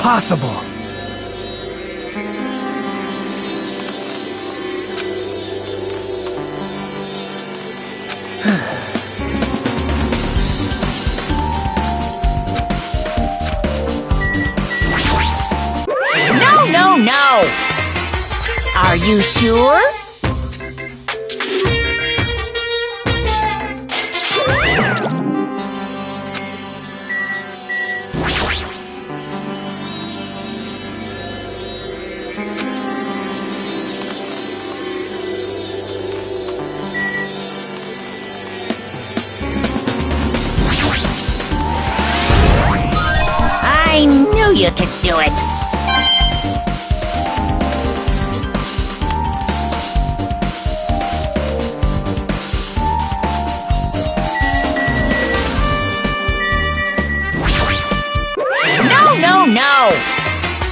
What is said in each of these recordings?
impossible. No, no, no! Are you sure? I knew you could do it! No, no, no!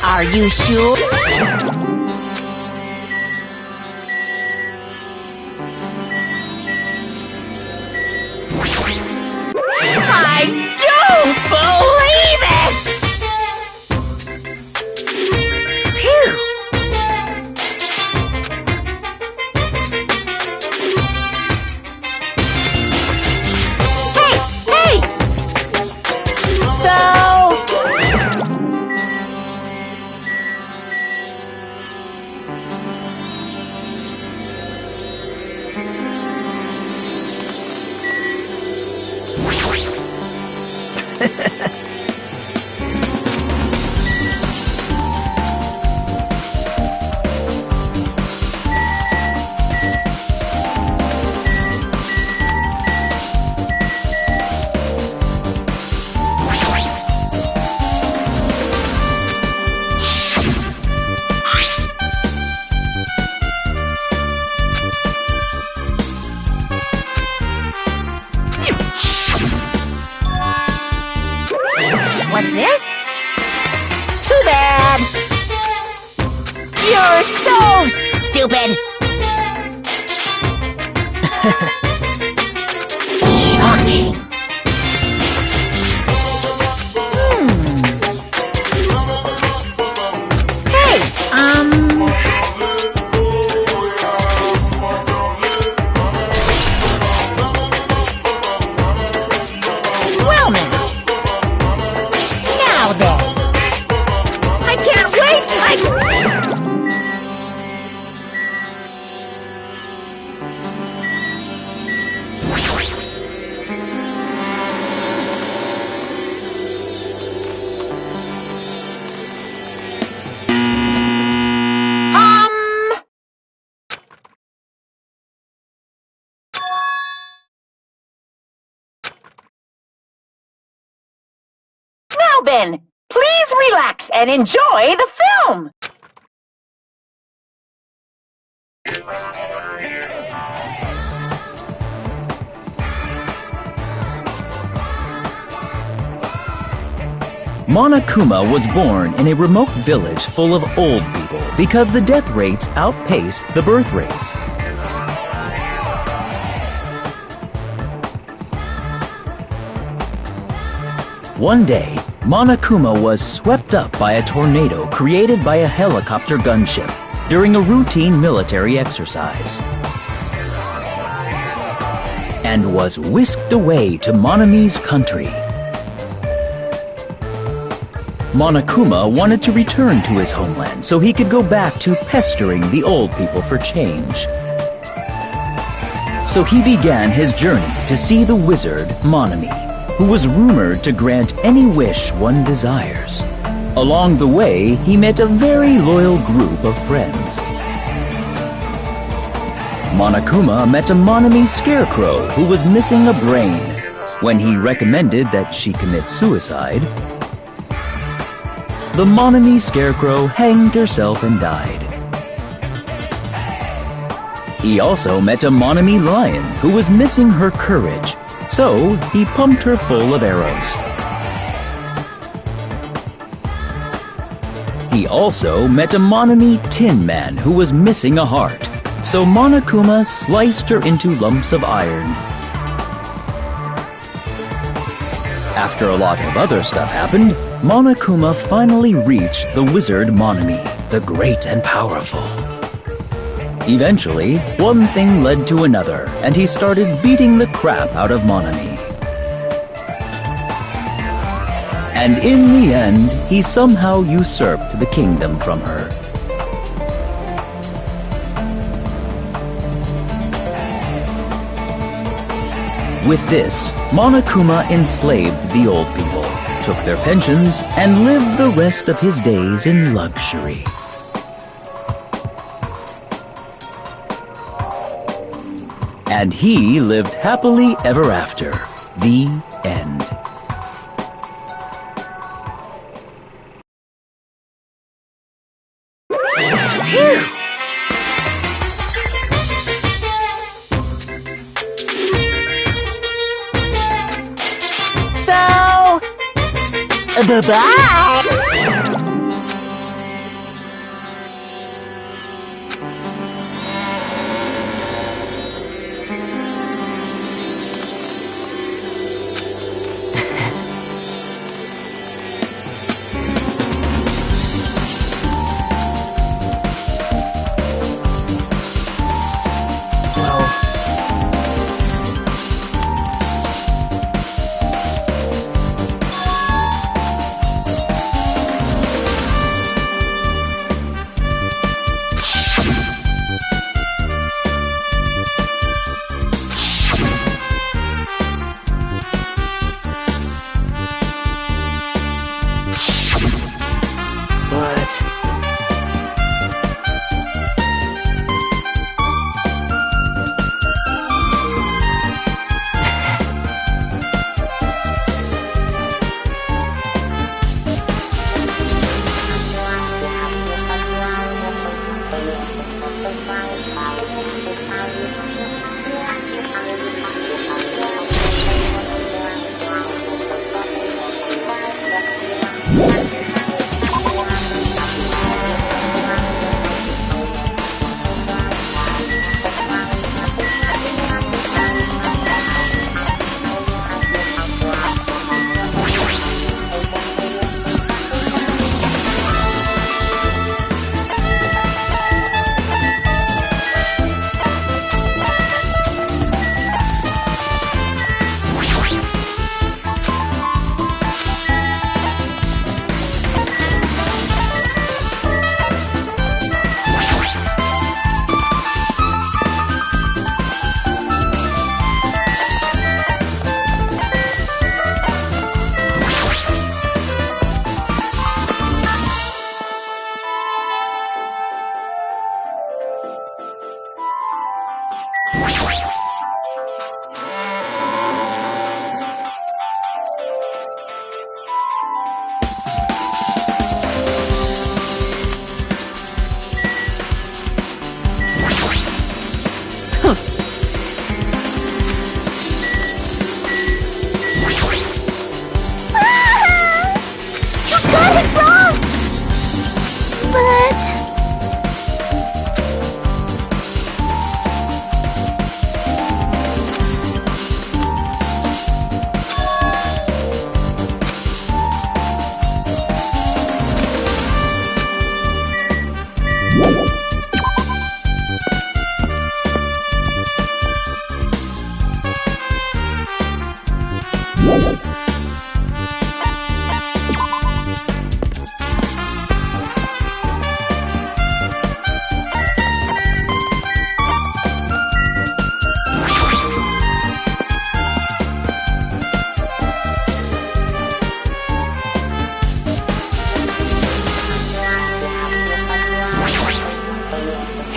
Are you sure? I don't believe it! Phew! Hey! Hey! So... What's this? Too bad! You're so stupid! Shocking! Hey, well now. Now then. I can't wait! Now then, please relax and enjoy the film! Monokuma was born in a remote village full of old people because the death rates outpaced the birth rates. One day, Monokuma was swept up by a tornado created by a helicopter gunship during a routine military exercise, and was whisked away to Monami's country. Monokuma wanted to return to his homeland so he could go back to pestering the old people for change. So he began his journey to see the wizard Monami, who was rumored to grant any wish one desires. Along the way, he met a very loyal group of friends. Monokuma met a Monami scarecrow who was missing a brain. When he recommended that she commit suicide, the Monami scarecrow hanged herself and died. He also met a Monami lion who was missing her courage, so he pumped her full of arrows. He also met a Monami tin man who was missing a heart, so Monokuma sliced her into lumps of iron. After a lot of other stuff happened, Monokuma finally reached the wizard Monami, the great and powerful. Eventually, one thing led to another, and he started beating the crap out of Monami. And in the end, he somehow usurped the kingdom from her. With this, Monokuma enslaved the old people, took their pensions, and lived the rest of his days in luxury. And he lived happily ever after. The end. Phew! So, bye-bye!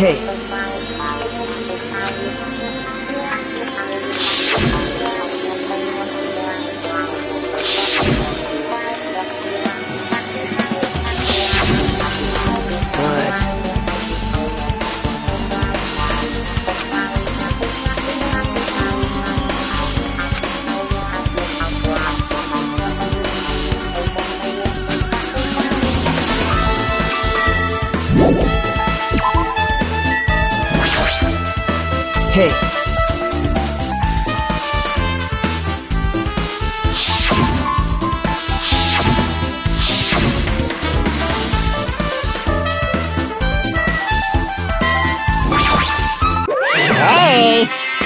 Hey. Hey.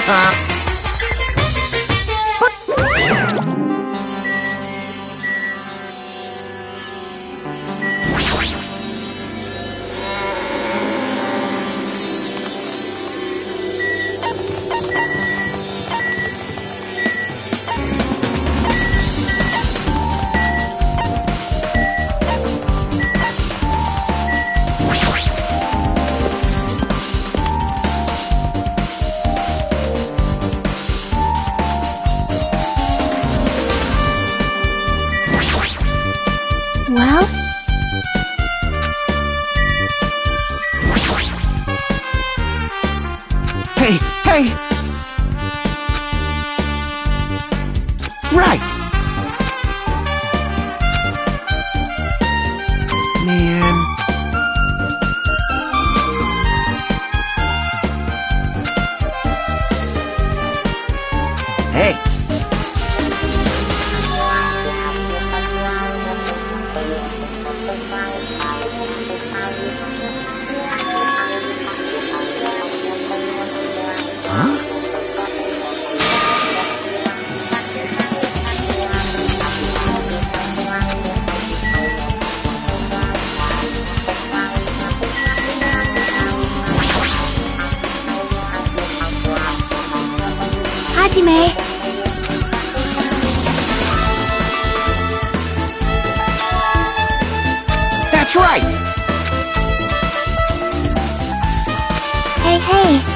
Well? Hey, hey! Right! Man. Hey! Huh? Hajime! That's right! Hey, hey!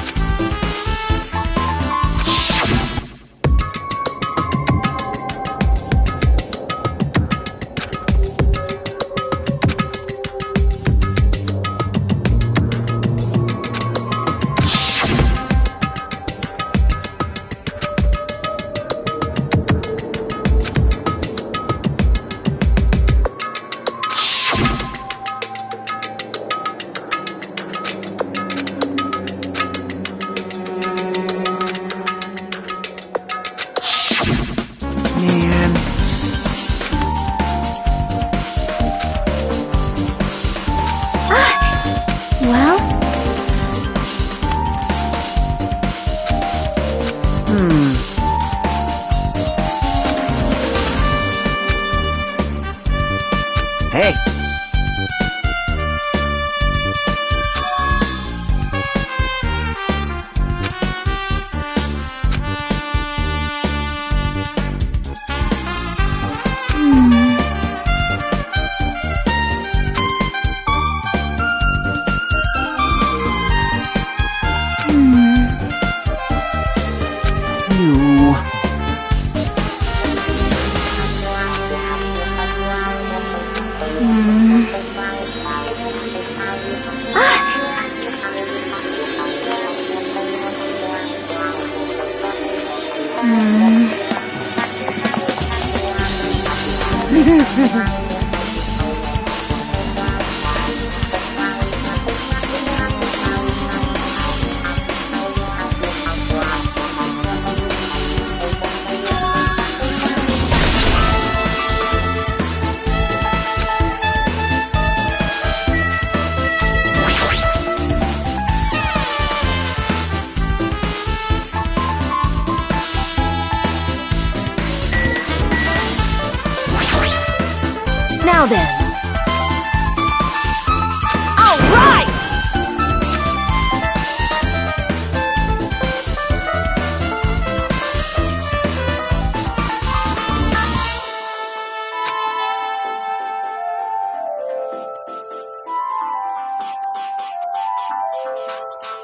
Man. Well? Hey! You... Now then. All right!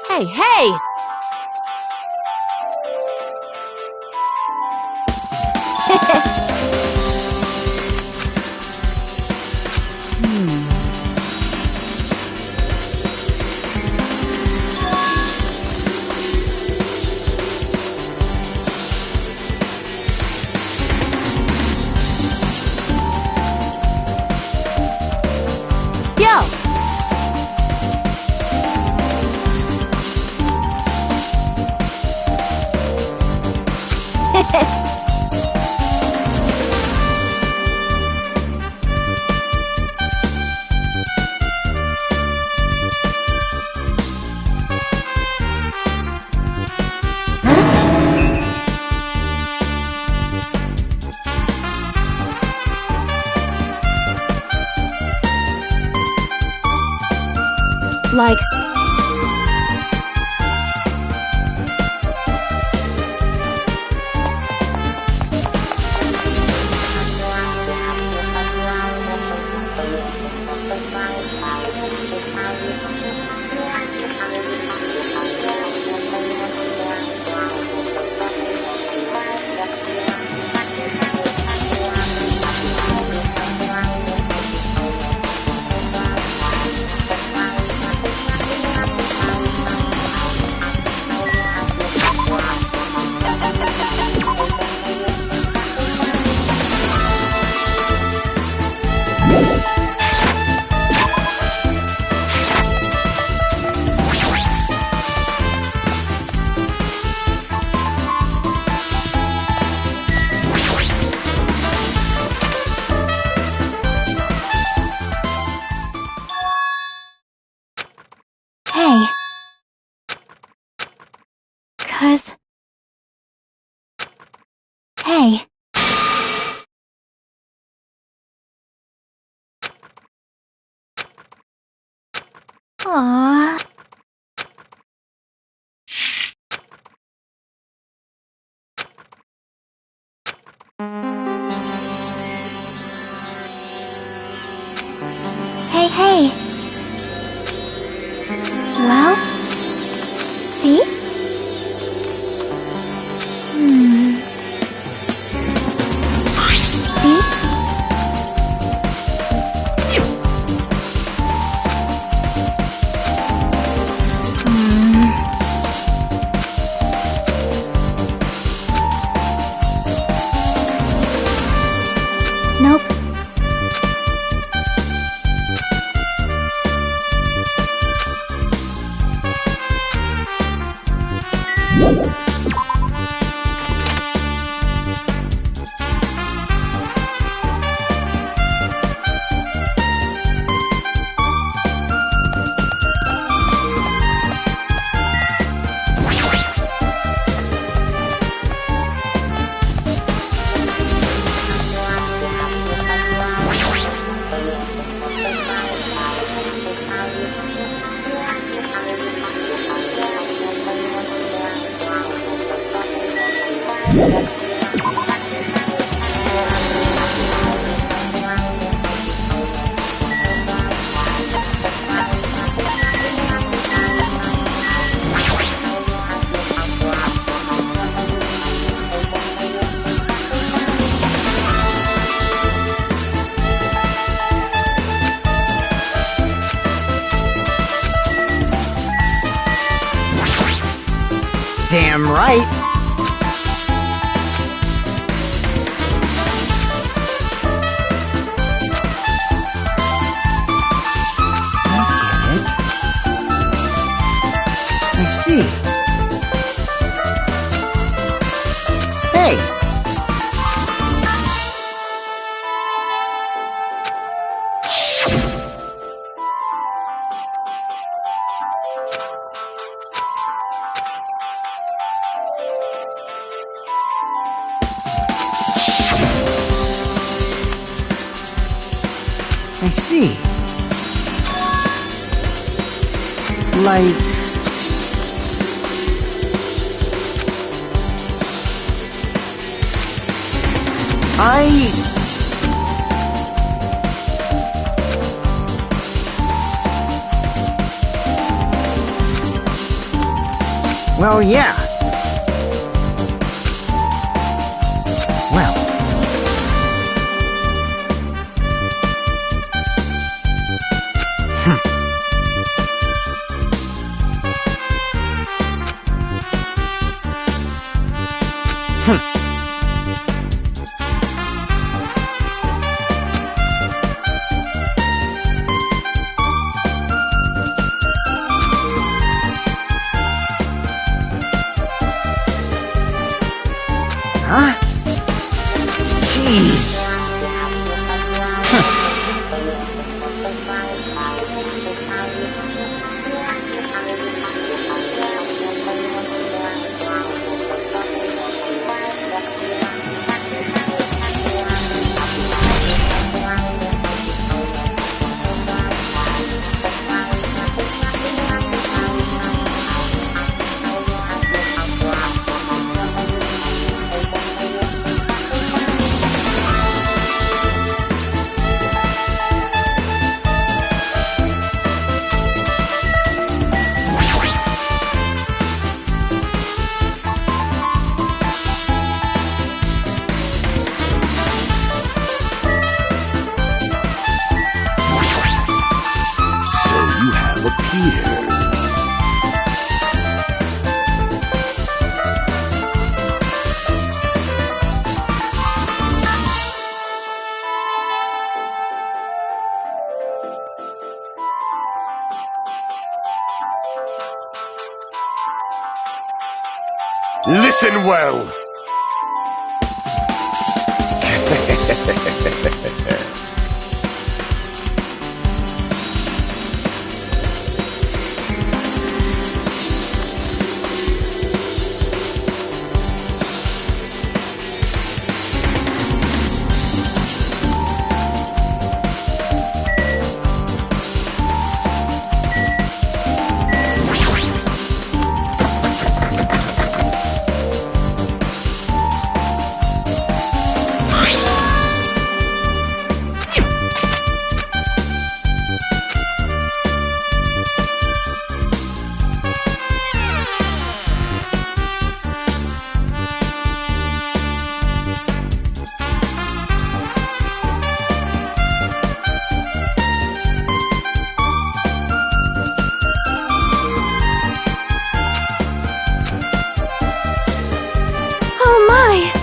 Hey, hey! Yo! like... Hey. 'Cause... Hey. Aww. Hey, hey. Well? See? See? Nope. Damn right. I get it. I see. Hey! I see. Like... Well, yeah. Well... Huh? Jeez. Listen well. Oh my!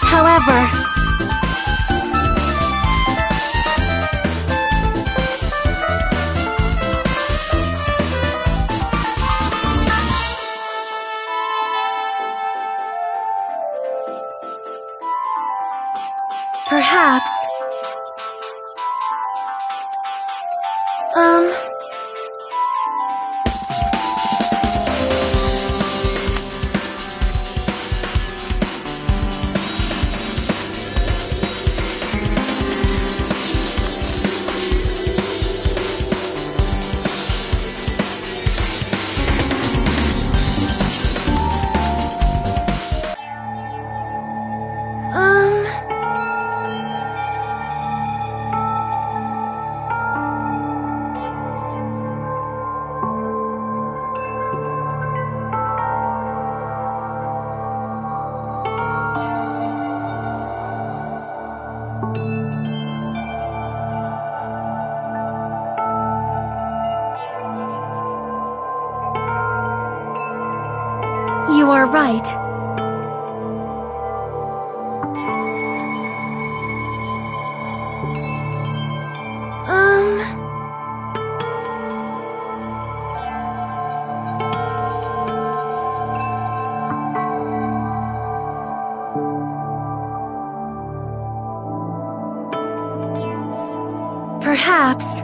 However, perhaps, you are right. Perhaps.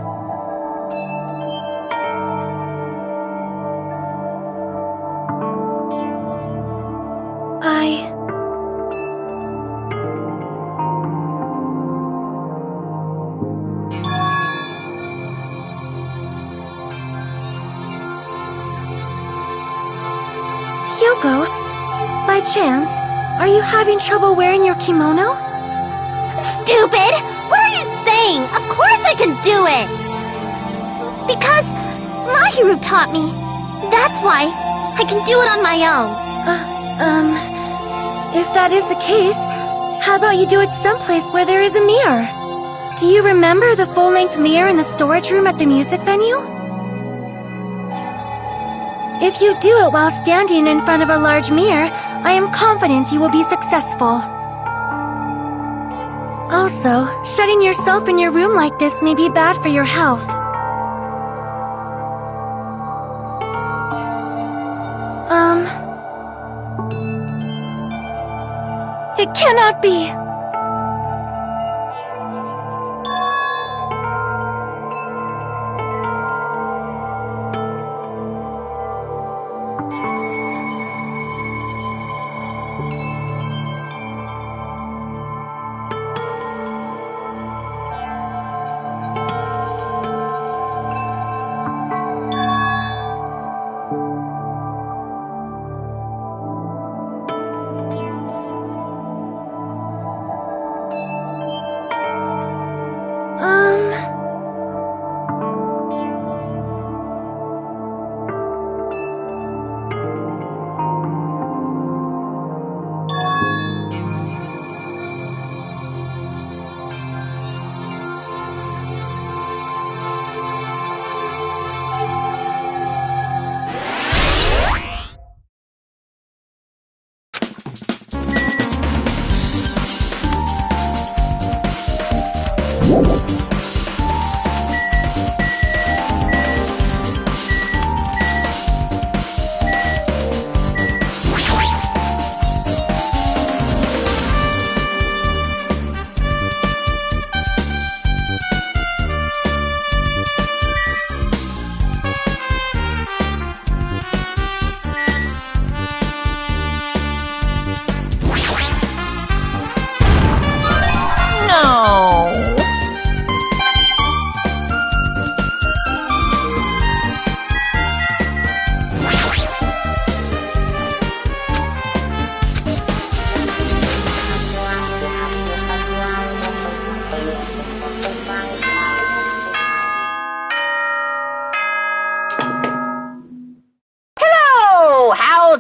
Hyuko, by chance, are you having trouble wearing your kimono? Stupid! What are you saying? Of course I can do it! Because Mahiru taught me. That's why I can do it on my own. If that is the case, how about you do it someplace where there is a mirror? Do you remember the full-length mirror in the storage room at the music venue? If you do it while standing in front of a large mirror, I am confident you will be successful. Also, shutting yourself in your room like this may be bad for your health. It cannot be!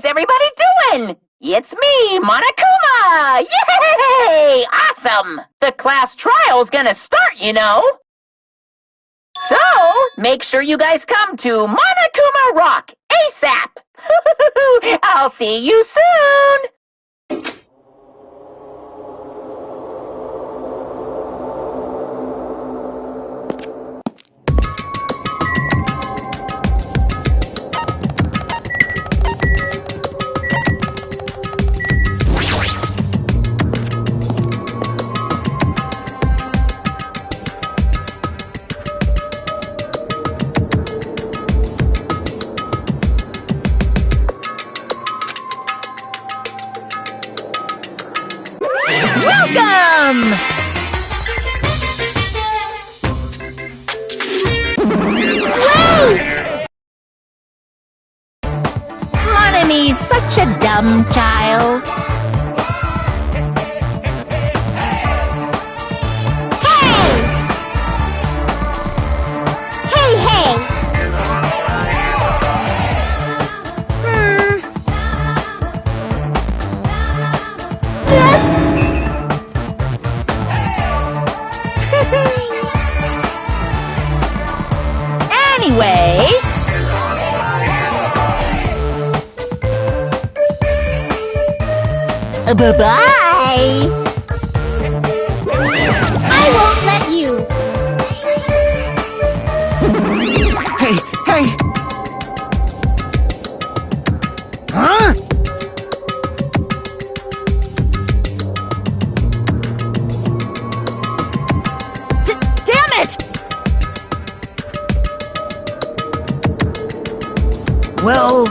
everybody doing? It's me, Monokuma! Yay! Awesome! The class trial's gonna start, you know. So, make sure you guys come to Monokuma Rock ASAP! I'll see you soon! Welcome! Monomi's such a dumb child. Hey! Hey! Let's... Anyway, bye-bye. I won't let you. Hey, hey! Huh? Damn it! Well...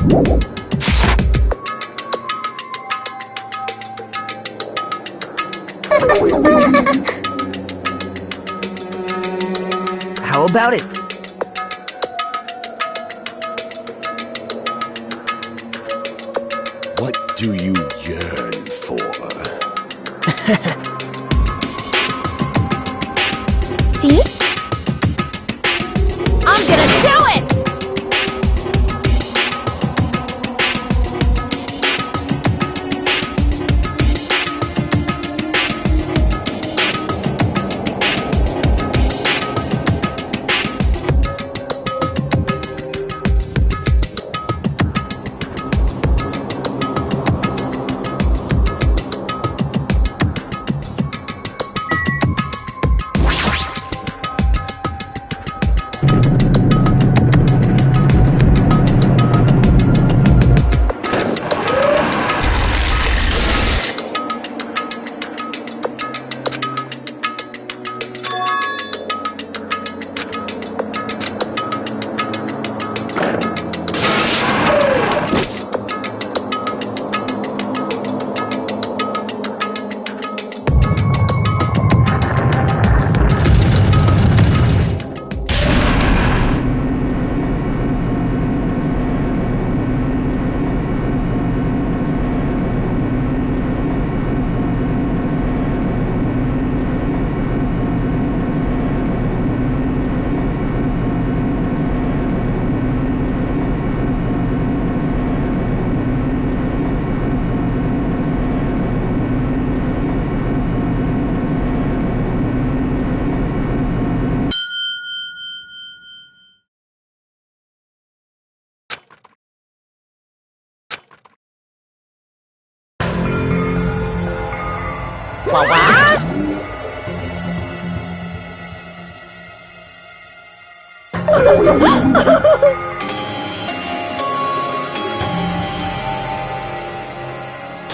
How about it? What do you yearn for? See? I'm gonna do it!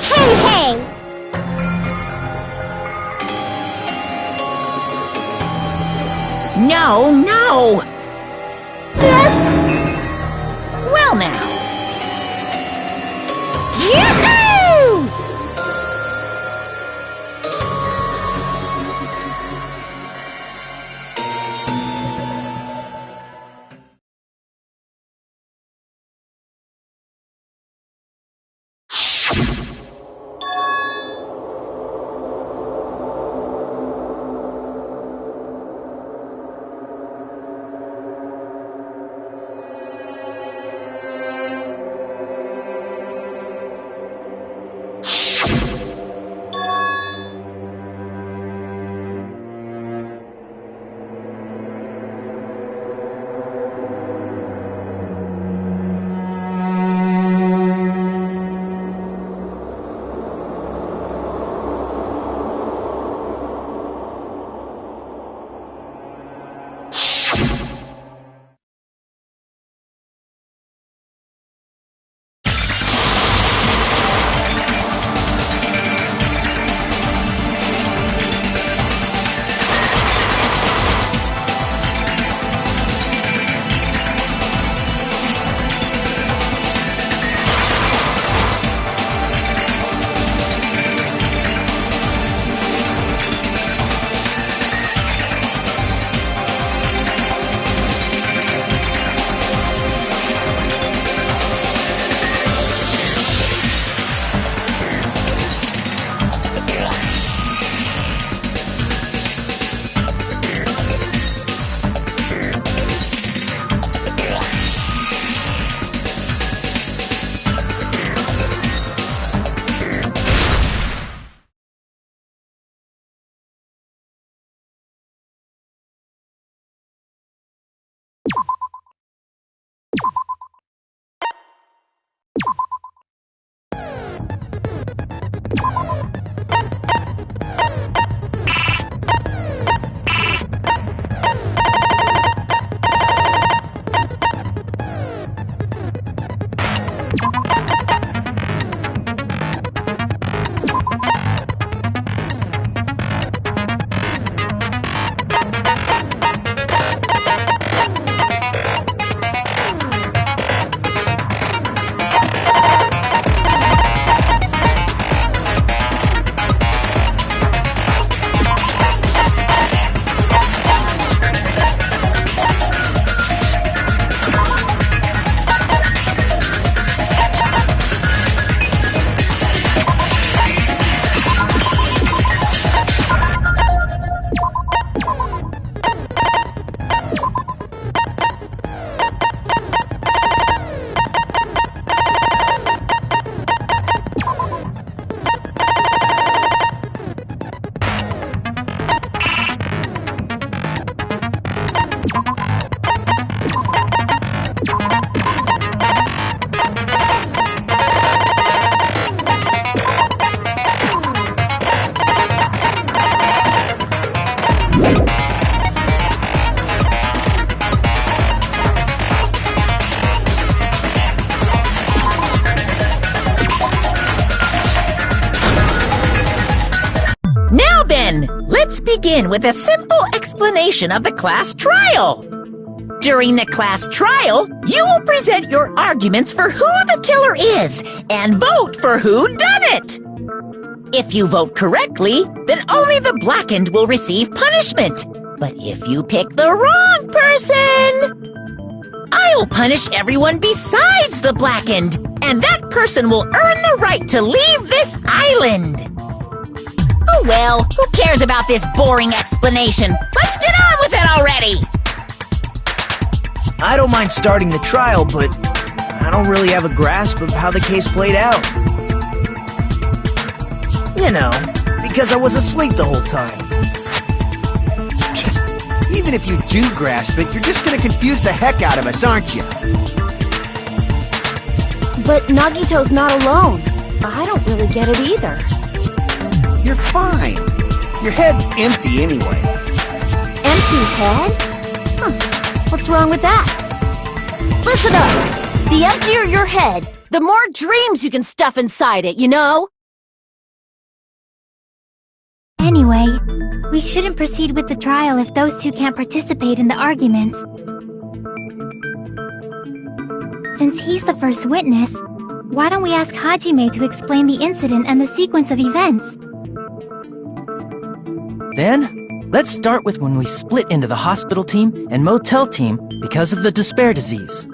Hey, hey! No, no! That's... Well now. Yahoo! let's begin with a simple explanation of the class trial. During the class trial, you will present your arguments for who the killer is and vote for who done it. If you vote correctly, then only the blackened will receive punishment. But if you pick the wrong person, I'll punish everyone besides the blackened, and that person will earn the right to leave this island. Oh well, who cares about this boring explanation? Let's get on with it already! I don't mind starting the trial, but I don't really have a grasp of how the case played out. You know, because I was asleep the whole time. Even if you do grasp it, you're just gonna confuse the heck out of us, aren't you? But Nagito's not alone. I don't really get it either. You're fine. Your head's empty anyway. Empty head? What's wrong with that? Listen up! The emptier your head, the more dreams you can stuff inside it, you know? Anyway, we shouldn't proceed with the trial if those two can't participate in the arguments. Since he's the first witness, why don't we ask Hajime to explain the incident and the sequence of events? Then, let's start with when we split into the hospital team and motel team because of the despair disease.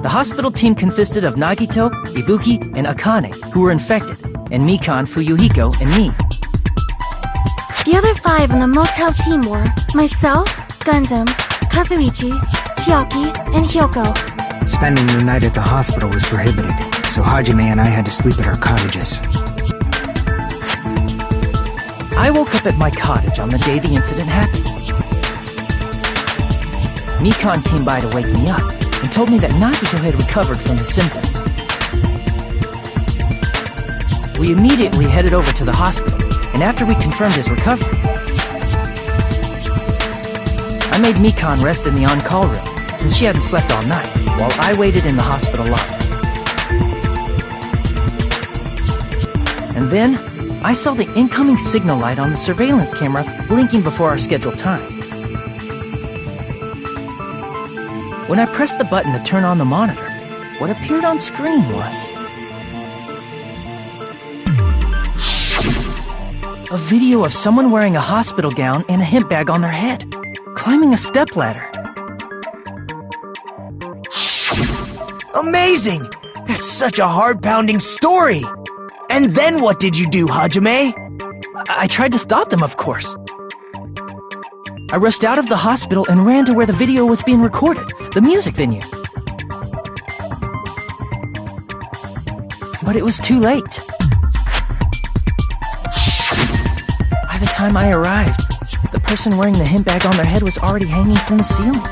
The hospital team consisted of Nagito, Ibuki, and Akane, who were infected, and Mikan, Fuyuhiko, and me. The other 5 on the motel team were myself, Gundam, Kazuichi, Chiaki, and Hyoko. Spending the night at the hospital was prohibited, so Hajime and I had to sleep at our cottages. I woke up at my cottage on the day the incident happened. Mikan came by to wake me up and told me that Nagito had recovered from his symptoms. We immediately headed over to the hospital, and after we confirmed his recovery, I made Mikan rest in the on-call room, since she hadn't slept all night, while I waited in the hospital lobby. And then, I saw the incoming signal light on the surveillance camera blinking before our scheduled time. When I pressed the button to turn on the monitor, what appeared on screen was a video of someone wearing a hospital gown and a hemp bag on their head, climbing a stepladder. Amazing! That's such a heart-pounding story! And then what did you do, Hajime? I tried to stop them, of course. I rushed out of the hospital and ran to where the video was being recorded, the music venue. But it was too late. By the time I arrived, the person wearing the hemp bag on their head was already hanging from the ceiling.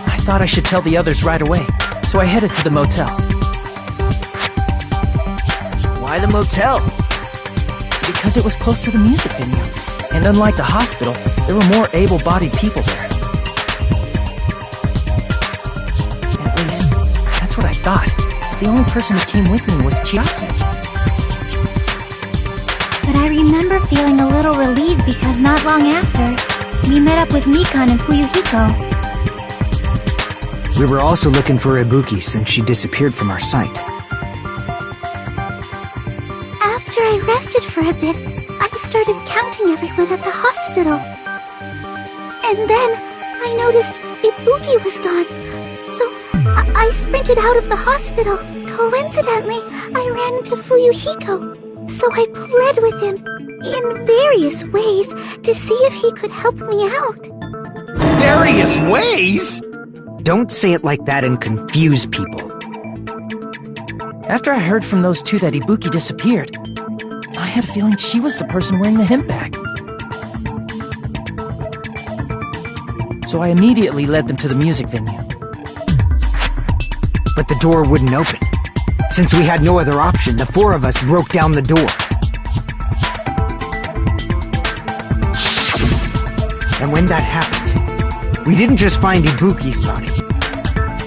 I thought I should tell the others right away, so I headed to the motel. Why the motel? Because it was close to the music venue, and unlike the hospital, there were more able-bodied people there. At least, that's what I thought. The only person who came with me was Chiaki. But I remember feeling a little relieved because not long after, we met up with Mikan and Fuyuhiko. We were also looking for Ibuki since she disappeared from our sight. After I rested for a bit, I started counting everyone at the hospital. And then I noticed Ibuki was gone, so I sprinted out of the hospital. Coincidentally, I ran into Fuyuhiko, so I pled with him in various ways to see if he could help me out. Various ways? Don't say it like that and confuse people. After I heard from those two that Ibuki disappeared, I had a feeling she was the person wearing the hemp bag. So I immediately led them to the music venue. But the door wouldn't open. Since we had no other option, the 4 of us broke down the door. And when that happened, we didn't just find Ibuki's body.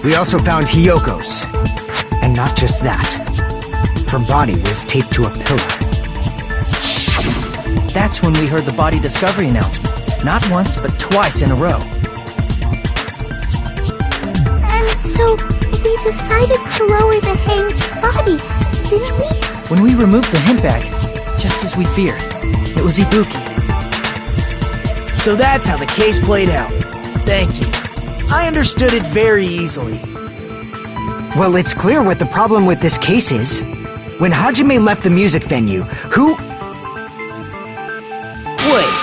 We also found Hyoko's. And not just that. her body was taped to a pillar. That's when we heard the body discovery announcement. Not once, but twice in a row. And so, we decided to lower the hanged body, didn't we? When we removed the hemp bag, just as we feared, it was Ibuki. So that's how the case played out. Thank you. I understood it very easily. Well, it's clear what the problem with this case is. When Hajime left the music venue, who... Wait,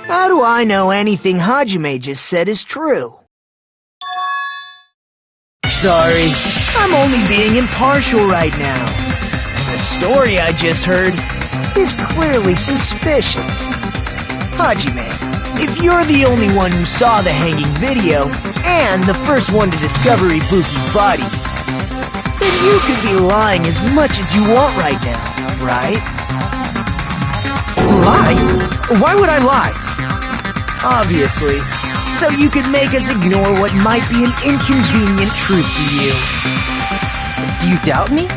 how do I know anything Hajime just said is true? Sorry, I'm only being impartial right now. The story I just heard is clearly suspicious. Hajime, if you're the only one who saw the hanging video and the first one to discover Ibuki's body, then you could be lying as much as you want right now, right? Lie? Why would I lie? Obviously, so you could make us ignore what might be an inconvenient truth to you. Do you doubt me?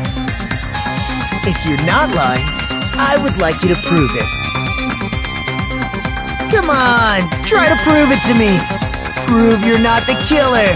If you're not lying, I would like you to prove it. Come on, try to prove it to me. Prove you're not the killer.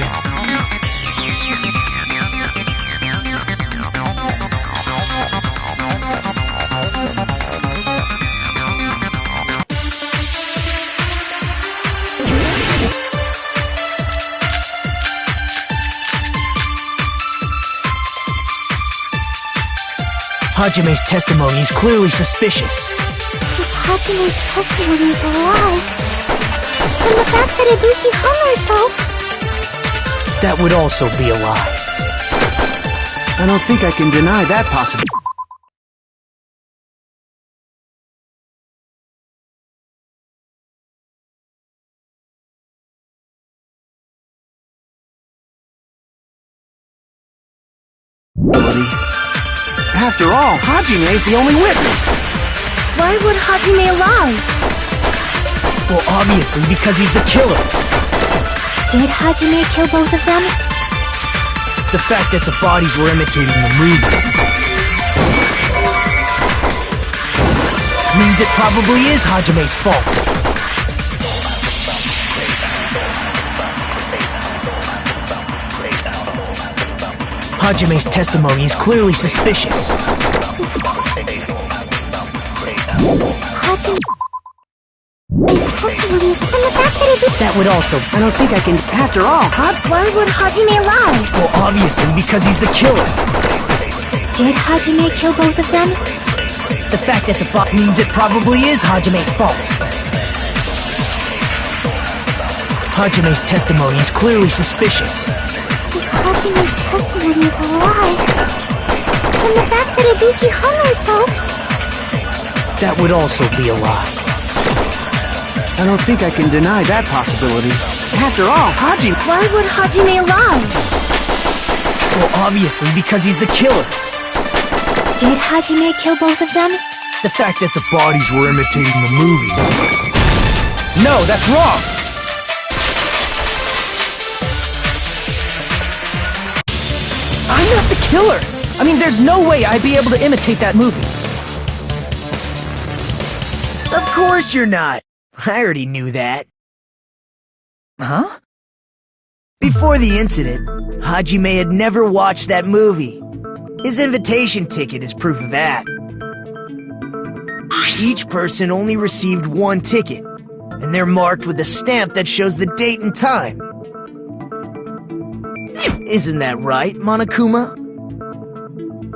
Hajime's testimony is clearly suspicious. If Hajime's testimony is a lie, then the fact that Ibuki hung herself... That would also be a lie. I don't think I can deny that possibility. After all, Hajime is the only witness. Why would Hajime lie? Well, obviously because he's the killer. Did Hajime kill both of them? The fact that the bodies were imitating the movie means it probably is Hajime's fault. Hajime's testimony is clearly suspicious. Hajime's testimony is from the fact that Ibuki... That would also... I don't think I can... After all, Why would Hajime lie? Well, obviously because he's the killer. Did Hajime kill both of them? The fact that the bot means it probably is Hajime's fault. Hajime's testimony is clearly suspicious. If Hajime's testimony is a lie, then the fact that Ibuki hung herself... That would also be a lie. I don't think I can deny that possibility. After all, Why would Hajime lie? Well, obviously because he's the killer. Did Hajime kill both of them? The fact that the bodies were imitating the movie. No, that's wrong! I'm not the killer! I mean, there's no way I'd be able to imitate that movie. Of course you're not. I already knew that. Huh? Before the incident, Hajime had never watched that movie. His invitation ticket is proof of that. Each person only received one ticket, and they're marked with a stamp that shows the date and time. Isn't that right, Monokuma?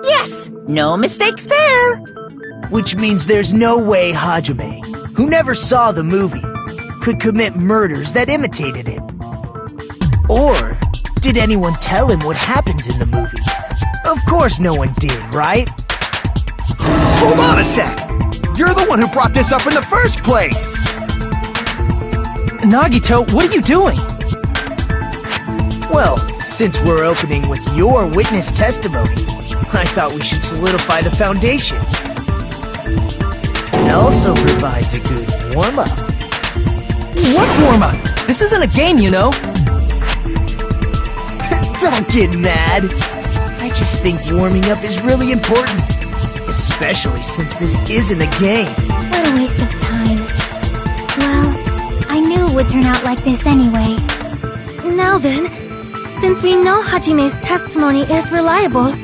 Yes, no mistakes there. Which means there's no way Hajime, who never saw the movie, could commit murders that imitated it. Or did anyone tell him what happens in the movie? Of course no one did, right? hold on a sec. You're the one who brought this up in the first place. Nagito, what are you doing? Well, since we're opening with your witness testimony, I thought we should solidify the foundation. It also provides a good warm-up. What warm-up? This isn't a game, you know. Don't get mad. I just think warming up is really important. Especially since this isn't a game. What a waste of time. Well, I knew it would turn out like this anyway. Now then, since we know Hajime's testimony is reliable,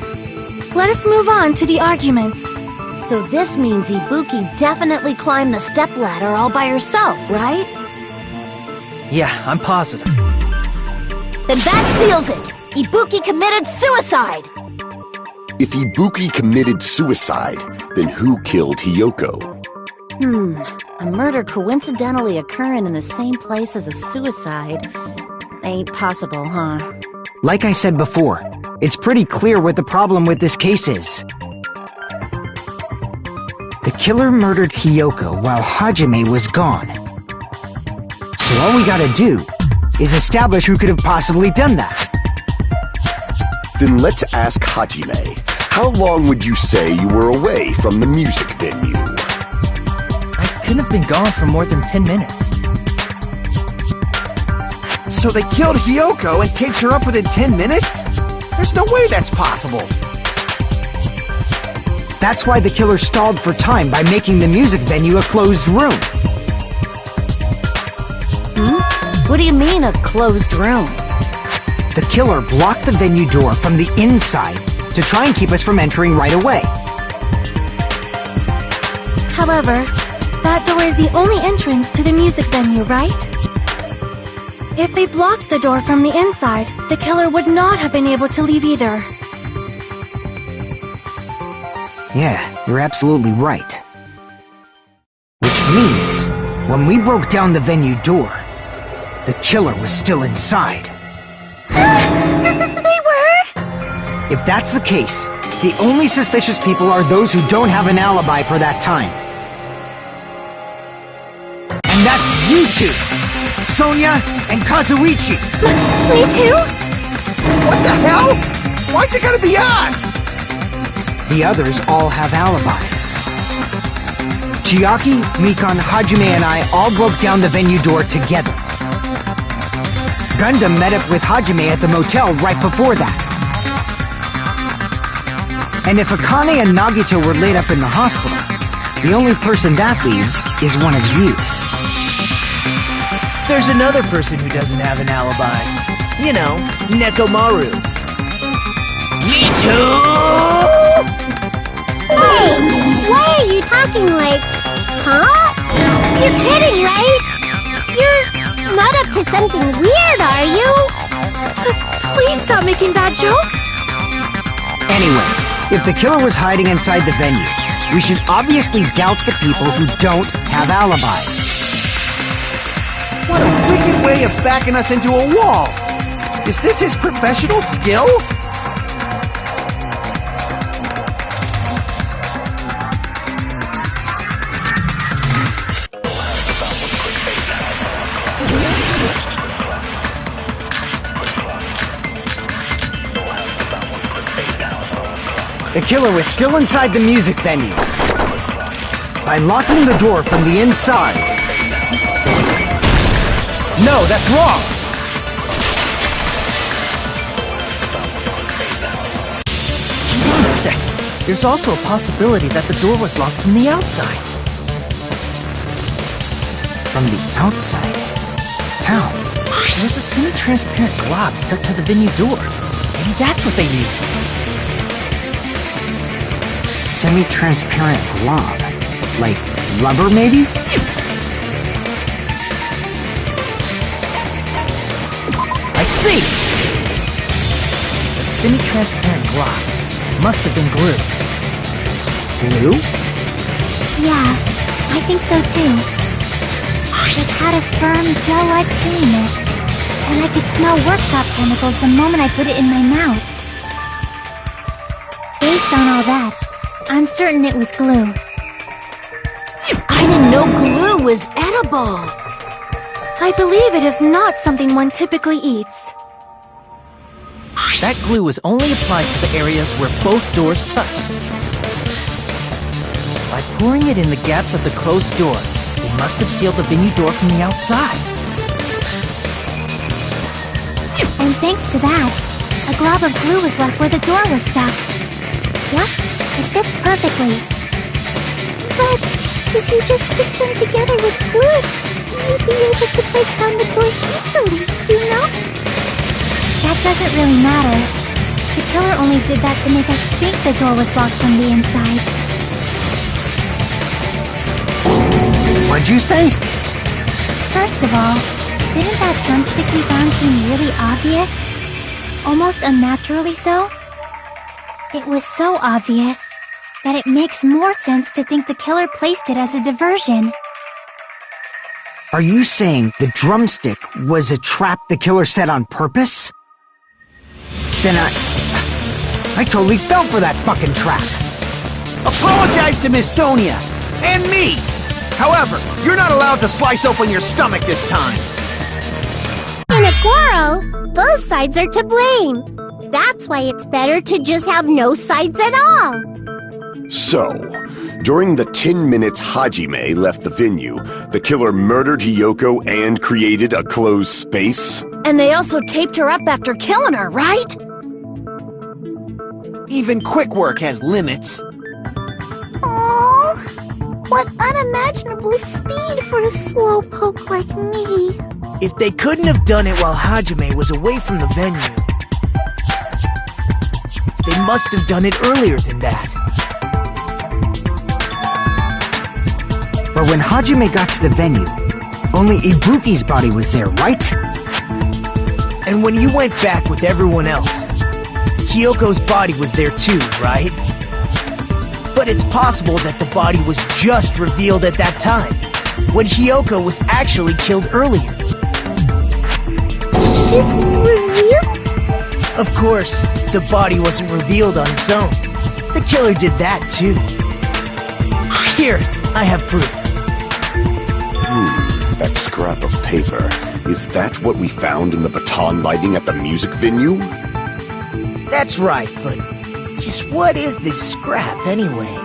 let us move on to the arguments. So this means Ibuki definitely climbed the stepladder all by herself, right? Yeah, I'm positive. Then that seals it! Ibuki committed suicide! If Ibuki committed suicide, then who killed Hiyoko? A murder coincidentally occurring in the same place as a suicide. Ain't possible, huh? Like I said before, it's pretty clear what the problem with this case is. The killer murdered Hiyoko while Hajime was gone. So all we gotta do is establish who could have possibly done that. Then let's ask Hajime. How long would you say you were away from the music venue? I couldn't have been gone for more than 10 minutes. So they killed Hiyoko and taped her up within 10 minutes? There's no way that's possible. That's why the killer stalled for time by making the music venue a closed room. What do you mean, a closed room? The killer blocked the venue door from the inside to try and keep us from entering right away. However, that door is the only entrance to the music venue, right? If they blocked the door from the inside, the killer would not have been able to leave either. Yeah, you're absolutely right. Which means, when we broke down the venue door, the killer was still inside. They were? If that's the case, the only suspicious people are those who don't have an alibi for that time. And that's you two! Sonia and Kazuichi! Me too? What the hell? Why's it gotta be us? The others all have alibis. Chiaki, Mikan, Hajime, and I all broke down the venue door together. Gundam met up with Hajime at the motel right before that. And if Akane and Nagito were laid up in the hospital, the only person that leaves is one of you. There's another person who doesn't have an alibi. You know, Nekomaru. Me too! Hey, why are you talking like... Huh? You're kidding, right? You're not up to something weird, are you? Please stop making bad jokes! Anyway, if the killer was hiding inside the venue, we should obviously doubt the people who don't have alibis. What a wicked way of backing us into a wall! Is this his professional skill? The killer was still inside the music venue. By locking the door from the inside. No, that's wrong! Wait a second. There's also a possibility that the door was locked from the outside. From the outside? How? There's a semi-transparent glob stuck to the venue door. Maybe that's what they used. Semi-transparent glob. Like rubber, maybe? I see! That semi-transparent glob must have been glue. Glue? Yeah, I think so too. It had a firm, gel-like chewiness, and I could smell workshop chemicals the moment I put it in my mouth. Based on all that, I'm certain it was glue. I didn't know glue was edible! I believe it is not something one typically eats. That glue was only applied to the areas where both doors touched. By pouring it in the gaps of the closed door, they must have sealed the venue door from the outside. And thanks to that, a glob of glue was left where the door was stuck. Yep, it fits perfectly. But if you just stick them together with glue, you'd be able to break down the door easily, you know? That doesn't really matter. The killer only did that to make us think the door was locked from the inside. What'd you say? First of all, didn't that drumstick we found seem really obvious? Almost unnaturally so? It was so obvious that it makes more sense to think the killer placed it as a diversion. Are you saying the drumstick was a trap the killer set on purpose? Then I totally fell for that fucking trap. Apologize to Miss Sonia and me. However, you're not allowed to slice open your stomach this time. In a quarrel, both sides are to blame. That's why it's better to just have no sides at all. So, during the 10 minutes Hajime left the venue, the killer murdered Hiyoko and created a closed space? And they also taped her up after killing her, right? Even quick work has limits. Oh, what unimaginable speed for a slowpoke like me. If they couldn't have done it while Hajime was away from the venue, they must have done it earlier than that. But when Hajime got to the venue, only Ibuki's body was there, right? And when you went back with everyone else, Hiyoko's body was there too, right? But it's possible that the body was just revealed at that time, when Hiyoko was actually killed earlier. Just revealed? Of course, the body wasn't revealed on its own. The killer did that too. Here, I have proof. That scrap of paper. Is that what we found in the baton lighting at the music venue? That's right, but just what is this scrap anyway?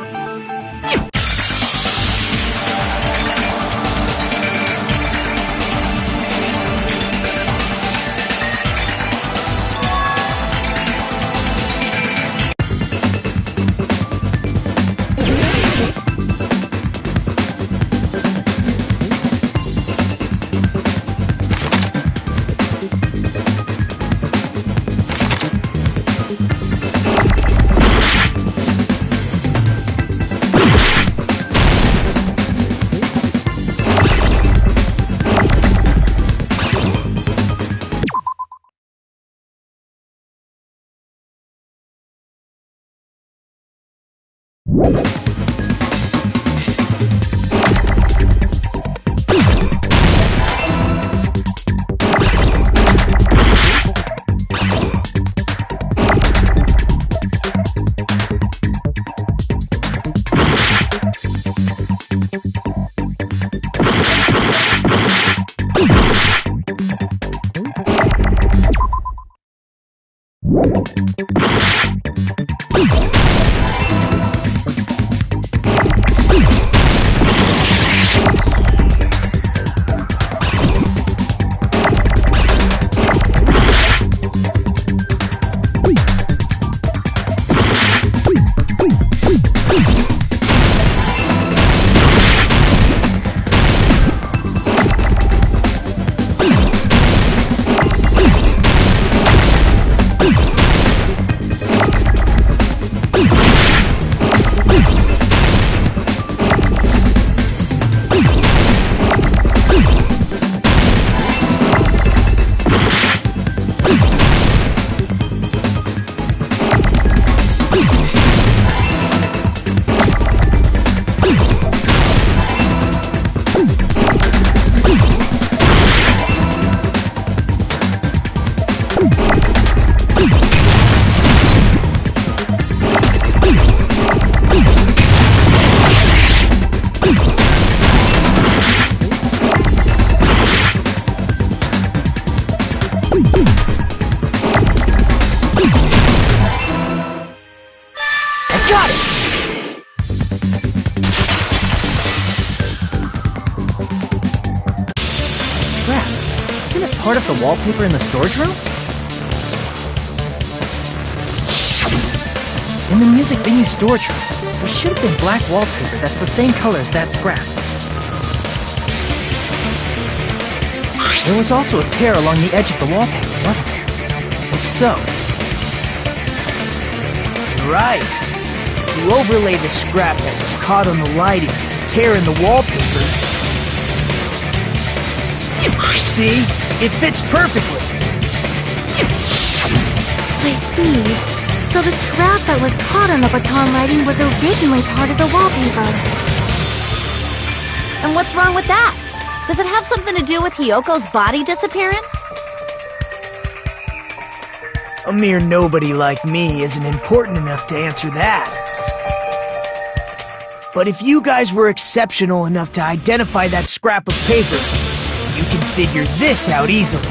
Part of the wallpaper in the storage room? In the music venue storage room, there should have been black wallpaper that's the same color as that scrap. There was also a tear along the edge of the wallpaper, wasn't there? If so... Right. You overlay the scrap that was caught on the lighting, tear in the wallpaper. See? It fits perfectly. I see. So the scrap that was caught on the baton lighting was originally part of the wallpaper. And what's wrong with that? Does it have something to do with Hiyoko's body disappearing? A mere nobody like me isn't important enough to answer that. But if you guys were exceptional enough to identify that scrap of paper, you can figure this out easily.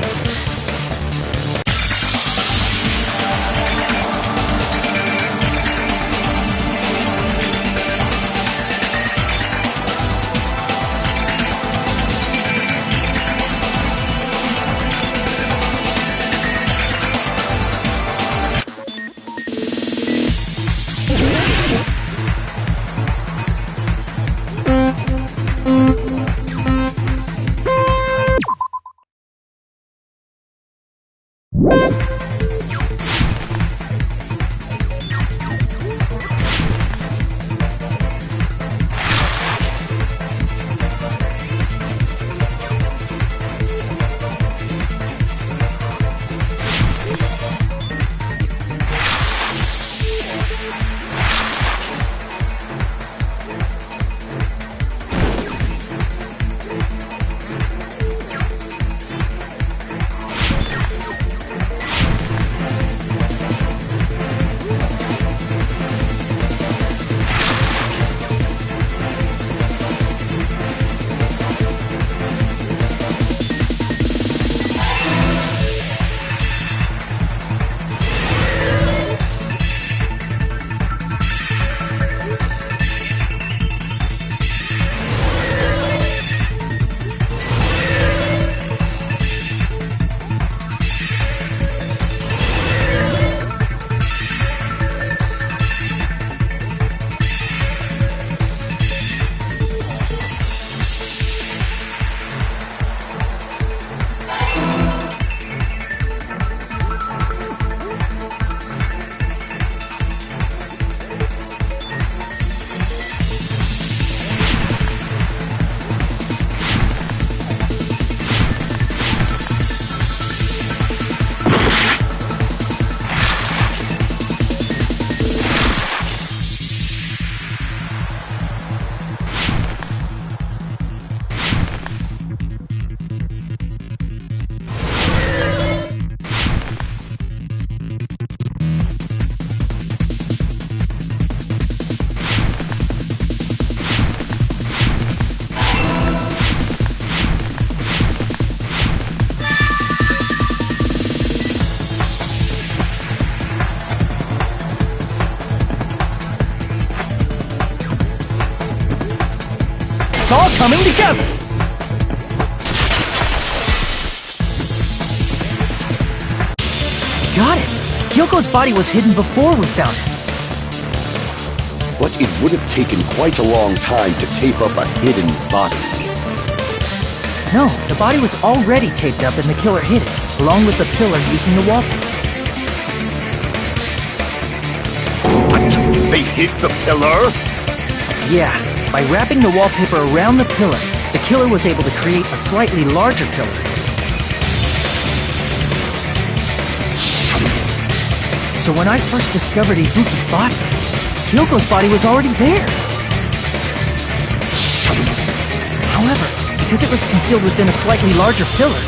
It's all coming together! Got it! Hyoko's body was hidden before we found it. But it would have taken quite a long time to tape up a hidden body. No, the body was already taped up and the killer hid it, along with the pillar using the wallpaper. What? They hid the pillar? Yeah, by wrapping the wallpaper around the pillar, the killer was able to create a slightly larger pillar. So when I first discovered Ibuki's body, Hyoko's body was already there. However, because it was concealed within a slightly larger pillar,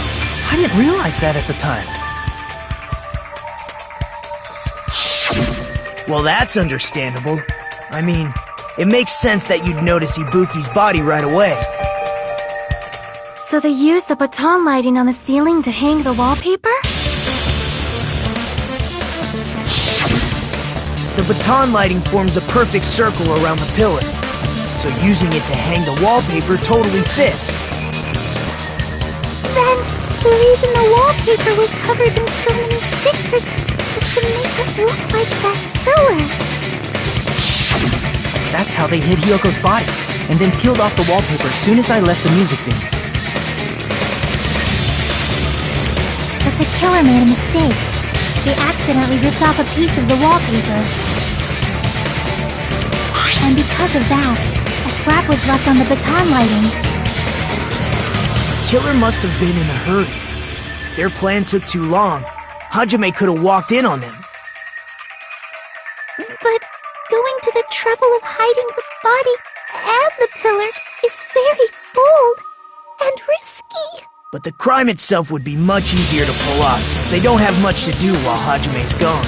I didn't realize that at the time. Well, that's understandable. I mean, it makes sense that you'd notice Ibuki's body right away. So they used the baton lighting on the ceiling to hang the wallpaper? The baton lighting forms a perfect circle around the pillar, so using it to hang the wallpaper totally fits. Then, the reason the wallpaper was covered in so many stickers was to make it look like that pillar. That's how they hid Hyoko's body, and then peeled off the wallpaper as soon as I left the music venue. But the killer made a mistake. They accidentally ripped off a piece of the wallpaper. And because of that, a scrap was left on the baton lighting. The killer must have been in a hurry. If their plan took too long, Hajime could have walked in on them. But going to the trouble of hiding the body and the pillar is very bold and risky. But the crime itself would be much easier to pull off since they don't have much to do while Hajime's gone.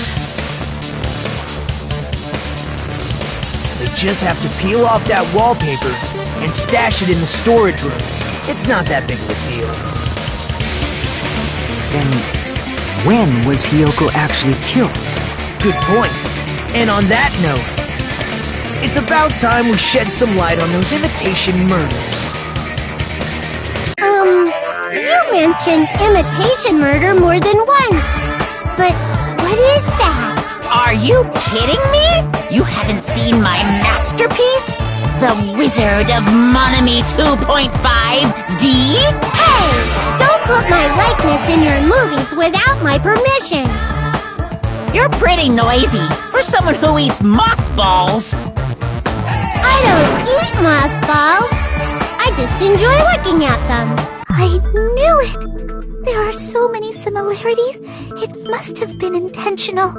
They just have to peel off that wallpaper and stash it in the storage room. It's not that big of a deal. Then, when was Hyoko actually killed? Good point. And on that note, it's about time we shed some light on those imitation murders. You mentioned imitation murder more than once. But what is that? Are you kidding me? You haven't seen my masterpiece? The Wizard of Monami 2.5D? Hey! Don't put my likeness in your movies without my permission. You're pretty noisy for someone who eats mothballs. I don't eat mothballs. I just enjoy looking at them. I knew it! There are so many similarities. It must have been intentional.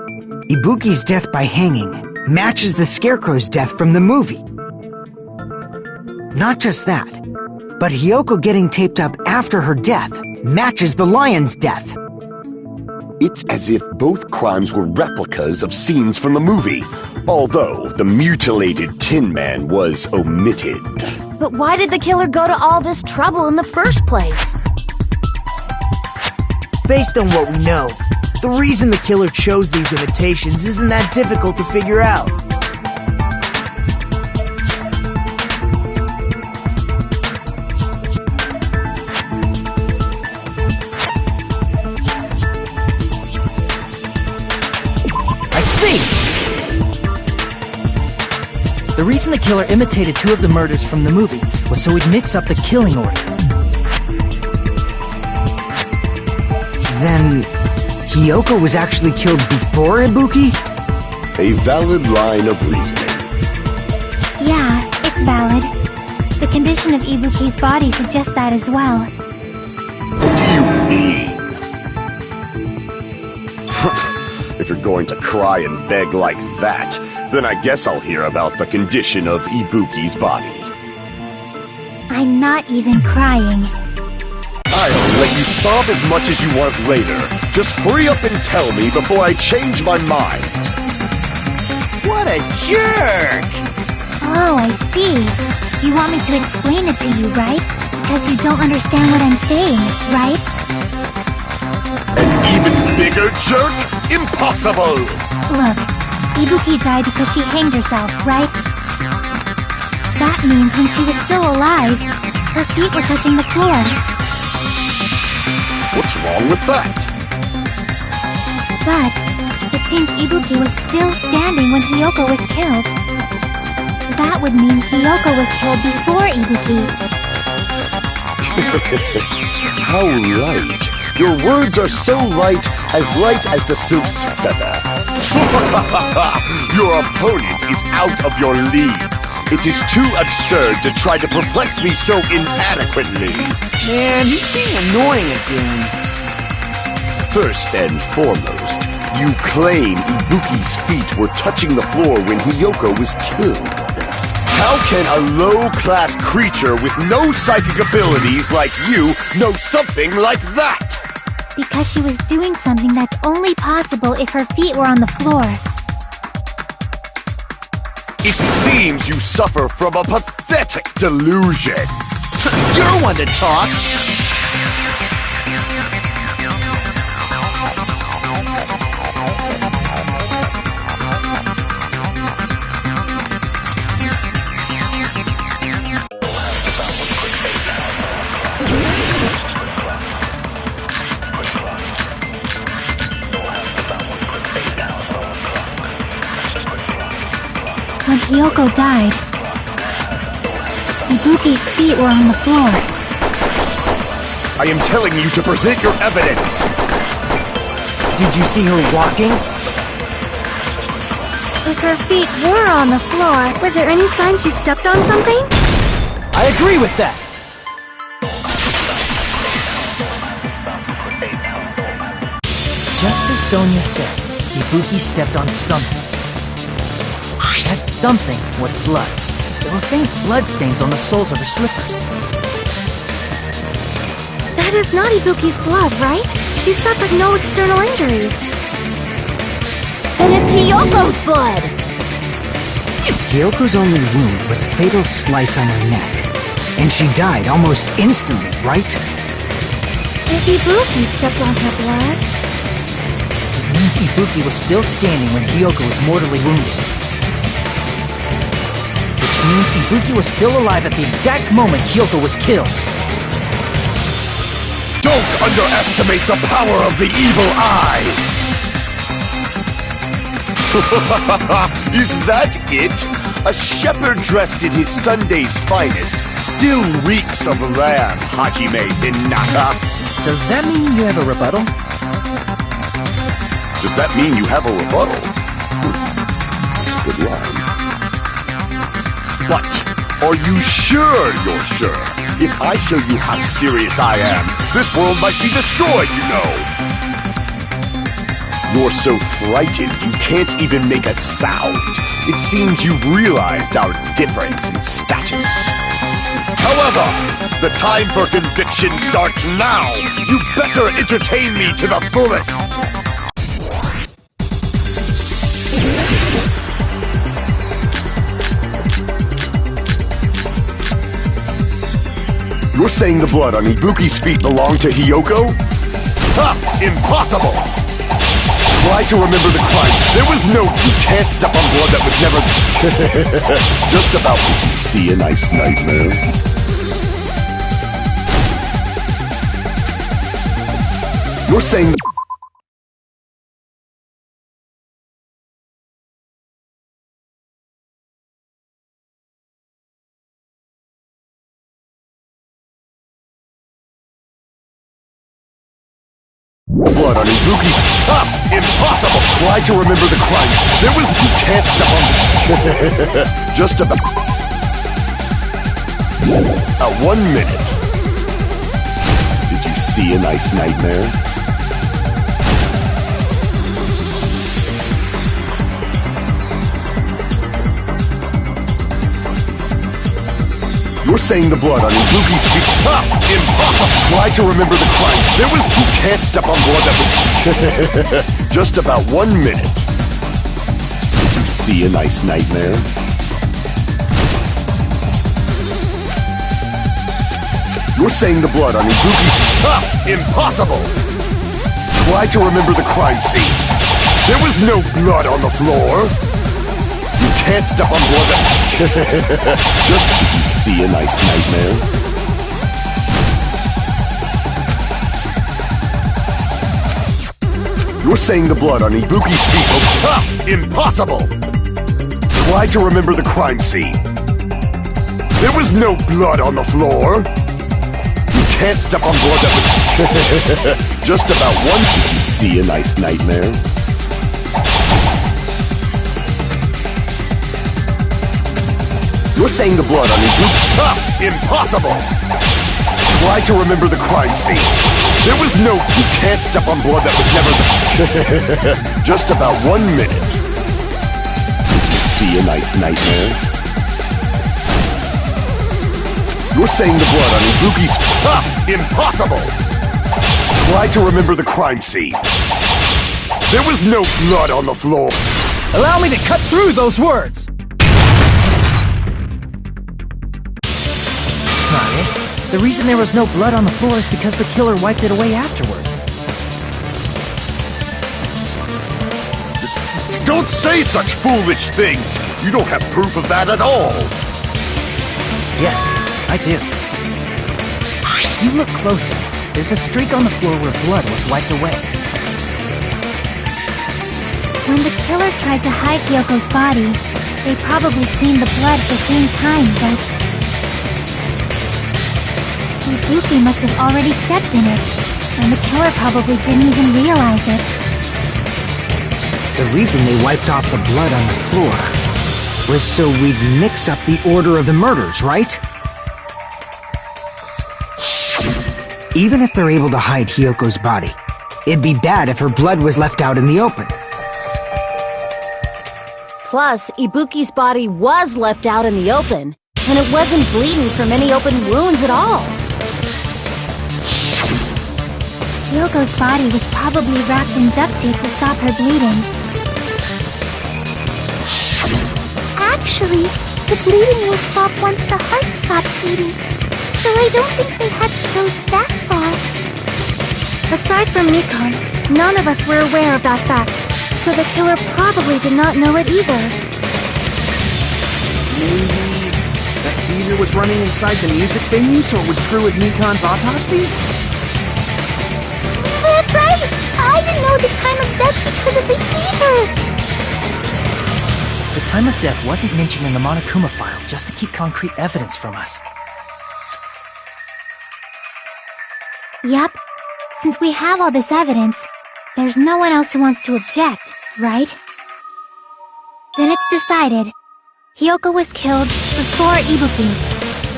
Ibuki's death by hanging matches the Scarecrow's death from the movie. Not just that, but Hyoko getting taped up after her death matches the lion's death. It's as if both crimes were replicas of scenes from the movie, although the mutilated Tin Man was omitted. But why did the killer go to all this trouble in the first place? Based on what we know, the reason the killer chose these imitations isn't that difficult to figure out. The reason the killer imitated 2 of the murders from the movie was so he'd mix up the killing order. Then, Hyoko was actually killed before Ibuki? A valid line of reasoning. Yeah, it's valid. The condition of Ibuki's body suggests that as well. What do you mean? If you're going to cry and beg like that, then I guess I'll hear about the condition of Ibuki's body. I'm not even crying. I'll let you sob as much as you want later. Just hurry up and tell me before I change my mind. What a jerk! Oh, I see. You want me to explain it to you, right? Because you don't understand what I'm saying, right? An even bigger jerk? Impossible! Look, Ibuki died because she hanged herself, right? That means when she was still alive, her feet were touching the floor. What's wrong with that? But it seems Ibuki was still standing when Hyoko was killed. That would mean Hyoko was killed before Ibuki. How light. Your words are so light as the sylph's feather. Your opponent is out of your league. It is too absurd to try to perplex me so inadequately. Man, he's being annoying again. First and foremost, you claim Ibuki's feet were touching the floor when Hyoko was killed. How can a low-class creature with no psychic abilities like you know something like that? Because she was doing something that's only possible if her feet were on the floor. It seems you suffer from a pathetic delusion. You're one to talk. When Hiyoko died, Ibuki's feet were on the floor. I am telling you to present your evidence! Did you see her walking? If her feet were on the floor, was there any sign she stepped on something? I agree with that. Just as Sonia said, Ibuki stepped on something. That something was blood. There were faint blood stains on the soles of her slippers. That is not Ibuki's blood, right? She suffered no external injuries. Then it's Hiyoko's blood! Hiyoko's only wound was a fatal slice on her neck. And she died almost instantly, right? If Ibuki stepped on her blood... It means Ibuki was still standing when Hiyoko was mortally wounded. Which means Ibuki was still alive at the exact moment Hiyoko was killed. Don't underestimate the power of the evil eye! Is that it? A shepherd dressed in his Sunday's finest still reeks of lamb, Hajime Hinata. Does that mean you have a rebuttal? Does that mean you have a rebuttal? That's a good line. But, are you sure you're sure? If I show you how serious I am, this world might be destroyed, you know! You're so frightened you can't even make a sound. It seems you've realized our difference in status. However, the time for conviction starts now! You better entertain me to the fullest! You're saying the blood on Ibuki's feet belonged to Hiyoko? Ha! Impossible! Try to remember the crime. There was no... You can't step on blood that was never... Just about... See a nice nightmare? You're saying... Blood on Ibuki's... Ah! Impossible! Try to remember the crimes. There was... You can't step on... Just about... 1 minute. Did you see a nice nightmare? You're saying the blood on Ibuki's feet... Ah! Impossible! Try to remember the crime. There was... You can't step on blood that was... Just about 1 minute. Did you see a nice nightmare? You're saying the blood on Ibuki's... Ah! Impossible! Try to remember the crime scene. There was no blood on the floor. You can't step on blood that... Just... Did you see a nice nightmare? You're saying the blood on Ibuki's feet... Oh, ah! Impossible! Try to remember the crime scene. There was no blood on the floor. You can't step on blood that was... Just about 1... Did you see a nice nightmare? You're saying the blood on Ibuki... Ah! Impossible! Try to remember the crime scene. There was no... You can't step on blood that was never... Just about 1 minute. Did you see a nice nightmare? You're saying the blood on Ibuki's... Ah! Impossible! Try to remember the crime scene. There was no blood on the floor. Allow me to cut through those words! That's not it. The reason there was no blood on the floor is because the killer wiped it away afterward. Don't say such foolish things! You don't have proof of that at all! Yes, I do. If you look closer, there's a streak on the floor where blood was wiped away. When the killer tried to hide Hyoko's body, They probably cleaned the blood at the same time, but... Ibuki must have already stepped in it, and the killer probably didn't even realize it. The reason they wiped off the blood on the floor was so we'd mix up the order of the murders, right? Even if they're able to hide Hiyoko's body, it'd be bad if her blood was left out in the open. Plus, Ibuki's body was left out in the open, and it wasn't bleeding from any open wounds at all. Hiyoko's body was probably wrapped in duct tape to stop her bleeding. Actually, the bleeding will stop once the heart stops beating, so I don't think they had to go that far. Aside from Nikon, none of us were aware of that fact, so the killer probably did not know it either. Maybe that heater was running inside the music venue so it would screw with Nikon's autopsy? That's right! I didn't know the time of death because of the heater! The time of death wasn't mentioned in the Monokuma file just to keep concrete evidence from us. Yup. Since we have all this evidence, there's no one else who wants to object, right? Then it's decided. Hiyoko was killed before Ibuki.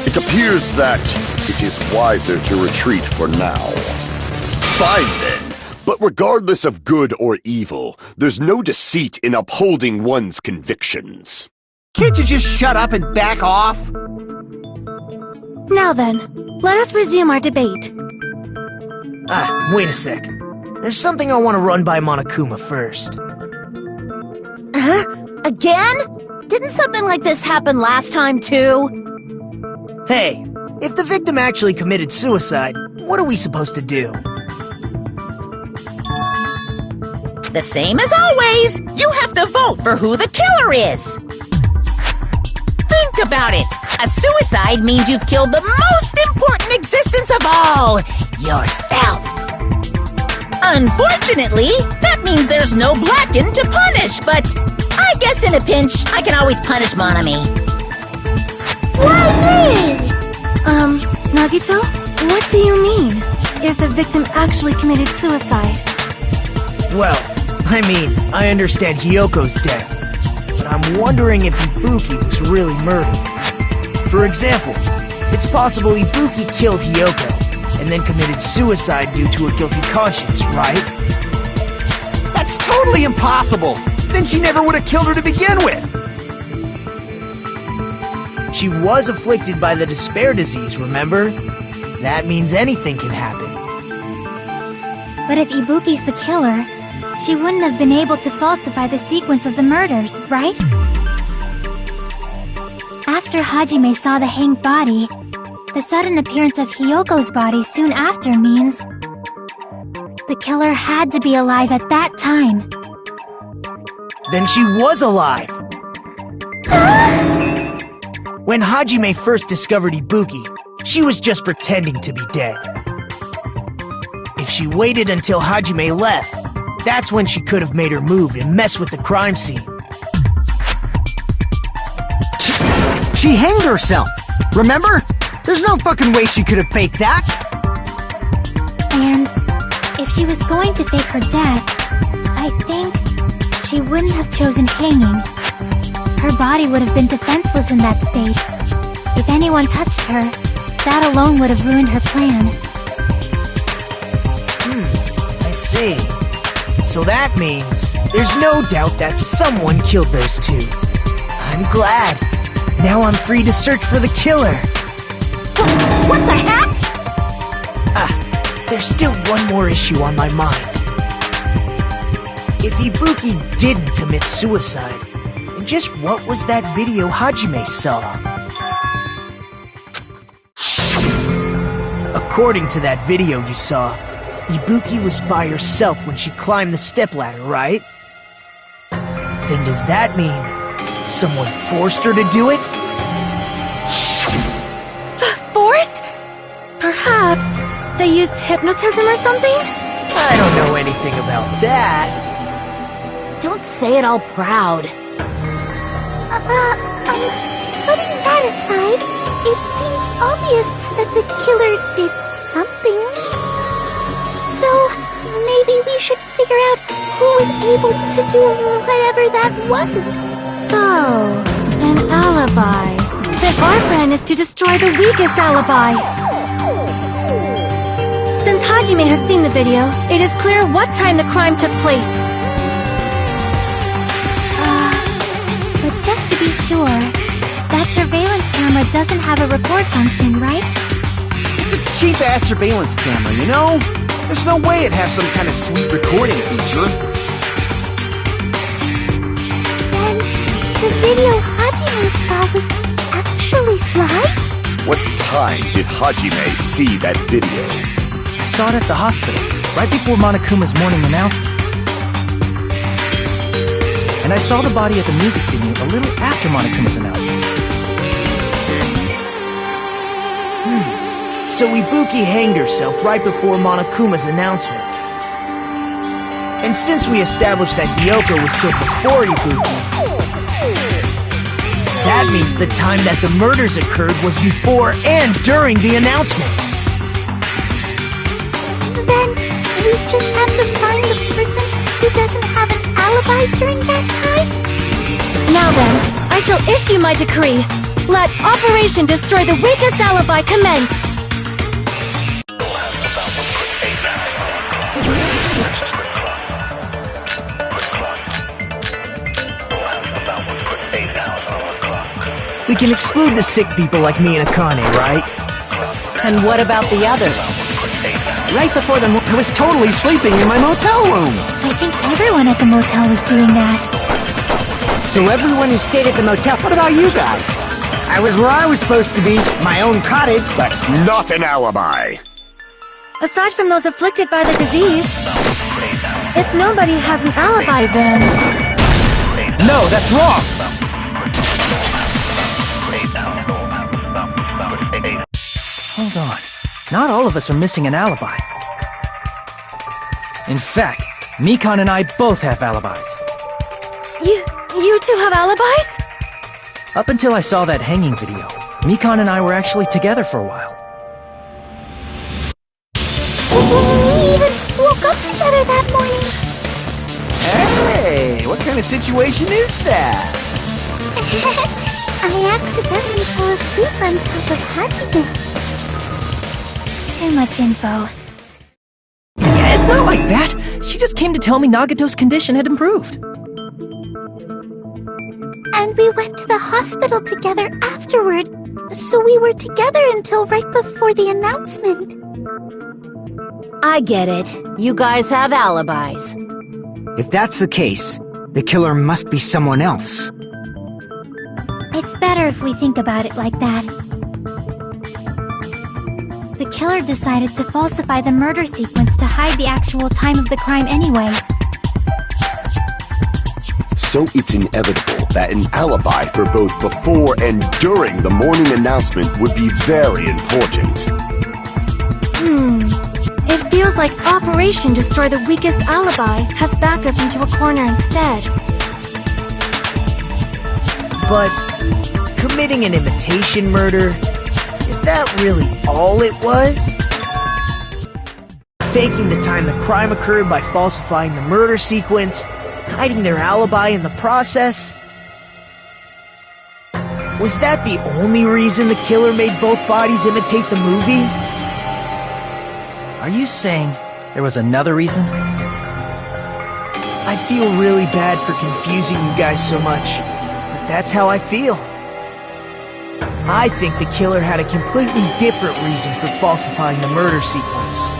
It appears that it is wiser to retreat for now. Fine then. But regardless of good or evil, there's no deceit in upholding one's convictions. Can't you just shut up and back off? Now then, let us resume our debate. Wait a sec. There's something I want to run by Monokuma first. Huh? Again? Didn't something like this happen last time too? Hey, if the victim actually committed suicide, what are we supposed to do? The same as always. You have to vote for who the killer is. Think about it. A suicide means you've killed the most important existence of all, yourself. Unfortunately, that means there's no Blacken to punish, but I guess in a pinch, I can always punish Monami. Why me? Nagito, what do you mean? If the victim actually committed suicide? Well, I mean, I understand Hiyoko's death, but I'm wondering if Ibuki was really murdered. For example, it's possible Ibuki killed Hiyoko, and then committed suicide due to a guilty conscience, right? That's totally impossible! Then she never would have killed her to begin with! She was afflicted by the despair disease, remember? That means anything can happen. But if Ibuki's the killer, she wouldn't have been able to falsify the sequence of the murders, right? After Hajime saw the hanged body, the sudden appearance of Hiyoko's body soon after means the killer had to be alive at that time. Then she was alive! When Hajime first discovered Ibuki, she was just pretending to be dead. If she waited until Hajime left, that's when she could have made her move and mess with the crime scene. She hanged herself! Remember? There's no fucking way she could have faked that! And if she was going to fake her death, I think she wouldn't have chosen hanging. Her body would have been defenseless in that state. If anyone touched her, that alone would have ruined her plan. I see. So that means there's no doubt that someone killed those two. I'm glad. Now I'm free to search for the killer. What the heck? There's still one more issue on my mind. If Ibuki didn't commit suicide, then just what was that video Hajime saw? According to that video you saw, Ibuki was by herself when she climbed the stepladder, right? Then does that mean someone forced her to do it? Forced? Perhaps they used hypnotism or something? I don't know anything about that. Don't say it all proud. Putting that aside, it seems obvious that the killer did something. So, maybe we should figure out who was able to do whatever that was. So, an alibi. Then our plan is to destroy the weakest alibi. Since Hajime has seen the video, it is clear what time the crime took place. But just to be sure, that surveillance camera doesn't have a record function, right? It's a cheap-ass surveillance camera, you know? There's no way it'd have some kind of sweet recording feature. Then, the video Hajime saw was actually live? What time did Hajime see that video? I saw it at the hospital, right before Monokuma's morning announcement. And I saw the body at the music venue a little after Monokuma's announcement. So Ibuki hanged herself right before Monokuma's announcement. And since we established that Kyoko was killed before Ibuki, that means the time that the murders occurred was before and during the announcement. Then, we just have to find the person who doesn't have an alibi during that time? Now then, I shall issue my decree. Let Operation Destroy the Weakest Alibi commence! We can exclude the sick people like me and Akane, right? And what about the others? Right before I was totally sleeping in my motel room. I think everyone at the motel was doing that. So everyone who stayed at the motel, what about you guys? I was where I was supposed to be, my own cottage. That's not an alibi. Aside from those afflicted by the disease, if nobody has an alibi, then... No, that's wrong! Hold on. Not all of us are missing an alibi. In fact, Mikan and I both have alibis. You two have alibis? Up until I saw that hanging video, Mikan and I were actually together for a while. We even woke up together that morning. Hey, what kind of situation is that? I accidentally fell asleep on top of Hajime. Too much info. Yeah, it's not like that. She just came to tell me Nagato's condition had improved. And we went to the hospital together afterward, so we were together until right before the announcement. I get it. You guys have alibis. If that's the case, the killer must be someone else. It's better if we think about it like that. The killer decided to falsify the murder sequence to hide the actual time of the crime anyway. So it's inevitable that an alibi for both before and during the morning announcement would be very important. It feels like Operation Destroy the Weakest Alibi has backed us into a corner instead. But committing an imitation murder, is that really all it was? Faking the time the crime occurred by falsifying the murder sequence, hiding their alibi in the process? Was that the only reason the killer made both bodies imitate the movie? Are you saying there was another reason? I feel really bad for confusing you guys so much, but that's how I feel. I think the killer had a completely different reason for falsifying the murder sequence.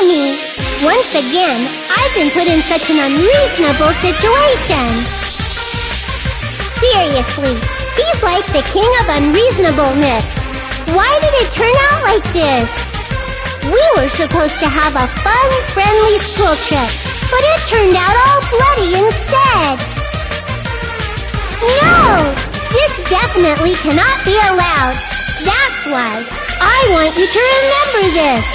Monomi! Once again, I've been put in such an unreasonable situation. Seriously, he's like the king of unreasonableness. Why did it turn out like this? We were supposed to have a fun, friendly school trip, but it turned out all bloody instead. No! This definitely cannot be allowed. That's why I want you to remember this.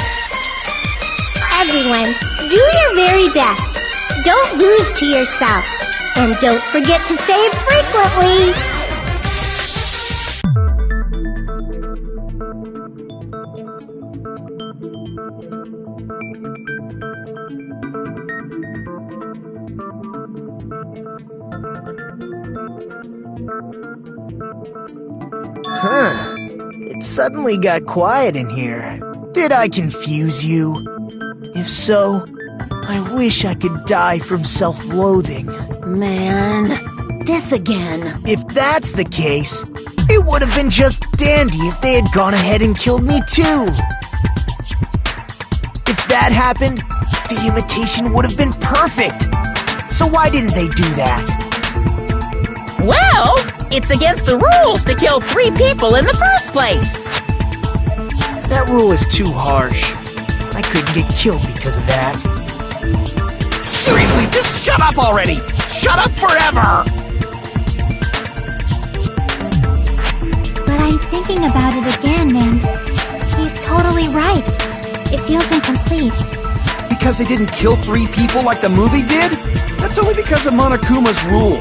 Everyone, do your very best. Don't lose to yourself. And don't forget to save frequently. Huh. It suddenly got quiet in here. Did I confuse you? If so, I wish I could die from self-loathing. Man, this again. If that's the case, it would have been just dandy if they had gone ahead and killed me too. If that happened, the imitation would have been perfect. So why didn't they do that? Well, it's against the rules to kill 3 people in the first place. That rule is too harsh. I couldn't get killed because of that. Seriously, just shut up already! Shut up forever! But I'm thinking about it again, and he's totally right. It feels incomplete. Because they didn't kill 3 people like the movie did? That's only because of Monokuma's rule.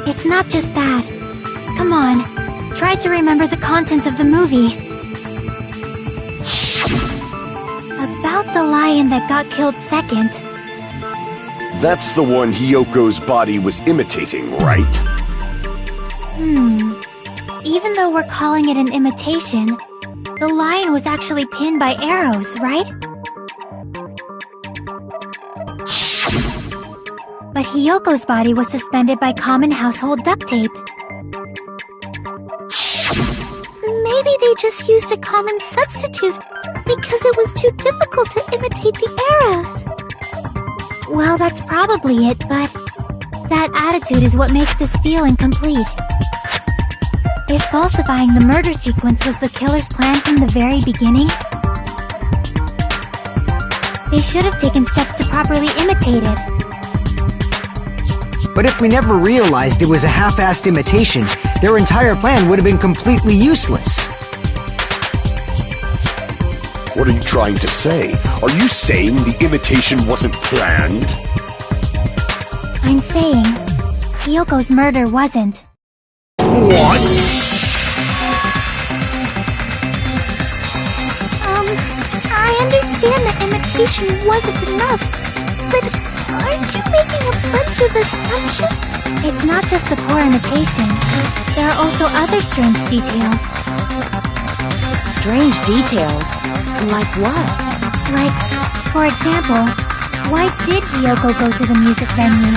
It's not just that. Come on, try to remember the content of the movie. About the lion that got killed second. That's the one Hiyoko's body was imitating, right? Even though we're calling it an imitation, the lion was actually pinned by arrows, right? But Hiyoko's body was suspended by common household duct tape. Maybe they just used a common substitute because it was too difficult to imitate the arrows. Well, that's probably it, but that attitude is what makes this feel incomplete. If falsifying the murder sequence was the killer's plan from the very beginning, they should have taken steps to properly imitate it. But if we never realized it was a half-assed imitation, their entire plan would have been completely useless. What are you trying to say? Are you saying the imitation wasn't planned? I'm saying Hiyoko's murder wasn't. What? I understand that imitation wasn't enough, but aren't you making a bunch of assumptions? It's not just the poor imitation. There are also other strange details. Strange details? Like what? Like, for example, why did Hiyoko go to the music venue?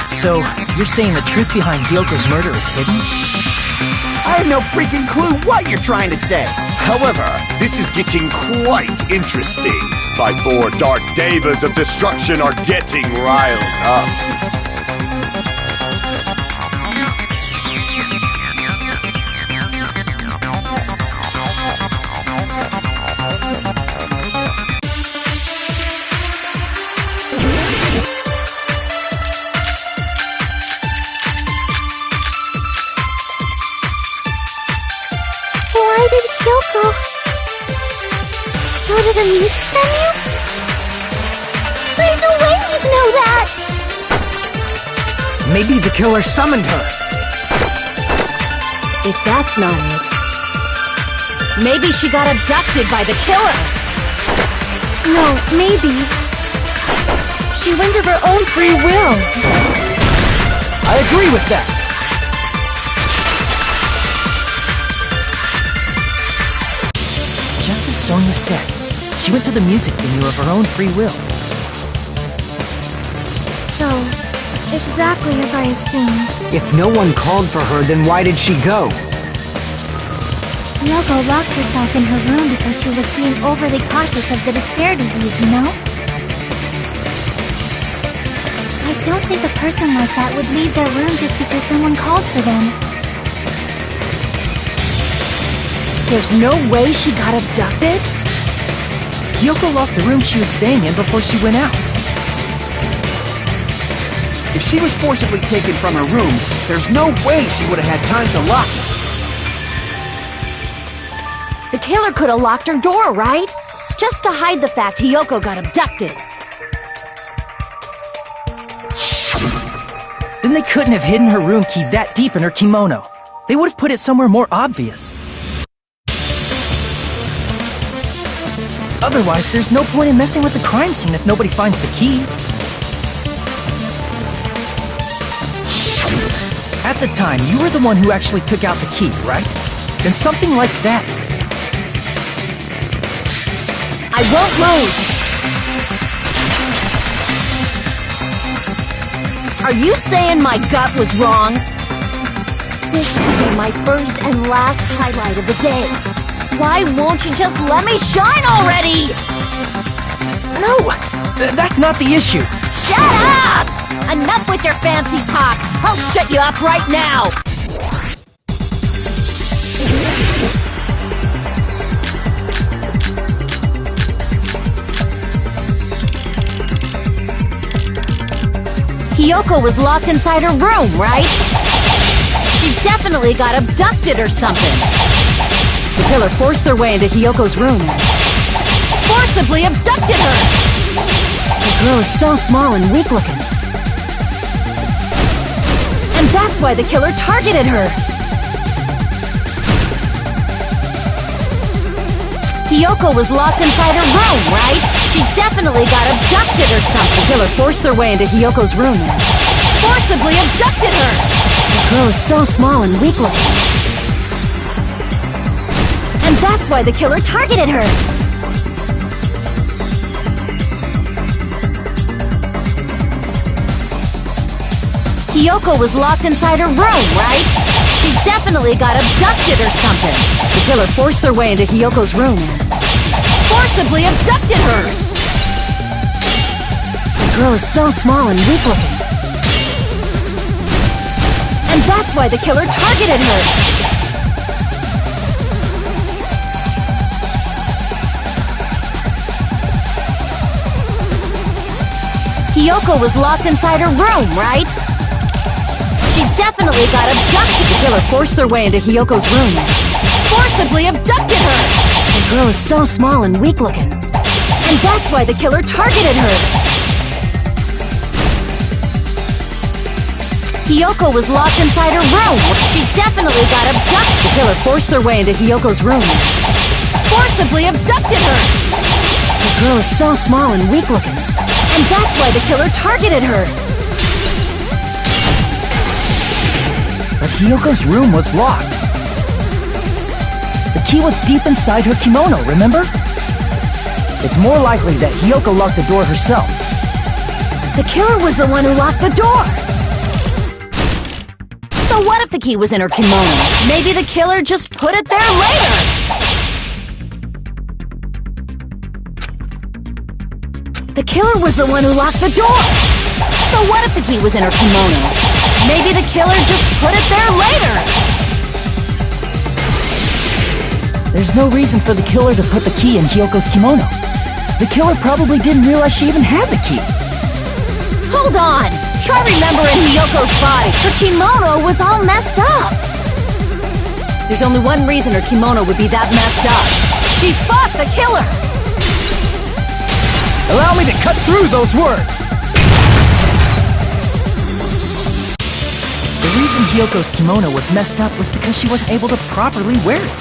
So, you're saying the truth behind Hiyoko's murder is hidden? I have no freaking clue what you're trying to say! However, this is getting quite interesting. My 4 dark devas of destruction are getting riled up. Why did Hiyoko go to the music venue? There's no way you'd know that! Maybe the killer summoned her. If that's not it, maybe she got abducted by the killer. No, maybe. She went of her own free will. I agree with that! It's just as Sonia said. She went to the music venue of her own free will. So, exactly as I assumed. If no one called for her, then why did she go? Yoko locked herself in her room because she was being overly cautious of the despair disease, you know? I don't think a person like that would leave their room just because someone called for them. There's no way she got abducted? Yoko locked the room she was staying in before she went out. If she was forcibly taken from her room, there's no way she would have had time to lock it. The killer could have locked her door, right? Just to hide the fact Hiyoko got abducted. Then they couldn't have hidden her room key that deep in her kimono. They would have put it somewhere more obvious. Otherwise, there's no point in messing with the crime scene if nobody finds the key. At the time, you were the one who actually took out the key, right? Then something like that. I won't lose! Are you saying my gut was wrong? This will be my first and last highlight of the day. Why won't you just let me shine already? No! That's not the issue. Shut up! Enough with your fancy talk! I'll shut you up right now! Hiyoko was locked inside her room, right? She definitely got abducted or something. The killer forced their way into Hiyoko's room and forcibly abducted her! The girl is so small and weak-looking. And that's why the killer targeted her! Hiyoko was locked inside her room, right? She definitely got abducted or something. The killer forced their way into Hiyoko's room and forcibly abducted her! The girl is so small and weak-looking. And that's why the killer targeted her! Hiyoko was locked inside her room, right? She definitely got abducted or something. The killer forced their way into Hiyoko's room and forcibly abducted her! The girl is so small and weak-looking. And that's why the killer targeted her! Hiyoko was locked inside her room, right? She definitely got abducted. The killer forced their way into Hiyoko's room and forcibly abducted her! The girl is so small and weak-looking. And that's why the killer targeted her! Hiyoko was locked inside her room. She definitely got abducted. The killer forced their way into Hiyoko's room and forcibly abducted her! The girl is so small and weak-looking. And that's why the killer targeted her! But Hiyoko's room was locked. The key was deep inside her kimono, remember? It's more likely that Hiyoko locked the door herself. The killer was the one who locked the door! So what if the key was in her kimono? Maybe the killer just put it there later! The killer was the one who locked the door! So what if the key was in her kimono? Maybe the killer just put it there later! There's no reason for the killer to put the key in Hiyoko's kimono. The killer probably didn't realize she even had the key. Hold on! Try remembering Hiyoko's body. Her kimono was all messed up. There's only one reason her kimono would be that messed up. She fought the killer! Allow me to cut through those words! The reason Hiyoko's kimono was messed up was because she wasn't able to properly wear it.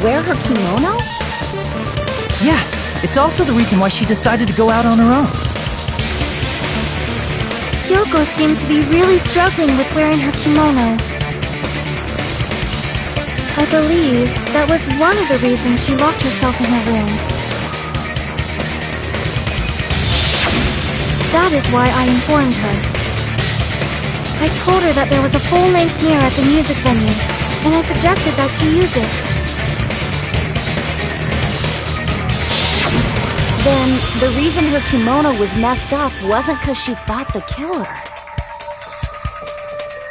Wear her kimono? Yeah, it's also the reason why she decided to go out on her own. Yoko seemed to be really struggling with wearing her kimono. I believe that was one of the reasons she locked herself in her room. That is why I informed her. I told her that there was a full-length mirror at the music venue, and I suggested that she use it. Then, the reason her kimono was messed up wasn't because she fought the killer.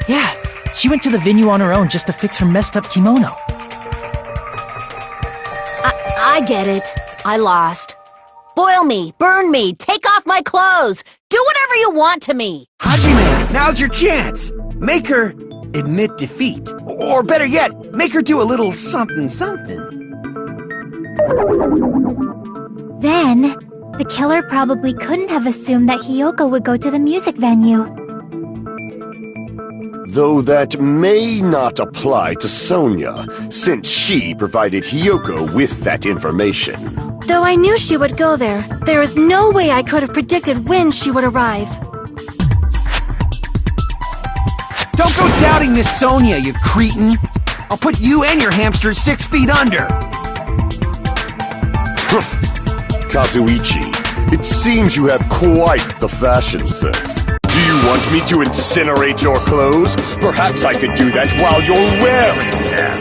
Yeah, she went to the venue on her own just to fix her messed up kimono. I get it. I lost. Boil me, burn me, take off my clothes, do whatever you want to me. Hajime, now's your chance. Make her admit defeat. Or better yet, make her do a little something something. Then, the killer probably couldn't have assumed that Hiyoko would go to the music venue. Though that may not apply to Sonia, since she provided Hiyoko with that information. Though I knew she would go there, there is no way I could have predicted when she would arrive. Don't go doubting Miss Sonia, you cretin. I'll put you and your hamsters 6 feet under. Kazuichi, it seems you have quite the fashion sense. Do you want me to incinerate your clothes? Perhaps I could do that while you're wearing them.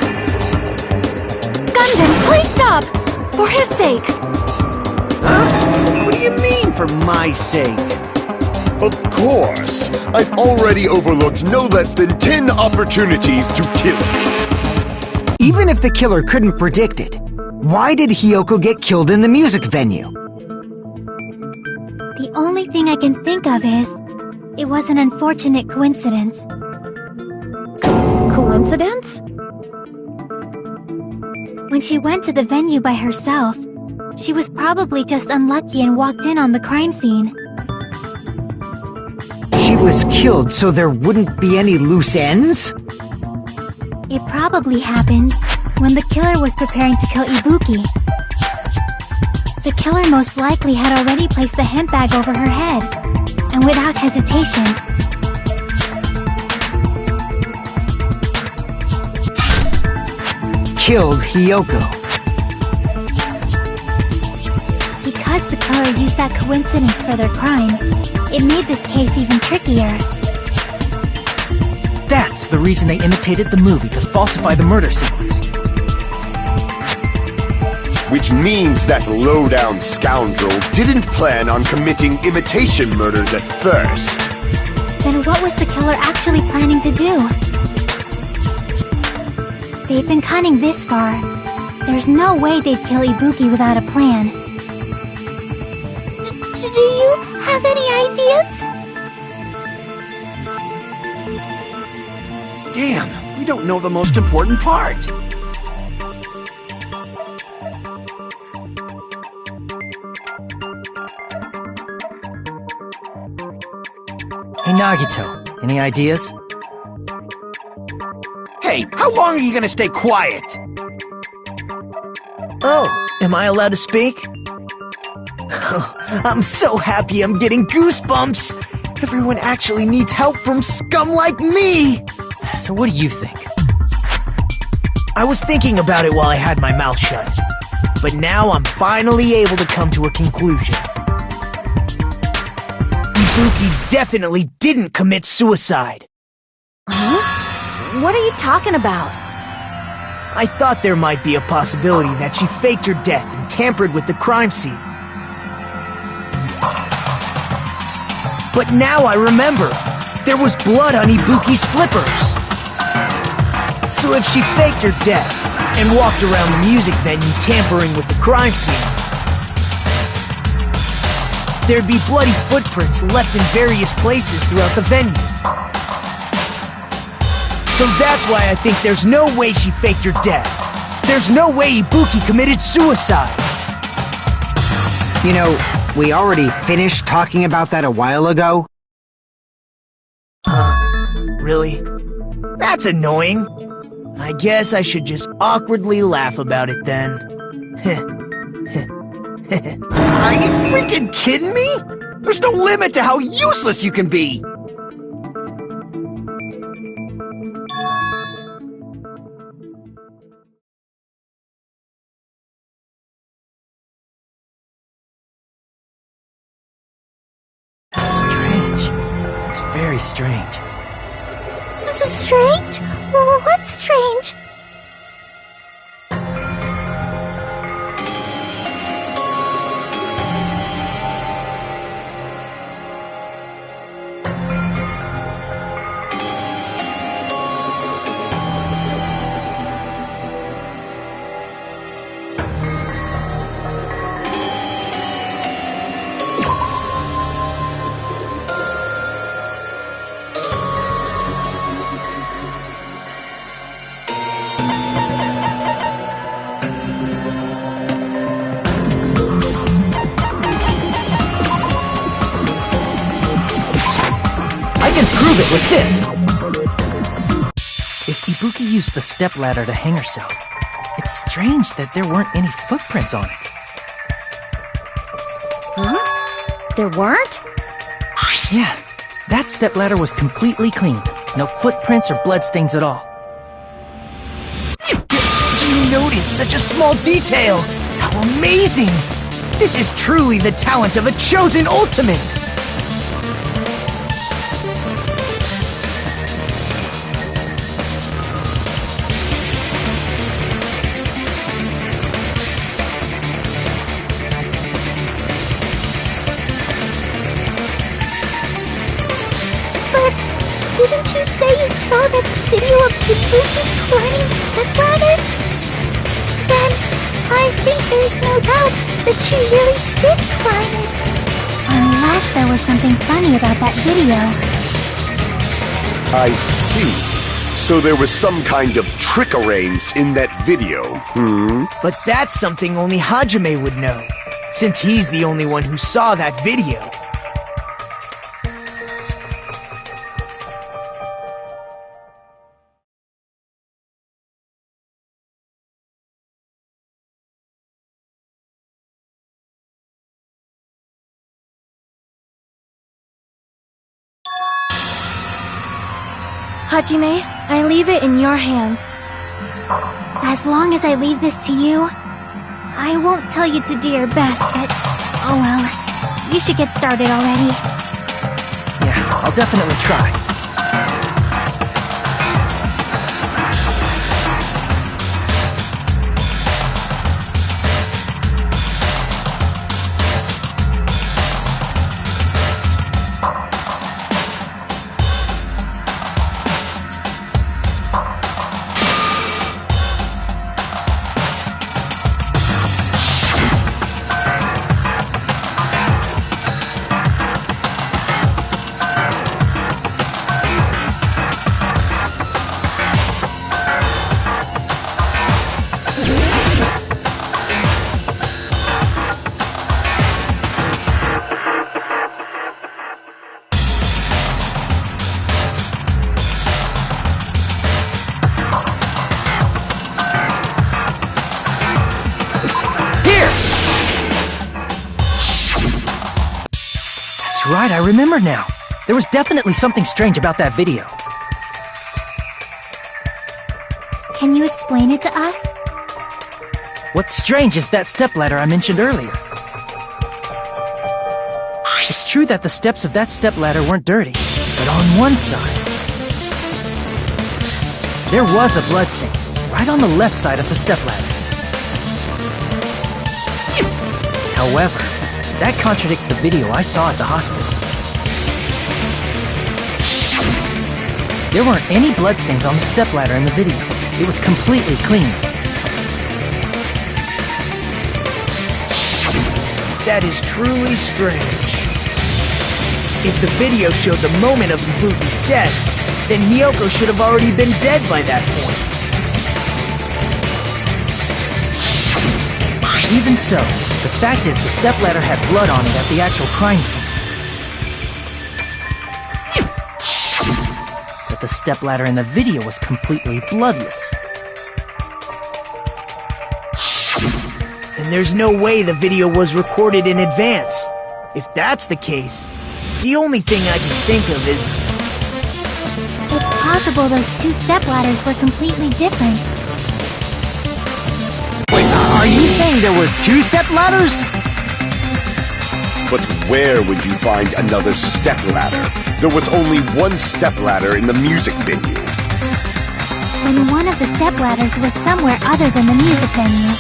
Gunjan, please stop! For his sake! Huh? What do you mean, for my sake? Of course. I've already overlooked no less than 10 opportunities to kill you. Even if the killer couldn't predict it, why did Hiyoko get killed in the music venue? The only thing I can think of is, it was an unfortunate coincidence. Coincidence? When she went to the venue by herself, she was probably just unlucky and walked in on the crime scene. She was killed so there wouldn't be any loose ends? It probably happened when the killer was preparing to kill Ibuki. The killer most likely had already placed the hemp bag over her head, and without hesitation, killed Hiyoko. Because the killer used that coincidence for their crime, it made this case even trickier. That's the reason they imitated the movie to falsify the murder sequence. Which means that low-down scoundrel didn't plan on committing imitation murders at first. Then what was the killer actually planning to do? They've been cunning this far. There's no way they'd kill Ibuki without a plan. Do you have any ideas? Damn, we don't know the most important part. Hey Nagito, any ideas? Hey, how long are you gonna stay quiet? Oh, am I allowed to speak? I'm so happy I'm getting goosebumps! Everyone actually needs help from scum like me! So what do you think? I was thinking about it while I had my mouth shut, but now I'm finally able to come to a conclusion. Ibuki definitely didn't commit suicide. Huh? What are you talking about? I thought there might be a possibility that she faked her death and tampered with the crime scene. But now I remember, there was blood on Ibuki's slippers. So if she faked her death and walked around the music venue tampering with the crime scene, there'd be bloody footprints left in various places throughout the venue. So that's why I think there's no way she faked her death. There's no way Ibuki committed suicide. You know, we already finished talking about that a while ago. Really? That's annoying. I guess I should just awkwardly laugh about it then. Are you freaking kidding me? There's no limit to how useless you can be! That's strange. That's very strange. Strange? What's strange? Prove it with this! If Ibuki used the stepladder to hang herself, it's strange that there weren't any footprints on it. Huh? There weren't? Yeah, that stepladder was completely clean. No footprints or bloodstains at all. Did you notice such a small detail? How amazing! This is truly the talent of a chosen ultimate! Didn't you say you saw that video of Ibuki climbing the stepladder? Then, I think there's no doubt that she really did climb it. Unless there was something funny about that video. I see. So there was some kind of trick arranged in that video, But that's something only Hajime would know, since he's the only one who saw that video. Hajime, I leave it in your hands. As long as I leave this to you, I won't tell you to do your best, but... oh well, you should get started already. Yeah, I'll definitely try. Right, I remember now. There was definitely something strange about that video. Can you explain it to us? What's strange is that stepladder I mentioned earlier. It's true that the steps of that stepladder weren't dirty, but on one side, there was a bloodstain, right on the left side of the stepladder. However, that contradicts the video I saw at the hospital. There weren't any bloodstains on the stepladder in the video. It was completely clean. That is truly strange. If the video showed the moment of Ibuki's death, then Hiyoko should have already been dead by that point. Even so, the fact is the stepladder had blood on it at the actual crime scene. But the stepladder in the video was completely bloodless. And there's no way the video was recorded in advance. If that's the case, the only thing I can think of is... It's possible those two stepladders were completely different. Wait, are you saying there were two stepladders? But where would you find another stepladder? There was only one stepladder in the music venue. And one of the stepladders was somewhere other than the music venue.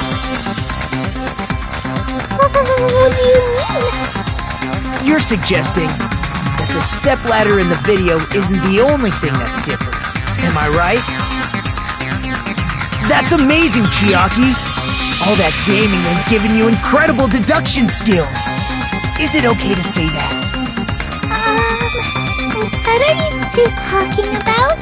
What do you mean? You're suggesting that the stepladder in the video isn't the only thing that's different. Am I right? That's amazing, Chiaki! All that gaming has given you incredible deduction skills! Is it okay to say that? What are you two talking about?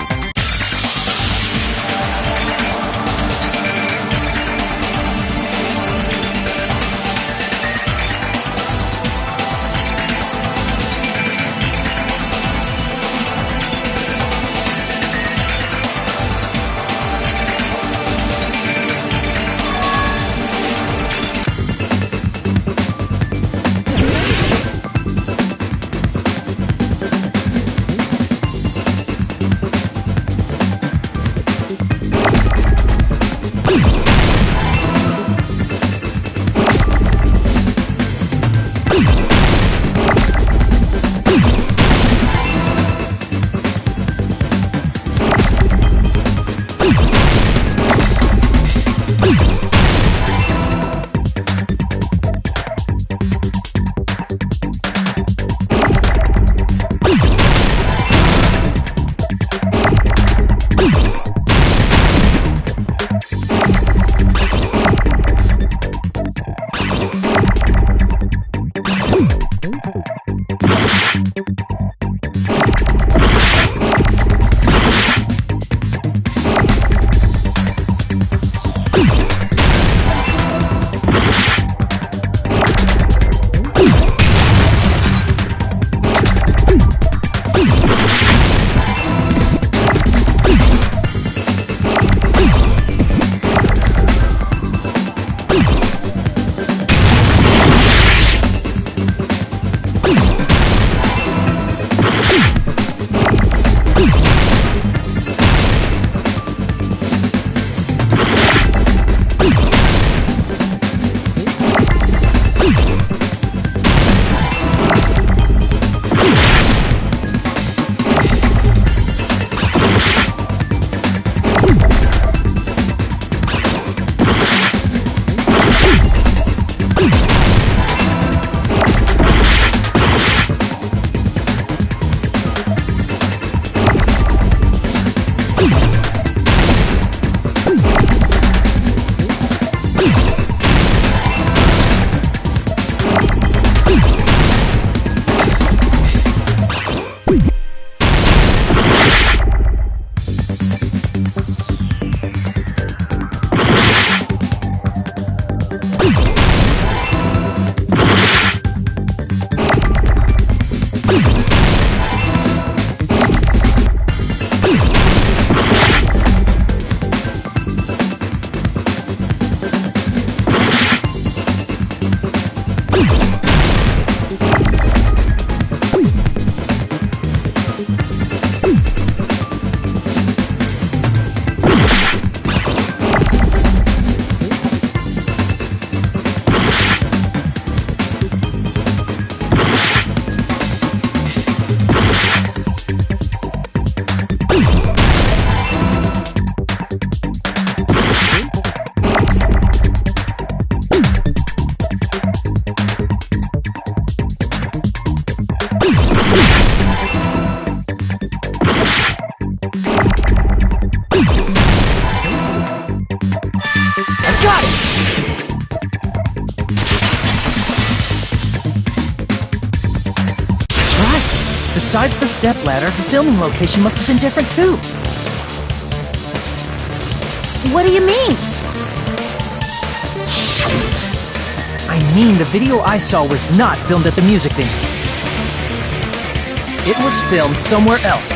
Besides the stepladder, the filming location must have been different too. What do you mean? I mean, the video I saw was not filmed at the music venue. It was filmed somewhere else.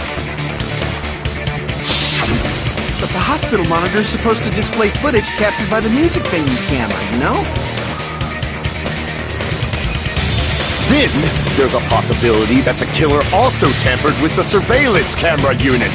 But the hospital monitor is supposed to display footage captured by the music venue camera, you know? Then, there's a possibility that the killer also tampered with the surveillance camera unit.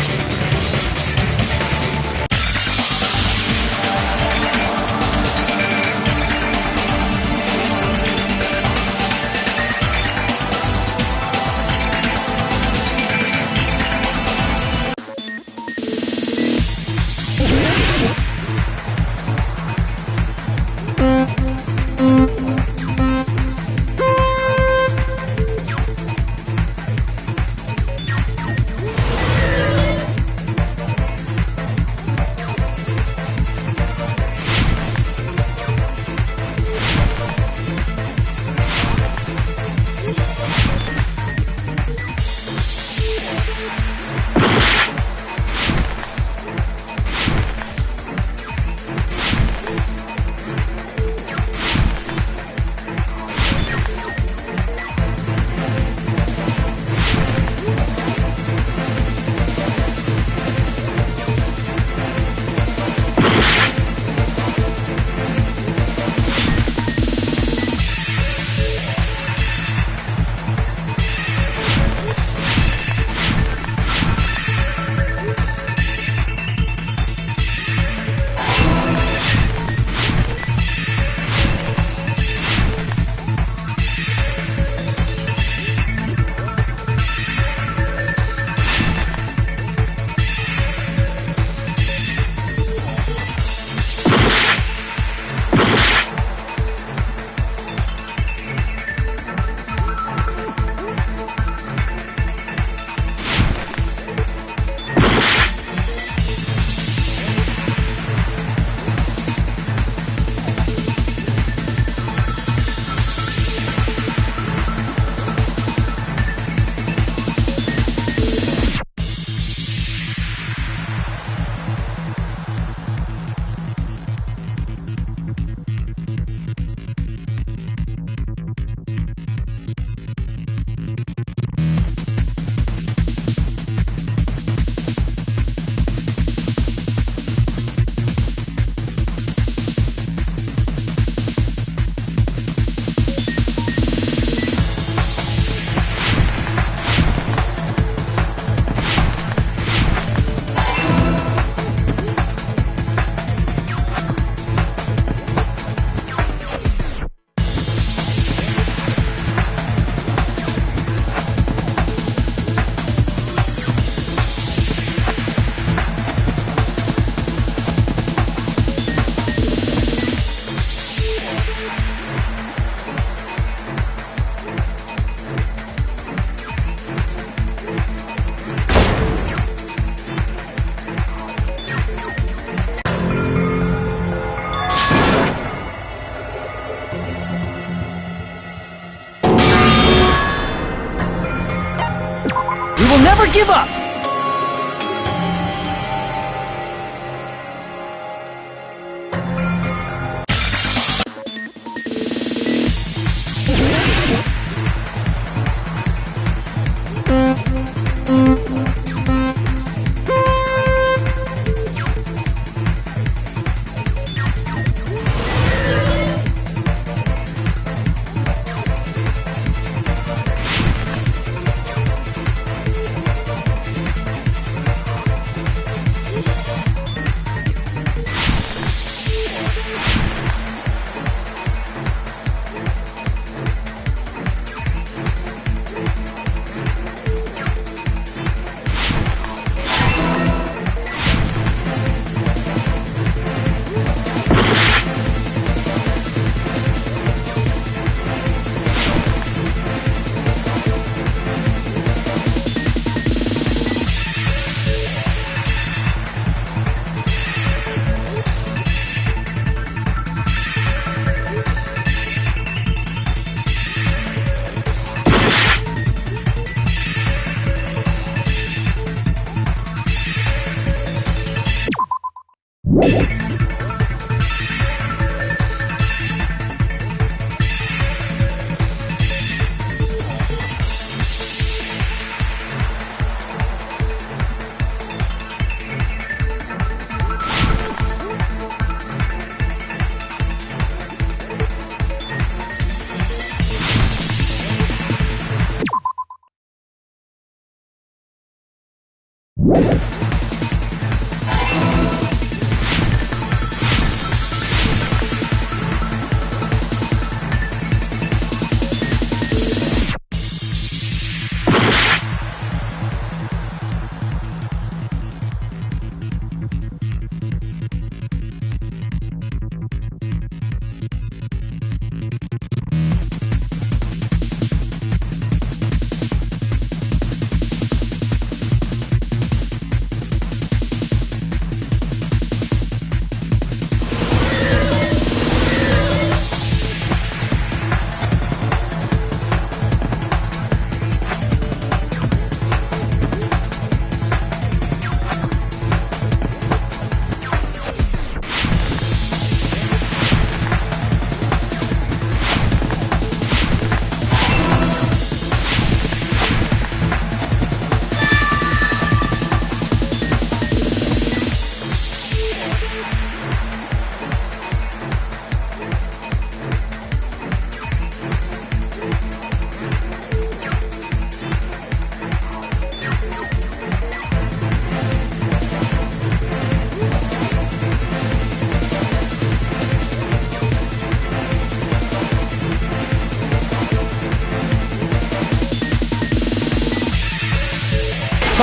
give up!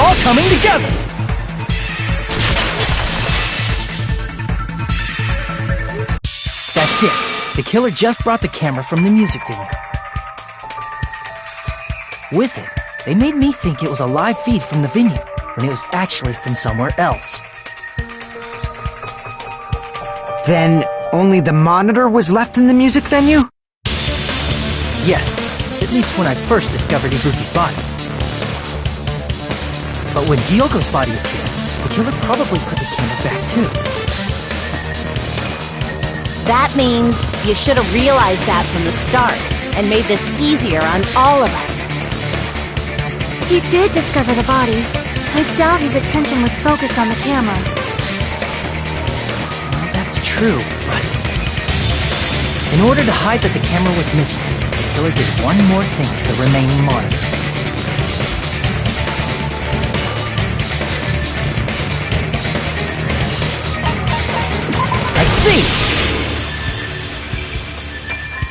All coming together! That's it. The killer just brought the camera from the music video. With it, they made me think it was a live feed from the venue, when it was actually from somewhere else. Then only the monitor was left in the music venue? Yes, at least when I first discovered Ibuki's body. But when Hyoko's body appeared, the killer probably put the camera back too. That means you should have realized that from the start and made this easier on all of us. He did discover the body. I doubt his attention was focused on the camera. Well, that's true, but... in order to hide that the camera was missing, the killer did one more thing to the remaining monitor. See!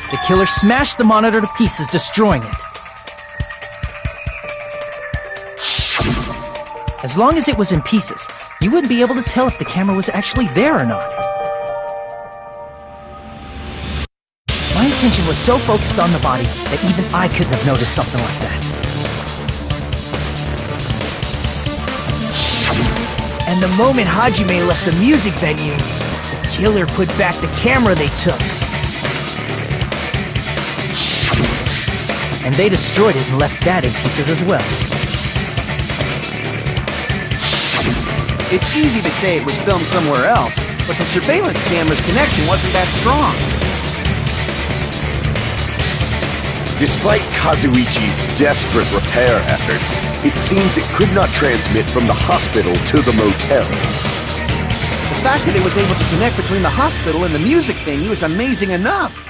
The killer smashed the monitor to pieces, destroying it. As long as it was in pieces, you wouldn't be able to tell if the camera was actually there or not. My attention was so focused on the body that even I couldn't have noticed something like that. And the moment Hajime left the music venue, the killer put back the camera they took. And they destroyed it and left that in pieces as well. It's easy to say it was filmed somewhere else, but the surveillance camera's connection wasn't that strong. Despite Kazuichi's desperate repair efforts, it seems it could not transmit from the hospital to the motel. The fact that it was able to connect between the hospital and the music venue is amazing enough.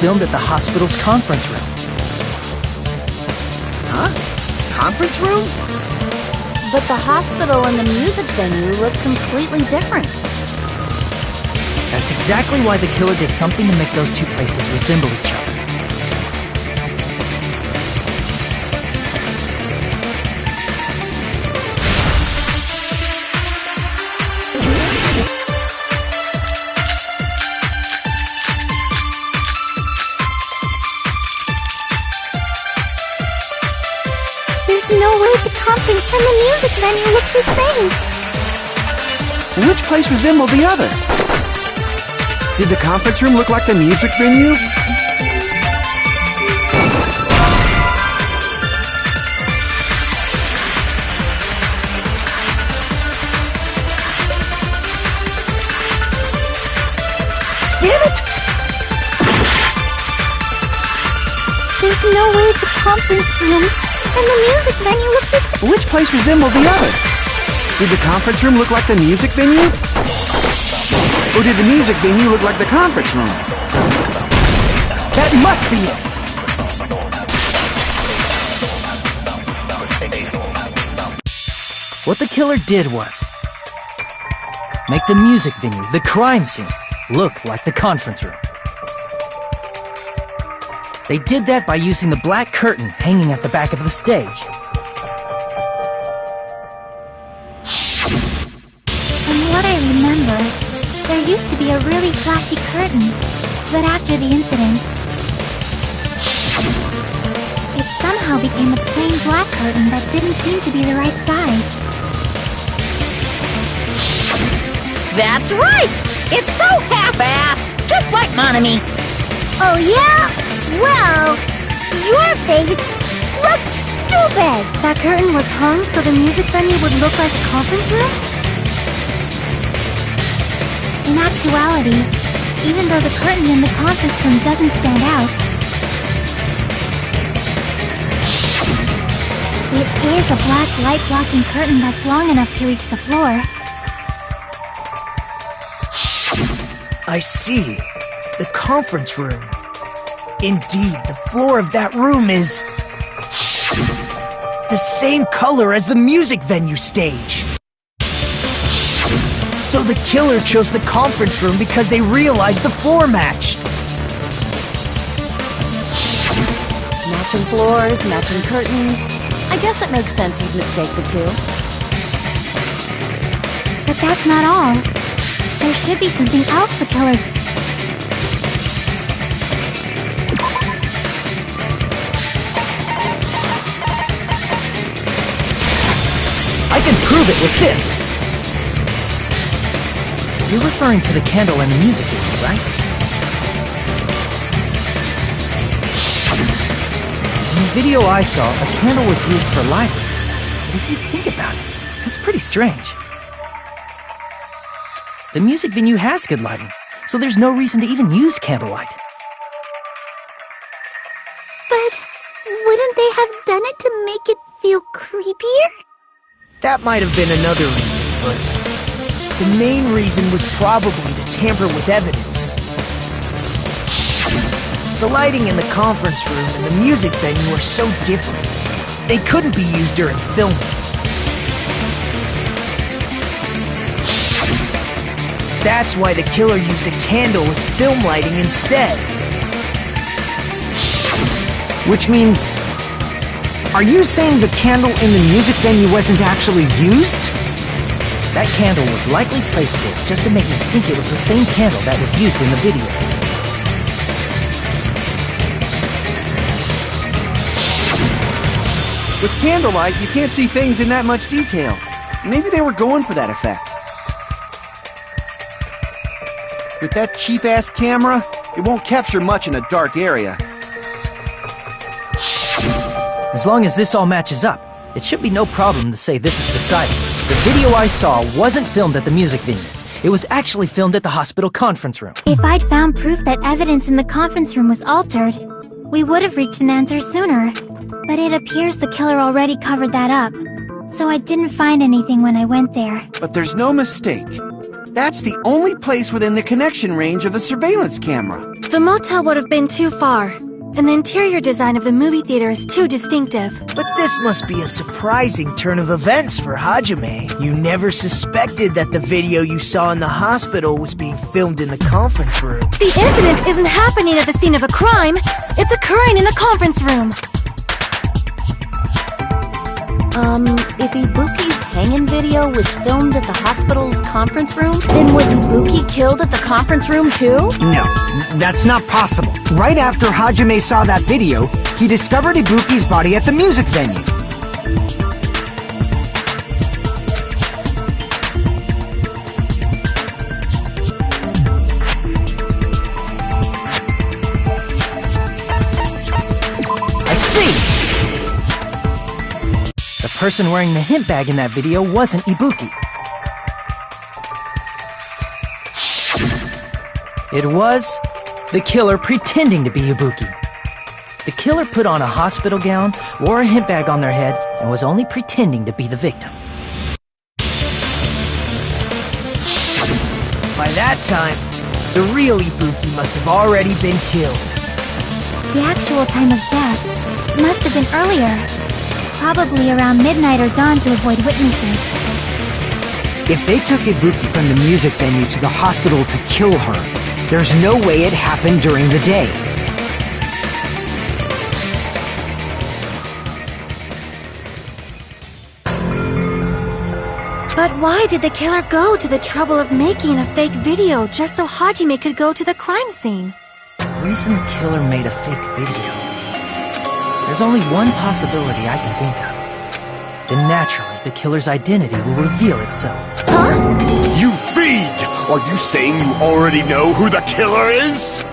Filmed at the hospital's conference room. Huh? Conference room? But the hospital and the music venue look completely different. That's exactly why the killer did something to make those two places resemble each other. There's no way the conference and the music venue look the same. Which place resembled the other? Did the conference room look like the music venue? Damn it! There's no way the conference room and the music venue look the same. Which place resembled the other? Did the conference room look like the music venue? Or did the music venue look like the conference room? That must be it! What the killer did was make the music venue, the crime scene, look like the conference room. They did that by using the black curtain hanging at the back of the stage. From what I remember, there used to be a really flashy curtain, but after the incident, it somehow became a plain black curtain that didn't seem to be the right size. That's right! It's so half-assed, just like Monami. Oh yeah? Well, your face looks stupid! That curtain was hung so the music venue would look like a conference room? In actuality, even though the curtain in the conference room doesn't stand out, it is a black light-blocking curtain that's long enough to reach the floor. I see. The conference room. Indeed, the floor of that room is the same color as the music venue stage. So the killer chose the conference room because they realized the floor matched. Matching floors, matching curtains. I guess it makes sense you'd mistake the two. But that's not all. There should be something else the killer... I can prove it with this! You're referring to the candle and the music video, right? In the video I saw, a candle was used for lighting. But if you think about it, that's pretty strange. The music venue has good lighting, so there's no reason to even use candlelight. But wouldn't they have done it to make it feel creepier? That might have been another reason, but the main reason was probably to tamper with evidence. The lighting in the conference room and the music venue are so different. They couldn't be used during filming. That's why the killer used a candle as film lighting instead. Which means... Are you saying the candle in the music venue wasn't actually used? That candle was likely placed there just to make me think it was the same candle that was used in the video. With candlelight, you can't see things in that much detail. Maybe they were going for that effect. With that cheap-ass camera, it won't capture much in a dark area. As long as this all matches up, it should be no problem to say this is decided. The video I saw wasn't filmed at the music venue. It was actually filmed at the hospital conference room. If I'd found proof that evidence in the conference room was altered, we would have reached an answer sooner. But it appears the killer already covered that up, so I didn't find anything when I went there. But there's no mistake. That's the only place within the connection range of the surveillance camera. The motel would have been too far, and the interior design of the movie theater is too distinctive. But this must be a surprising turn of events for Hajime. You never suspected that the video you saw in the hospital was being filmed in the conference room. The incident isn't happening at the scene of a crime. It's occurring in the conference room. If Ibuki's hanging video was filmed at the hospital's conference room, then was Ibuki killed at the conference room too? No, that's not possible. Right after Hajime saw that video, he discovered Ibuki's body at the music venue. I see! The person wearing the hint bag in that video wasn't Ibuki. It was the killer pretending to be Ibuki. The killer put on a hospital gown, wore a hint bag on their head, and was only pretending to be the victim. By that time, the real Ibuki must have already been killed. The actual time of death must have been earlier. Probably around midnight or dawn to avoid witnesses. If they took Ibuki from the music venue to the hospital to kill her, there's no way it happened during the day. But why did the killer go to the trouble of making a fake video just so Hajime could go to the crime scene? The reason the killer made a fake video. There's only one possibility I can think of. Then naturally, the killer's identity will reveal itself. Huh? You feed! Are you saying you already know who the killer is?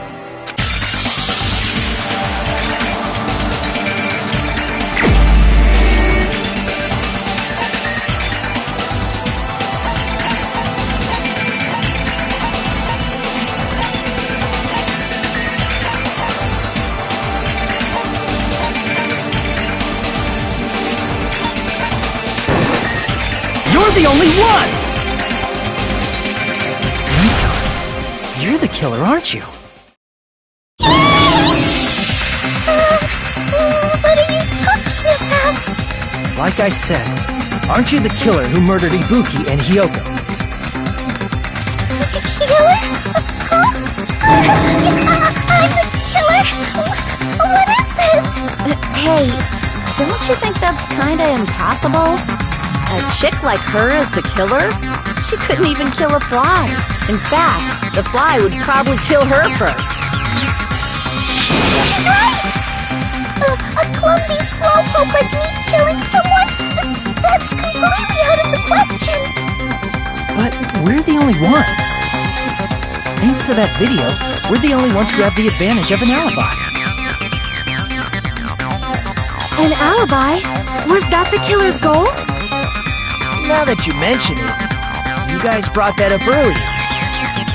You're the only one! Miko, you're the killer, aren't you? What are you talking about? Like I said, aren't you the killer who murdered Ibuki and Hiyoko? Killer? Huh? I'm the killer? What is this? Hey, don't you think that's kinda impossible? A chick like her as the killer? She couldn't even kill a fly. In fact, the fly would probably kill her first. She's right! A clumsy slowpoke like me killing someone? That's completely out of the question! But we're the only ones. Thanks to that video, we're the only ones who have the advantage of an alibi. An alibi? Was that the killer's goal? Now that you mention it, you guys brought that up earlier.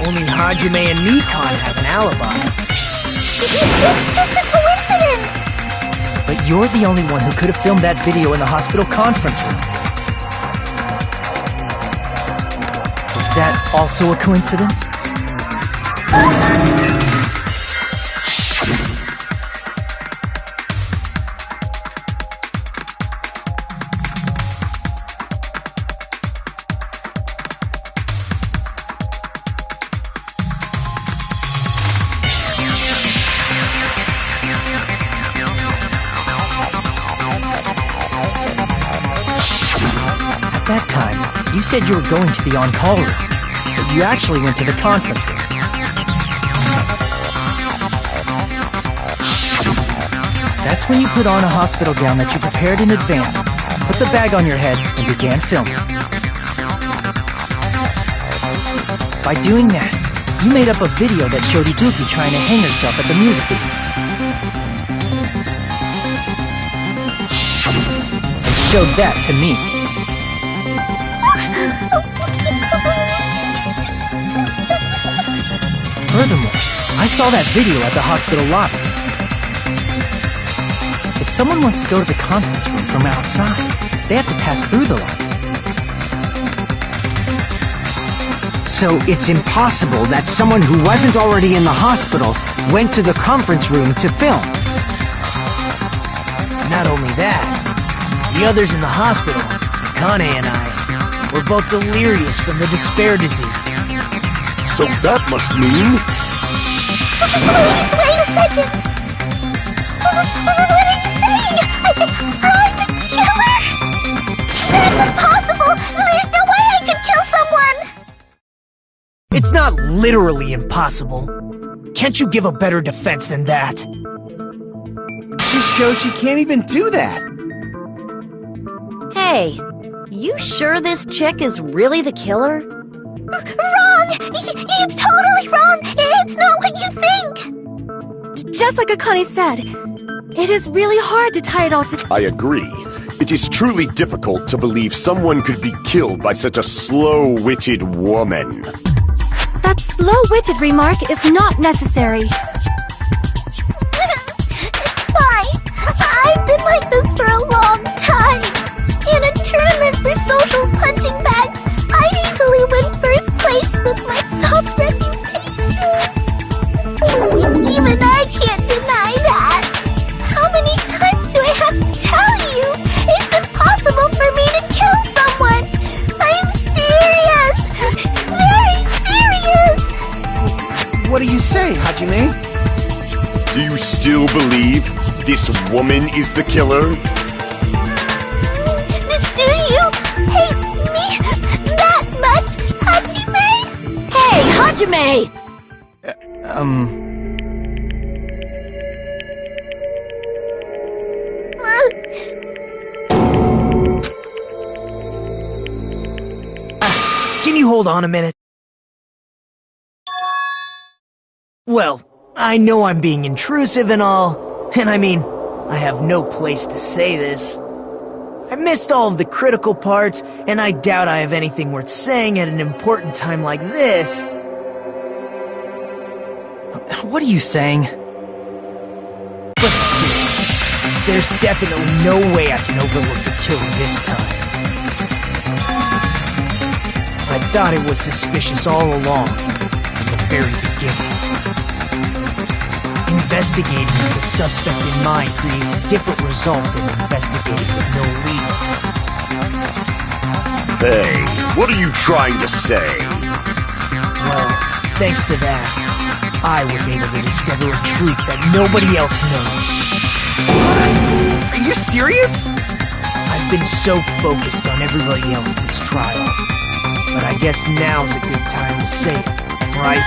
Only Hajime and Nikon have an alibi. It's just a coincidence! But you're the only one who could have filmed that video in the hospital conference room. Is that also a coincidence? At that time, you said you were going to the on-call room, but you actually went to the conference room. That's when you put on a hospital gown that you prepared in advance, put the bag on your head, and began filming. By doing that, you made up a video that showed Ibuki trying to hang herself at the music video. And showed that to me. Furthermore, I saw that video at the hospital lobby. If someone wants to go to the conference room from outside, they have to pass through the lobby. So it's impossible that someone who wasn't already in the hospital went to the conference room to film. Not only that, the others in the hospital, Kane and I, were both delirious from the despair disease. So that must mean... Please, wait a second! What are you saying? I'm the killer? That's impossible! There's no way I can kill someone! It's not literally impossible. Can't you give a better defense than that? Just shows she can't even do that. Hey, you sure this chick is really the killer? Wrong! It's totally wrong! It's not what you think! Just like Akane said, it is really hard to tie it all together. I agree. It is truly difficult to believe someone could be killed by such a slow-witted woman. That slow-witted remark is not necessary. It's fine. I've been like this for a long time. In a tournament for social punching bags, I'd easily win first place with my soft reputation. Even I can't deny that. How many times do I have to tell you? It's impossible for me to kill someone. I'm serious. Very serious. What do you say, Hajime? Do you still believe this woman is the killer? Do you hate me Hajime! Can you hold on a minute? Well, I know I'm being intrusive and all, and I mean, I have no place to say this. I missed all of the critical parts, and I doubt I have anything worth saying at an important time like this. What are you saying? But still, there's definitely no way I can overlook the killer this time. I thought it was suspicious all along, from the very beginning. Investigating with the suspect in mind creates a different result than investigating with no leads. Hey, what are you trying to say? Well, thanks to that, I was able to discover a truth that nobody else knows. Are you serious? I've been so focused on everybody else this trial, but I guess now's a good time to say it, right?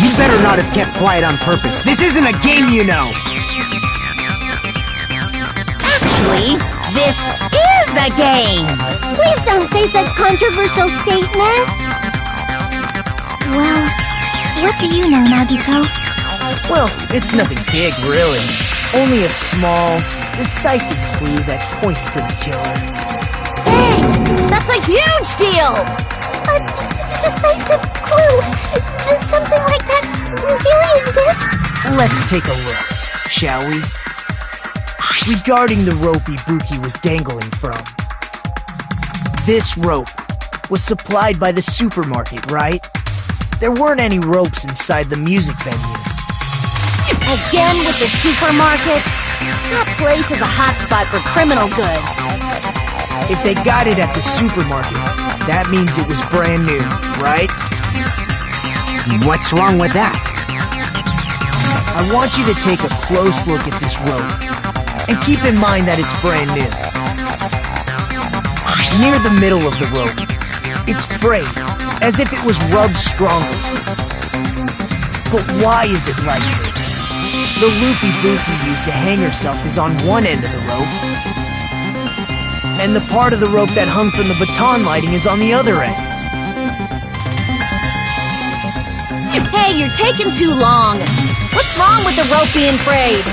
You better not have kept quiet on purpose. This isn't a game, you know! Actually, this is a game! Please don't say such controversial statements. Well, what do you know, Nagito? Well, it's nothing big, really. Only a small, decisive clue that points to the killer. Dang! That's a huge deal! A decisive clue? Does something like that really exist? Let's take a look, shall we? Regarding the rope Ibuki was dangling from. This rope was supplied by the supermarket, right? There weren't any ropes inside the music venue. Again with the supermarket? That place is a hotspot for criminal goods. If they got it at the supermarket, that means it was brand new, right? What's wrong with that? I want you to take a close look at this rope, and keep in mind that it's brand new. Near the middle of the rope, it's frayed, as if it was rubbed strongly. But why is it like this? The loop Ibuki used to hang herself is on one end of the rope, and the part of the rope that hung from the baton lighting is on the other end. Hey, you're taking too long. What's wrong with the rope being frayed?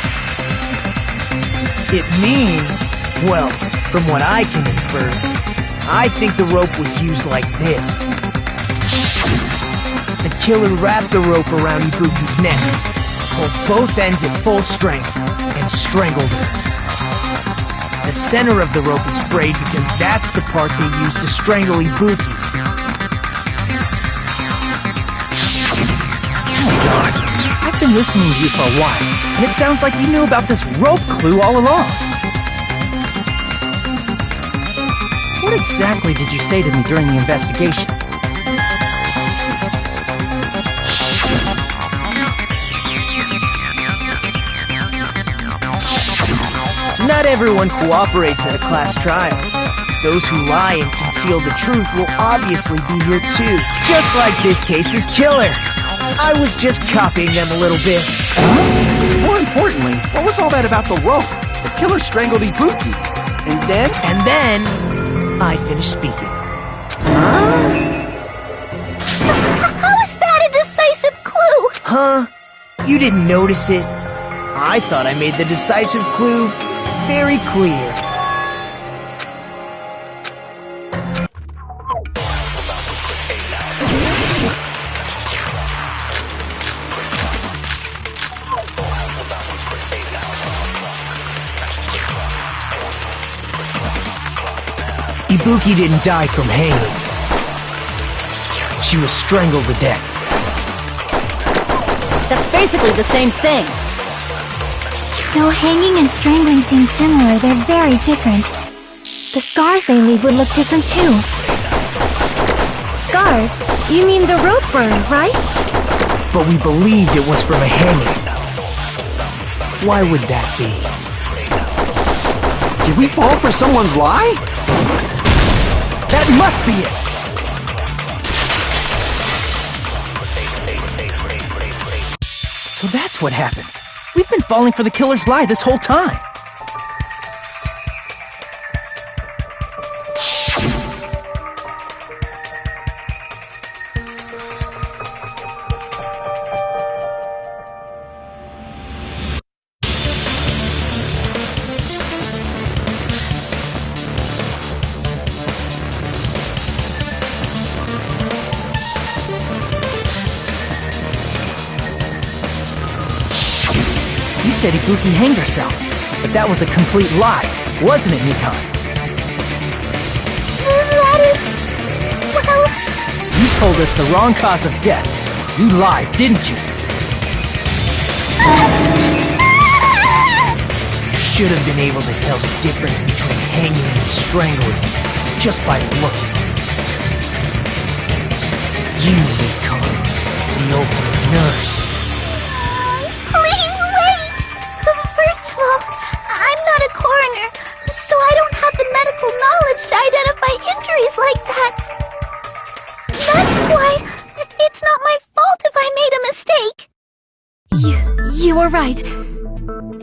It means, well, from what I can infer, I think the rope was used like this. The killer wrapped the rope around Ibuki's neck, pulled both ends at full strength, and strangled her. The center of the rope is frayed because that's the part they used to strangle Ibuki. I've been listening to you for a while, and it sounds like you knew about this rope clue all along. What exactly did you say to me during the investigation? Not everyone cooperates at a class trial. Those who lie and conceal the truth will obviously be here too, just like this case's killer. I was just copying them a little bit. More importantly, what was all that about the rope? The killer strangled Ibuki. And then? And then, I finished speaking. How is that a decisive clue? Huh? You didn't notice it? I thought I made the decisive clue very clear. Ibuki didn't die from hanging. She was strangled to death. That's basically the same thing. Though hanging and strangling seem similar, they're very different. The scars they leave would look different too. Scars? You mean the rope burn, right? But we believed it was from a hanging. Why would that be? Did we fall for someone's lie? That must be it! So that's what happened. We've been falling for the killer's lie this whole time. You said Ibuki hanged herself, but that was a complete lie, wasn't it, Mikan? That is... well... You told us the wrong cause of death. You lied, didn't you? You should have been able to tell the difference between hanging and strangling just by looking. You, Mikan, the ultimate nurse. Please wait! First of all, I'm not a coroner, so I don't have the medical knowledge to identify injuries like that. That's why it's not my fault if I made a mistake. You were right.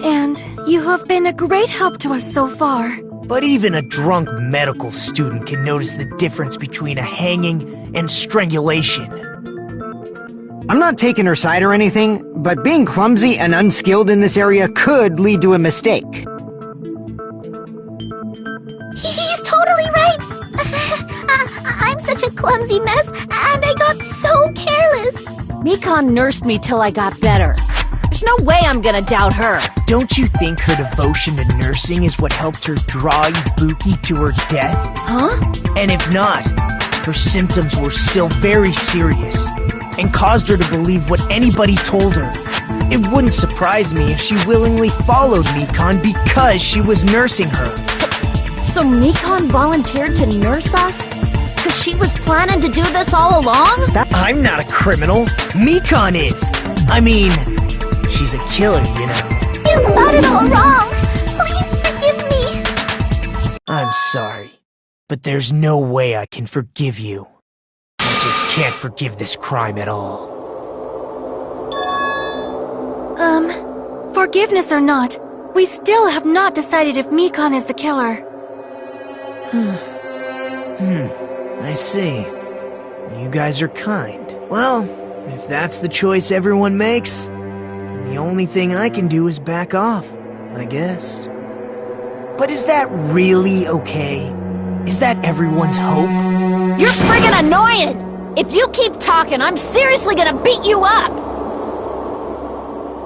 And you have been a great help to us so far. But even a drunk medical student can notice the difference between a hanging and strangulation. I'm not taking her side or anything, but being clumsy and unskilled in this area could lead to a mistake. He's totally right. I'm such a clumsy mess, and I got so careless. Mikan nursed me till I got better. There's no way I'm gonna doubt her. Don't you think her devotion to nursing is what helped her draw Ibuki to her death? Huh? And if not, her symptoms were still very serious and caused her to believe what anybody told her. It wouldn't surprise me if she willingly followed Mikan because she was nursing her. So Mikan volunteered to nurse us? Because she was planning to do this all along? I'm not a criminal. Mikan is. I mean, she's a killer, you know. You've got it all wrong. Please forgive me. I'm sorry, but there's no way I can forgive you. I just can't forgive this crime at all. Forgiveness or not, we still have not decided if Mikan is the killer. I see. You guys are kind. Well, if that's the choice everyone makes, then the only thing I can do is back off, I guess. But is that really okay? Is that everyone's hope? You're friggin' annoying! If you keep talking, I'm seriously gonna beat you up!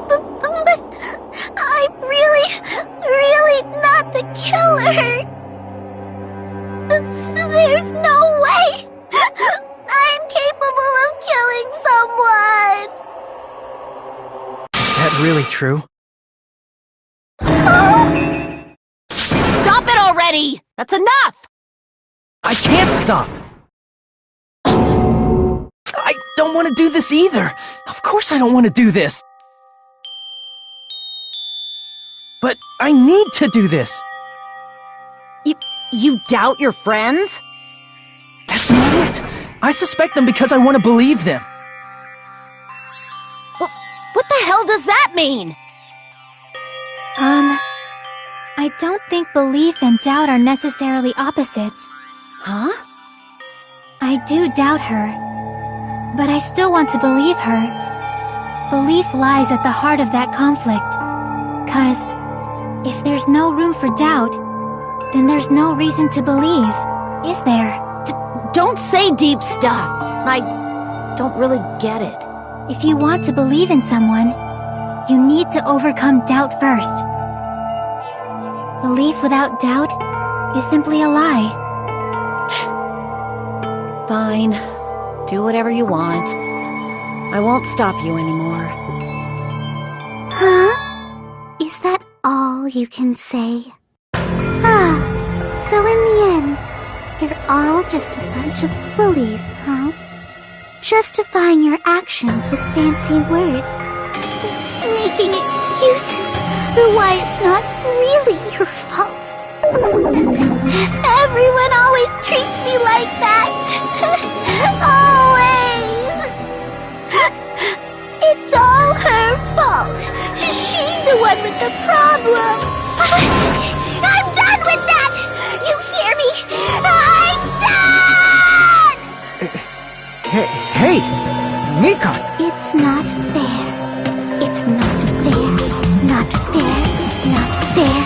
But I'm really not the killer. There's no way I'm capable of killing someone. Is that really true? Stop it already! That's enough! I can't stop! I don't want to do this either! Of course I don't want to do this! But I need to do this! You doubt your friends? That's not it! I suspect them because I want to believe them! What the hell does that mean? I don't think belief and doubt are necessarily opposites. Huh? I do doubt her, but I still want to believe her. Belief lies at the heart of that conflict. 'Cause if there's no room for doubt, then there's no reason to believe, is there? Don't say deep stuff. I don't really get it. If you want to believe in someone, you need to overcome doubt first. Belief without doubt is simply a lie. Fine. Do whatever you want. I won't stop you anymore. Huh? Is that all you can say? So in the end, you're all just a bunch of bullies, huh? Justifying your actions with fancy words. Making excuses for why it's not really your fault. Everyone always treats me like that. Always. It's all her fault. the one with the problem. I'm done with that! You hear me? I'm done! Hey, Mikan! It's not fair. It's not fair. Not fair. Not fair.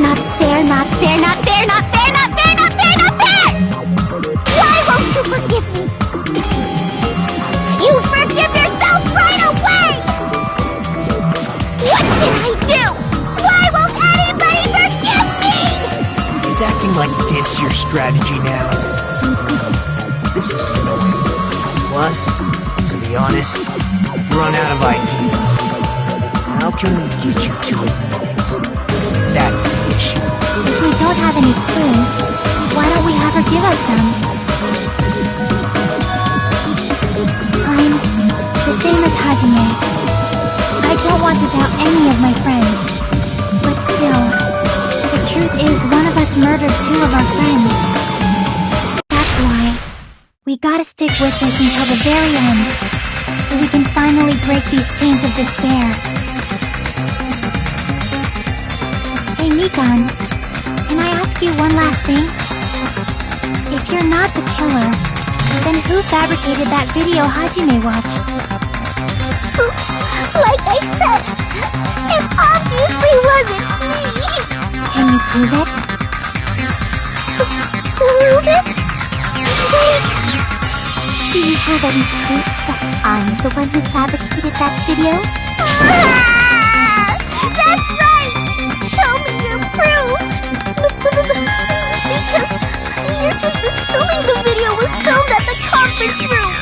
Not fair. Not fair. Not fair. Not fair. Not fair. Not fair. Not fair. Why won't you forgive me? You forgive yourself right away! What did I do? Why won't anybody forgive me? Is acting like this your strategy now? This is annoying. Plus, to be honest, I've run out of ideas. How can we get you to admit it? That's the issue. If we don't have any clues, why don't we have her give us some? I'm the same as Hajime. I don't want to doubt any of my friends. But still, the truth is one of us murdered two of our friends. That's why we gotta stick with this until the very end, so we can finally break these chains of despair. Hey Mikan, can I ask you one last thing? If you're not the killer, then who fabricated that video Hajime watched? Like I said, it obviously wasn't me. Can you prove it? Prove it? Wait. Do you have any proof that I'm the one who fabricated that video? That's right! Show me your proof! Because you're just assuming the video was filmed at the conference room!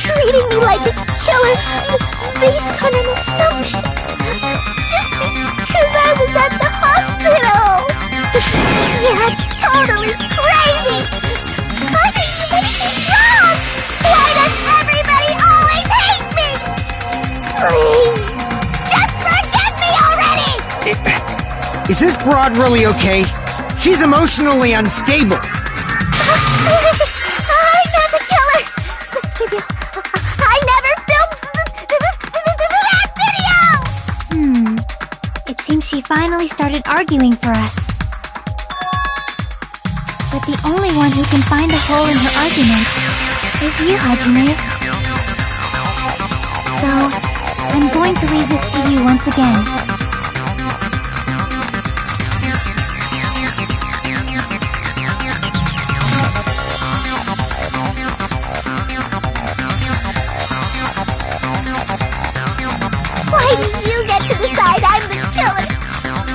Treating me like a killer based on an assumption! Just because I was at the hospital! Yeah, it's totally crazy! How do you make me wrong? Why does everybody always hate me? Please, just forgive me already! Is this broad really okay? She's emotionally unstable. I'm not the killer! I never filmed that video! It seems she finally started arguing for us. But the only one who can find a hole in her argument is you, Hajime. So, I'm going to leave this to you once again. Why do you get to decide I'm the killer?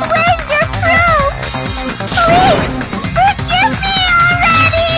Where's your proof? Please, forgive me already!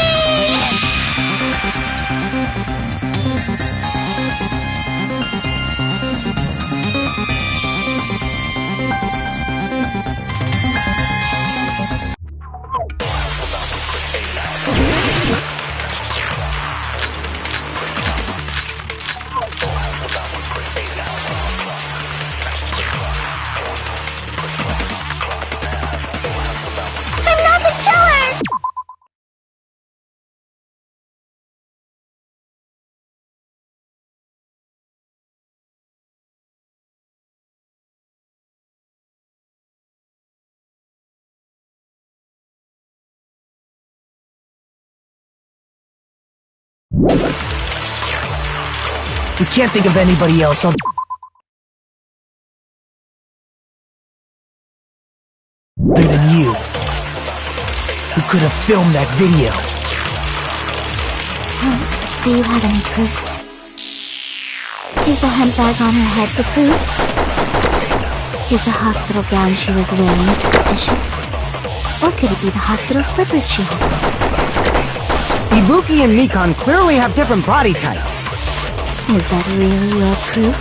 I'm not the killer! We can't think of anybody else other than you who could have filmed that video. Do you have any proof? Is the handbag on her head the proof? Is the hospital gown she was wearing suspicious? Or could it be the hospital slippers she had? Ibuki and Mikan clearly have different body types. Is that really your proof?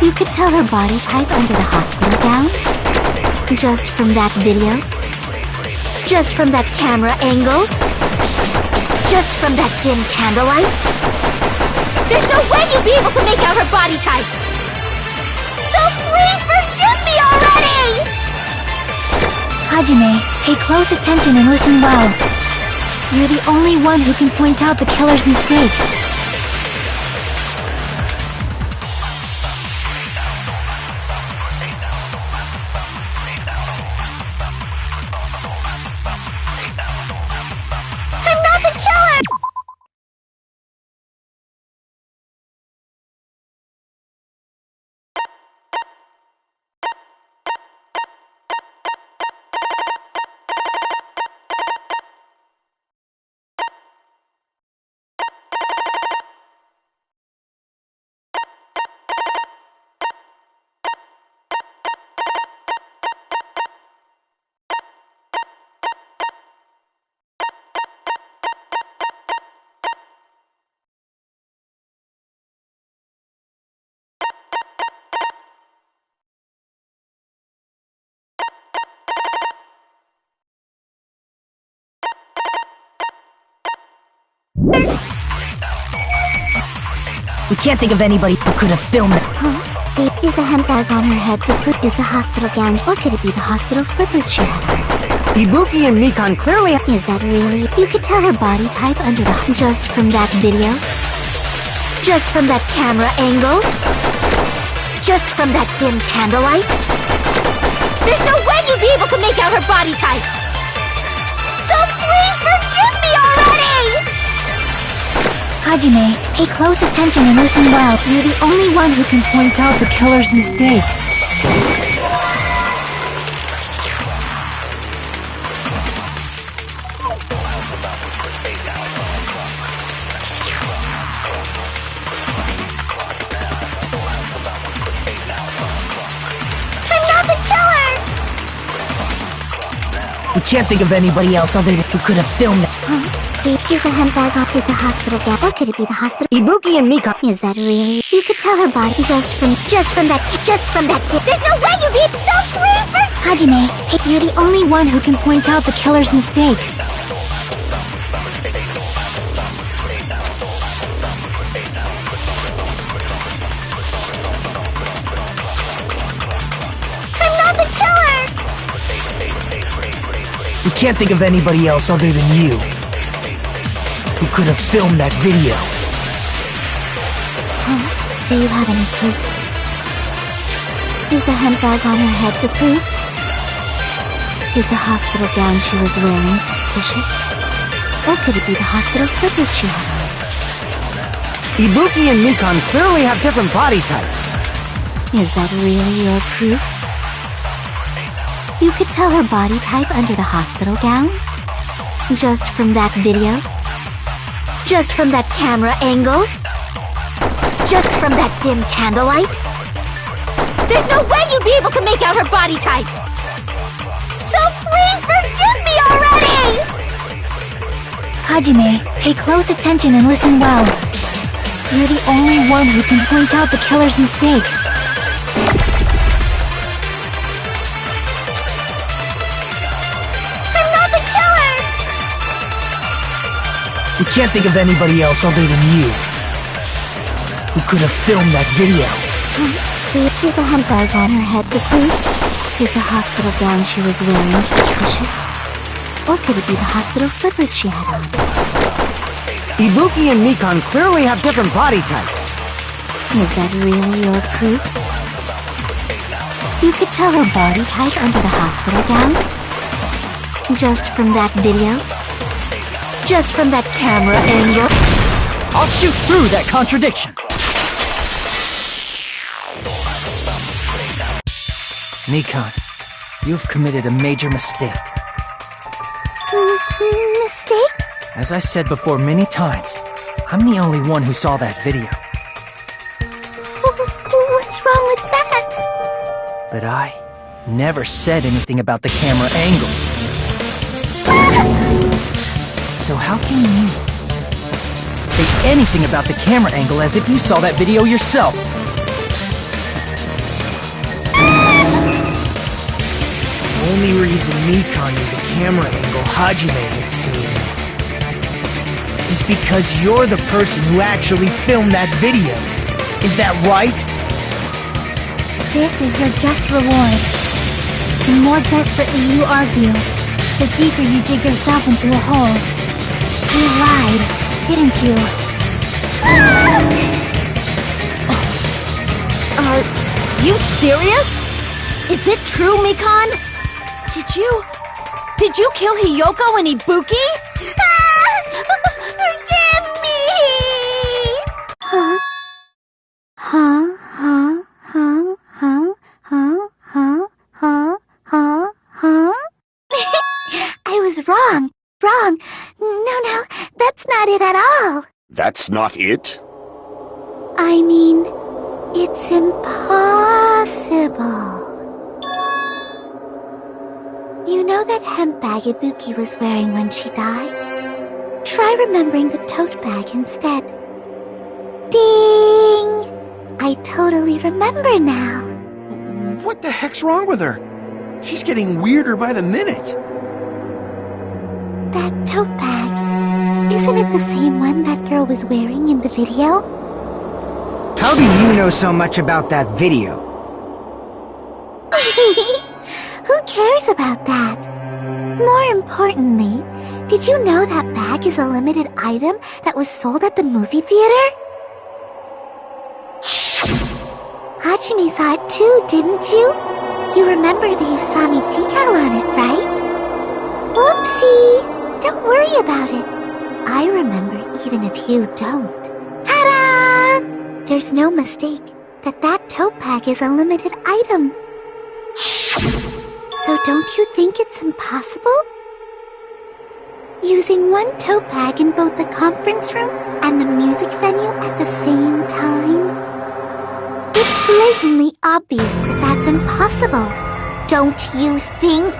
You could tell her body type under the hospital gown? Just from that video? Just from that camera angle? Just from that dim candlelight? There's no way you'd be able to make out her body type! So please forgive me already! Hajime, pay close attention and listen well. You're the only one who can point out the killer's mistake. We can't think of anybody who could have filmed it. Is the handbag on her head the proof? Is the hospital gown? Or could it be the hospital slippers she had on? Ibuki and Mikan clearly... Is that really? You could tell her body type under the... Just from that video? Just from that camera angle? Just from that dim candlelight? There's no way you'd be able to make out her body type! So please forgive me already! Hajime, pay close attention and listen well. You're the only one who can point out the killer's mistake. I'm not the killer! We can't think of anybody else other than who could have filmed it. Is the handbag on? Is the hospital gown? Or could it be the hospital? Ibuki and Mikan... Is that really? You could tell her body just from that dip. There's no way you'd be so please for... Hajime, you're the only one who can point out the killer's mistake. I'm not the killer! We can't think of anybody else other than you who could have filmed that video. Do you have any proof? Is the handbag on her head the proof? Is the hospital gown she was wearing suspicious? Or could it be the hospital slippers she had on? Ibuki and Mikan clearly have different body types. Is that really your proof? You could tell her body type under the hospital gown? Just from that video? Just from that camera angle? Just from that dim candlelight? There's no way you'd be able to make out her body type! So please forgive me already! Hajime, pay close attention and listen well. You're the only one who can point out the killer's mistake. I'm not the killer! We can't think of anybody else other than you who could have filmed that video. Is the handbag on her head the proof? Is the hospital gown she was wearing suspicious? Or could it be the hospital slippers she had on? Ibuki and Mikan clearly have different body types. Is that really your proof? You could tell her body type under the hospital gown? Just from that video? Just from that camera angle? I'll shoot through that contradiction. Mikan, you've committed a major mistake. Mistake? As I said before many times, I'm the only one who saw that video. What's wrong with that? But I never said anything about the camera angle. So how can you say anything about the camera angle as if you saw that video yourself? The only reason Mikan knew the camera angle Hajime had seen is because you're the person who actually filmed that video. Is that right? This is your just reward. The more desperately you argue, the deeper you dig yourself into a hole. You lied, didn't you? Are you serious? Is it true, Mikan? Did you kill Hiyoko and Ibuki? Forgive me! I was wrong. No, that's not it at all. That's not it? I mean, it's impossible. You know that hemp bag Ibuki was wearing when she died? Try remembering the tote bag instead. Ding! I totally remember now. What the heck's wrong with her? She's getting weirder by the minute. That tote bag Isn't it the same one that girl was wearing in the video? How do you know so much about that video? Who cares about that? More importantly, did you know that bag is a limited item that was sold at the movie theater? Hajime saw it too, didn't you? You remember the Usami decal on it, right? Oopsie! Don't worry about it. I remember even if you don't. Ta-da! There's no mistake that that tote bag is a limited item. So don't you think it's impossible? Using one tote bag in both the conference room and the music venue at the same time? It's blatantly obvious that that's impossible. Don't you think?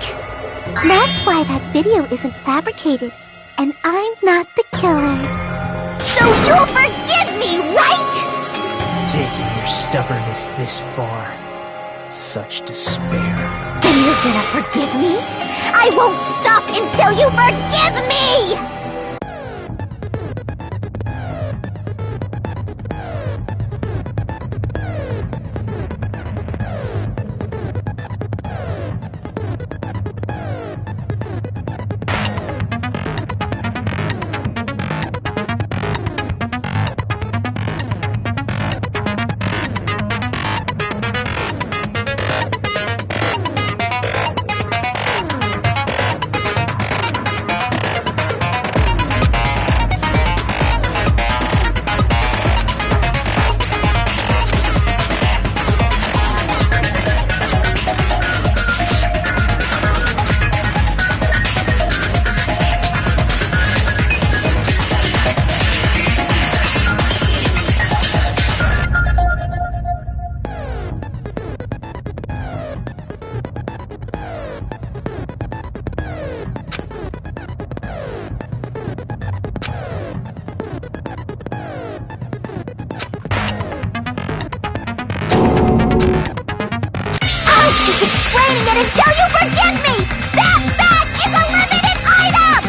That's why that video isn't fabricated, and I'm not the killer. So you'll forgive me, right? Taking your stubbornness this far. Such despair. Then you're gonna forgive me? I won't stop until you forgive me! Explaining it until you forgive me! That bag is a limited item!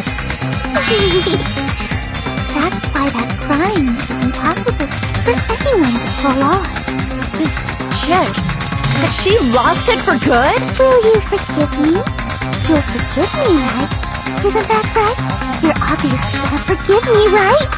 That's why that crime is impossible for anyone to pull off. This chick, has she lost it for good? Will you forgive me? You'll forgive me, right? Isn't that right? You're obviously gonna forgive me, right?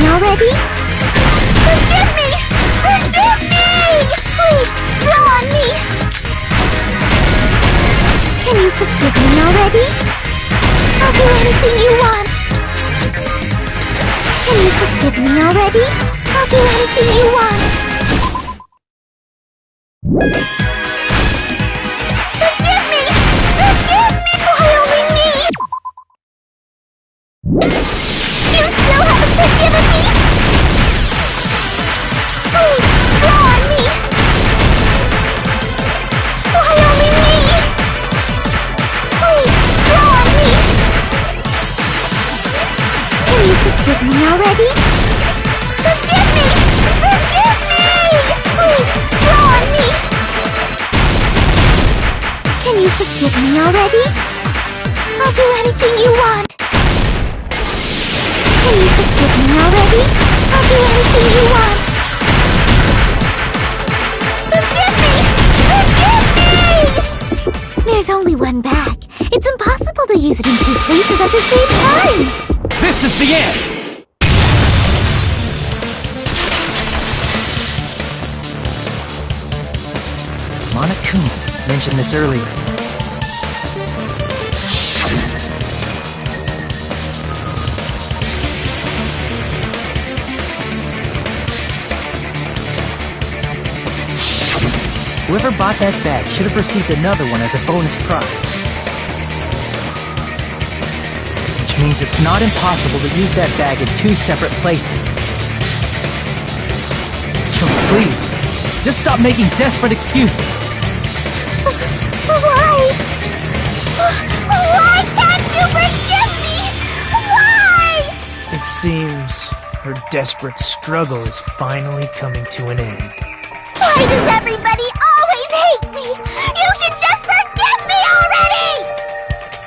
Already? Forgive me! Forgive me! Please, draw on me! Can you forgive me already? I'll do anything you want! Can you forgive me already? I'll do anything you want! Forgive me! Forgive me! Why only me? You still haven't forgiven me? Please, draw on me! Why only me? Please, draw on me! Can you forgive me already? Forgive me! Forgive me! Please, draw on me! Can you forgive me already? I'll do anything you want! Can you forgive me already? I'll do anything you want! Forgive me! Forgive me! There's only one bag. It's impossible to use it in two places at the same time! This is the end! Monokuma mentioned this earlier. Whoever bought that bag should have received another one as a bonus prize. Which means it's not impossible to use that bag in 2 separate places. So please, just stop making desperate excuses. Why? Why can't you forgive me? Why? It seems her desperate struggle is finally coming to an end. Why does everybody always hate me? You should just forgive me already!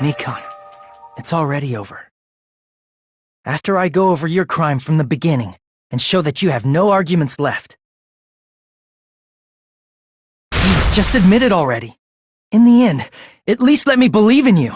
Mikan, it's already over. After I go over your crime from the beginning and show that you have no arguments left. Please, just admit it already. In the end, at least let me believe in you.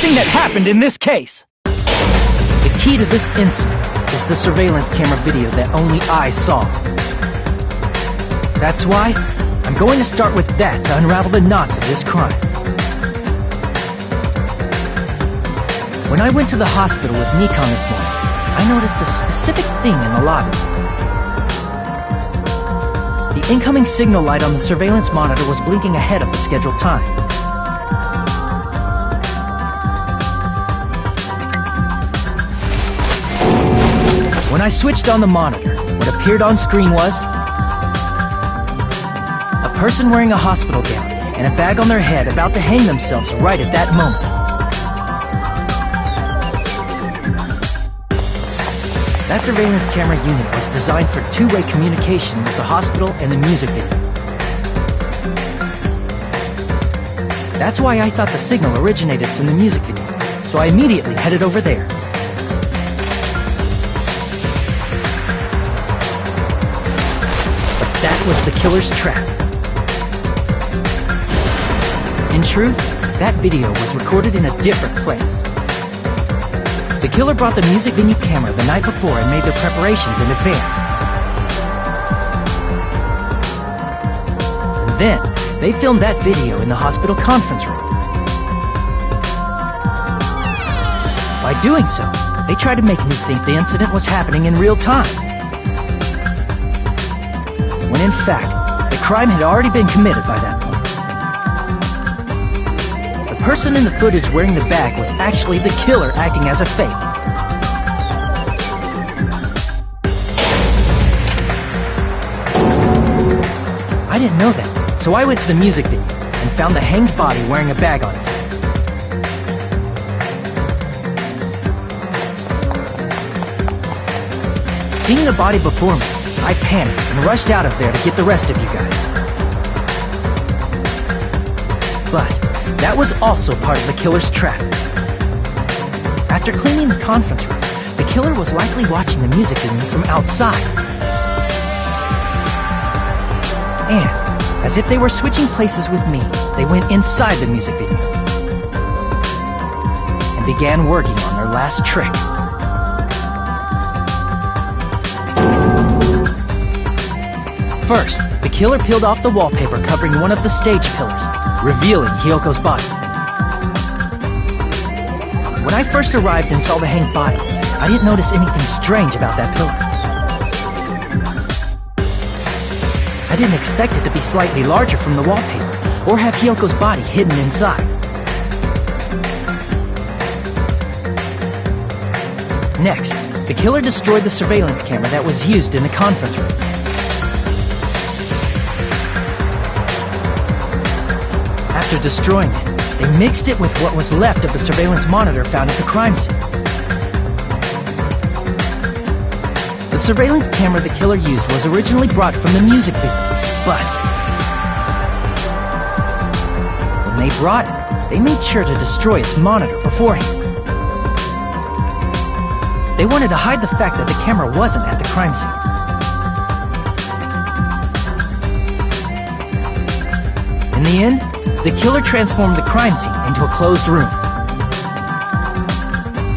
everything that happened in this case. The key to this incident is the surveillance camera video that only I saw. That's why I'm going to start with that to unravel the knots of this crime. When I went to the hospital with Nikon this morning, I noticed a specific thing in the lobby. The incoming signal light on the surveillance monitor was blinking ahead of the scheduled time. When I switched on the monitor, what appeared on screen was a person wearing a hospital gown and a bag on their head about to hang themselves right at that moment. That surveillance camera unit was designed for two-way communication with the hospital and the music video. That's why I thought the signal originated from the music video, so I immediately headed over there. But that was the killer's trap. In truth, that video was recorded in a different place. The killer brought the music venue camera the night before and made their preparations in advance. And then, they filmed that video in the hospital conference room. By doing so, they tried to make me think the incident was happening in real time. When in fact, the crime had already been committed by that point. The person in the footage wearing the bag was actually the killer acting as a fake. I didn't know that, so I went to the music venue and found the hanged body wearing a bag on its head. Seeing the body before me, I panicked and rushed out of there to get the rest of you guys. But that was also part of the killer's trap. After cleaning the conference room, the killer was likely watching the music venue from outside. And, as if they were switching places with me, they went inside the music venue and began working on their last trick. First, the killer peeled off the wallpaper covering one of the stage pillars, revealing Hiyoko's body. When I first arrived and saw the hanged body, I didn't notice anything strange about that pillar. I didn't expect it to be slightly larger from the wallpaper, or have Hiyoko's body hidden inside. Next, the killer destroyed the surveillance camera that was used in the conference room. After destroying it, they mixed it with what was left of the surveillance monitor found at the crime scene. The surveillance camera the killer used was originally brought from the music video, but when they brought it, they made sure to destroy its monitor beforehand. They wanted to hide the fact that the camera wasn't at the crime scene. In the end, the killer transformed the crime scene into a closed room.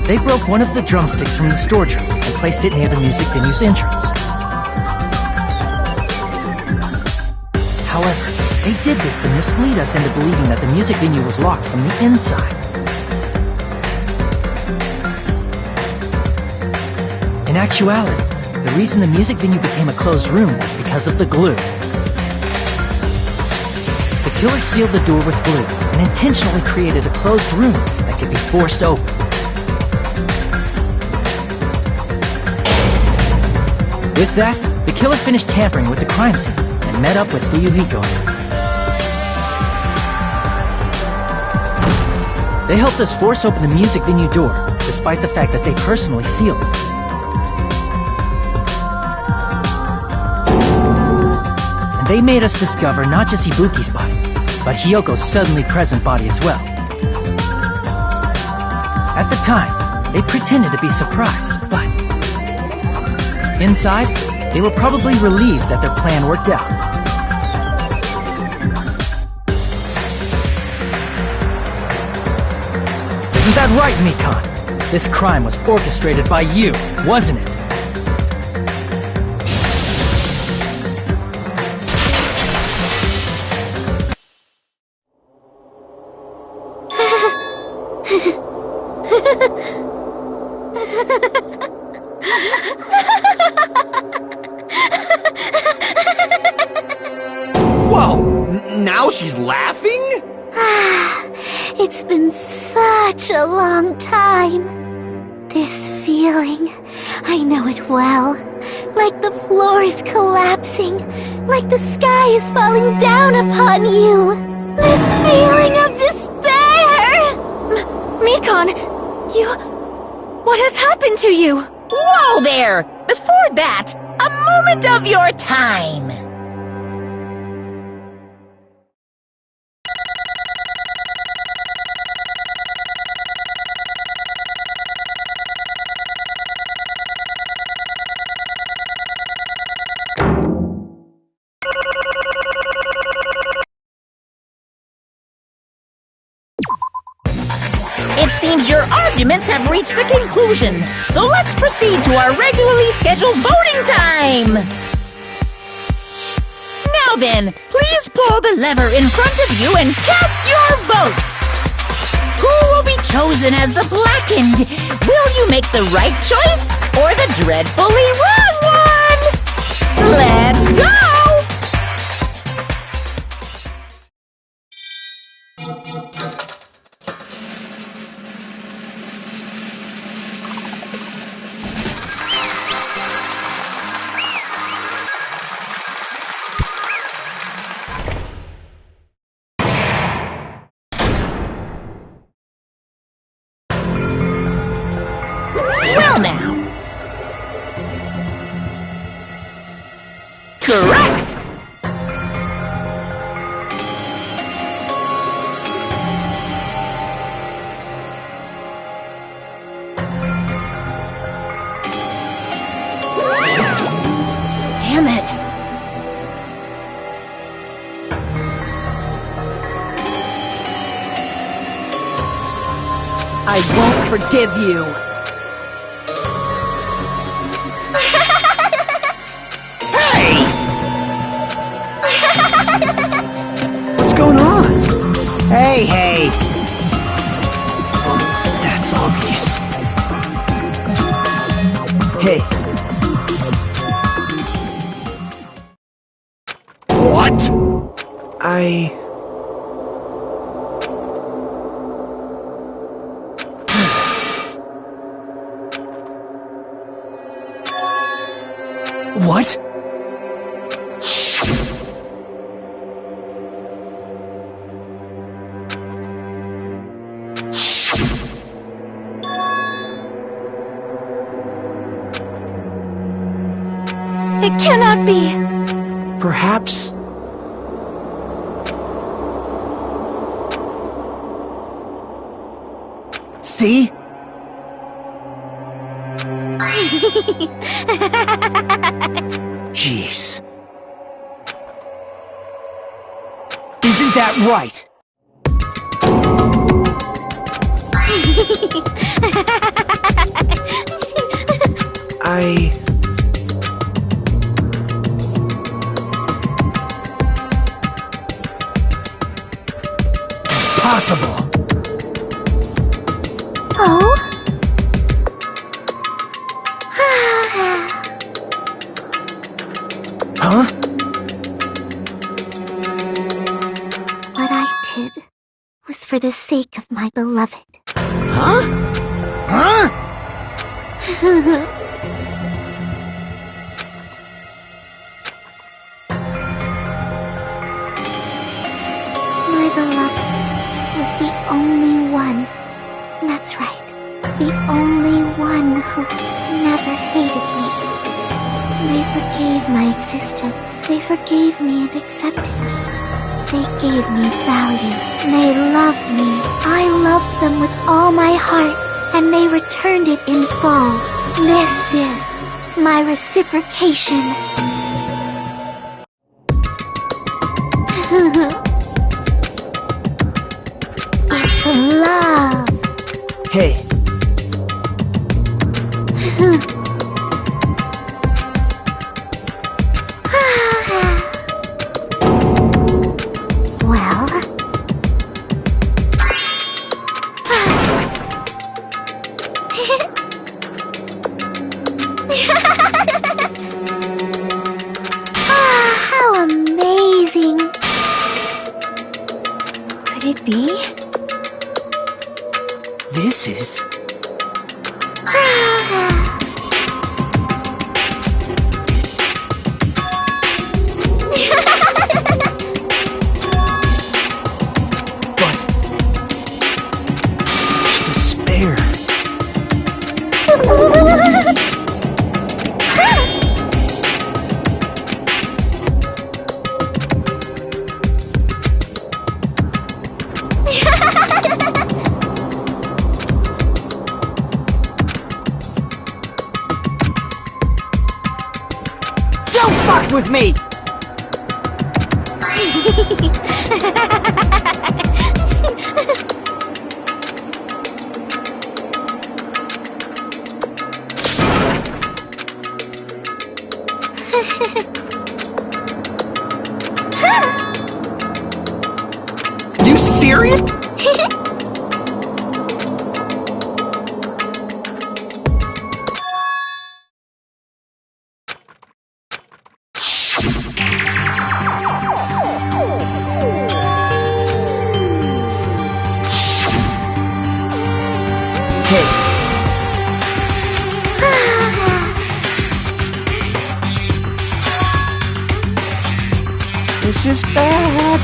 They broke one of the drumsticks from the storage room and placed it near the music venue's entrance. However, they did this to mislead us into believing that the music venue was locked from the inside. In actuality, the reason the music venue became a closed room was because of the glue. The killer sealed the door with glue and intentionally created a closed room that could be forced open. With that, the killer finished tampering with the crime scene and met up with Fuyuhiko. They helped us force open the music venue door, despite the fact that they personally sealed it. And they made us discover not just Ibuki's body, but Hiyoko's suddenly present body as well. At the time, they pretended to be surprised, but inside, they were probably relieved that their plan worked out. Isn't that right, Mikan? This crime was orchestrated by you, wasn't it? now she's laughing? It's been such a long time. This feeling, I know it well. Like the floor is collapsing, like the sky is falling down upon you. This feeling of despair! Mikon, what has happened to you? Whoa there! Before that, a moment of your time. It seems your arguments have reached a conclusion, so let's proceed to our regularly scheduled voting time! Now then, please pull the lever in front of you and cast your vote! Who will be chosen as the blackened? Will you make the right choice or the dreadfully wrong one? Let's go! Well now. Correct! Damn it! I won't forgive you. What's going on? Hey! Oh, that's obvious. Hey. What? What? It cannot be. Perhaps... See? Jeez. Isn't that right? Possible. Oh? Huh? What I did was for the sake of my beloved. Huh? Huh? My beloved was the only one. That's right. The only one who never hated me. They forgave my existence. They forgave me and accepted me. They gave me value. They loved me. I loved them with all my heart, and they returned it in full. This is my reciprocation. It's love. Hey. Well... how amazing! be? This is... But... such despair. Don't fuck with me! You serious? This is bad.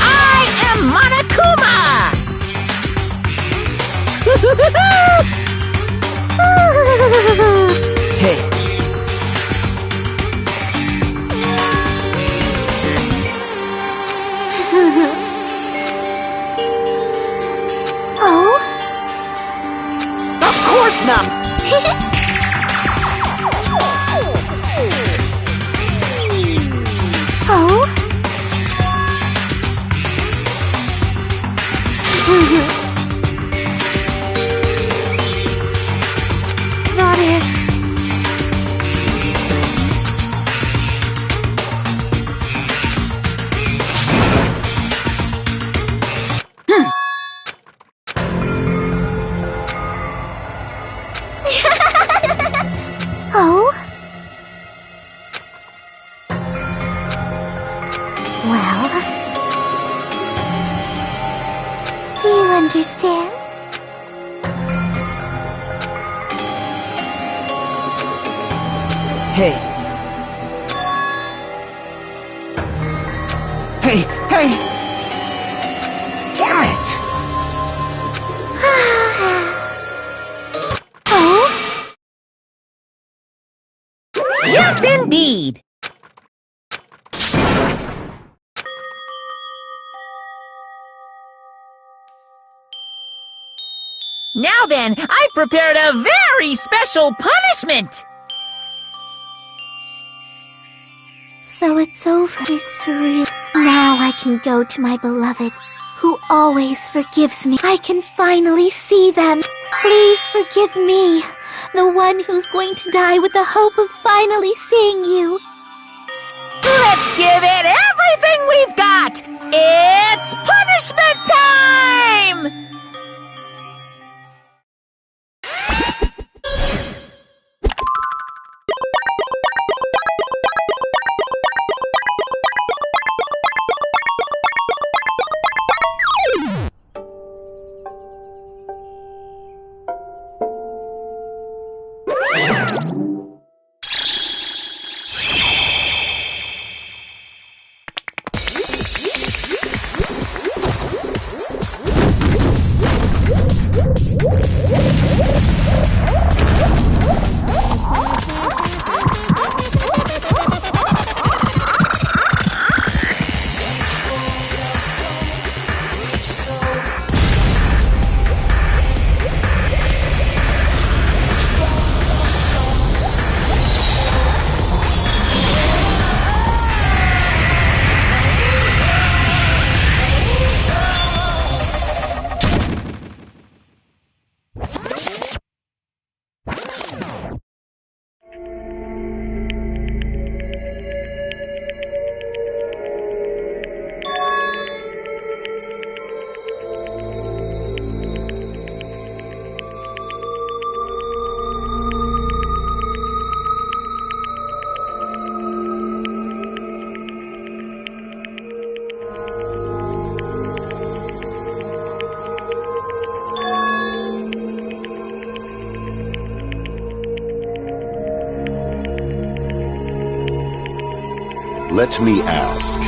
I am Monokuma! Hey, Oh? Of course not! Oh? That is... Oh? Well... Do you understand? hey. Hey, hey! Damn it! Oh? Yes, indeed! Now then, I've prepared a very special punishment! So it's over. It's real. Now I can go to my beloved, who always forgives me. I can finally see them. Please forgive me, the one who's going to die with the hope of finally seeing you. Let's give it everything we've got! It's punishment time! let me ask.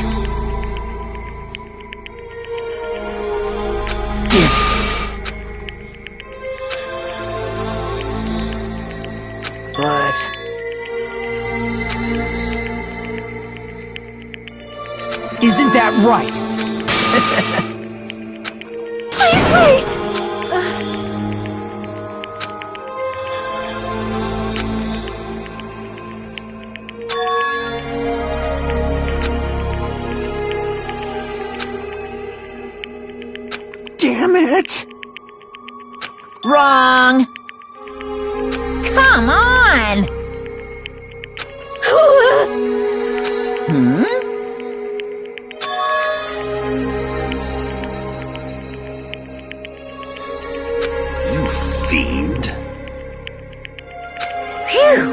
But... isn't that right? Please wait! Damn it! Wrong! Come on! Hmm? You fiend. Phew!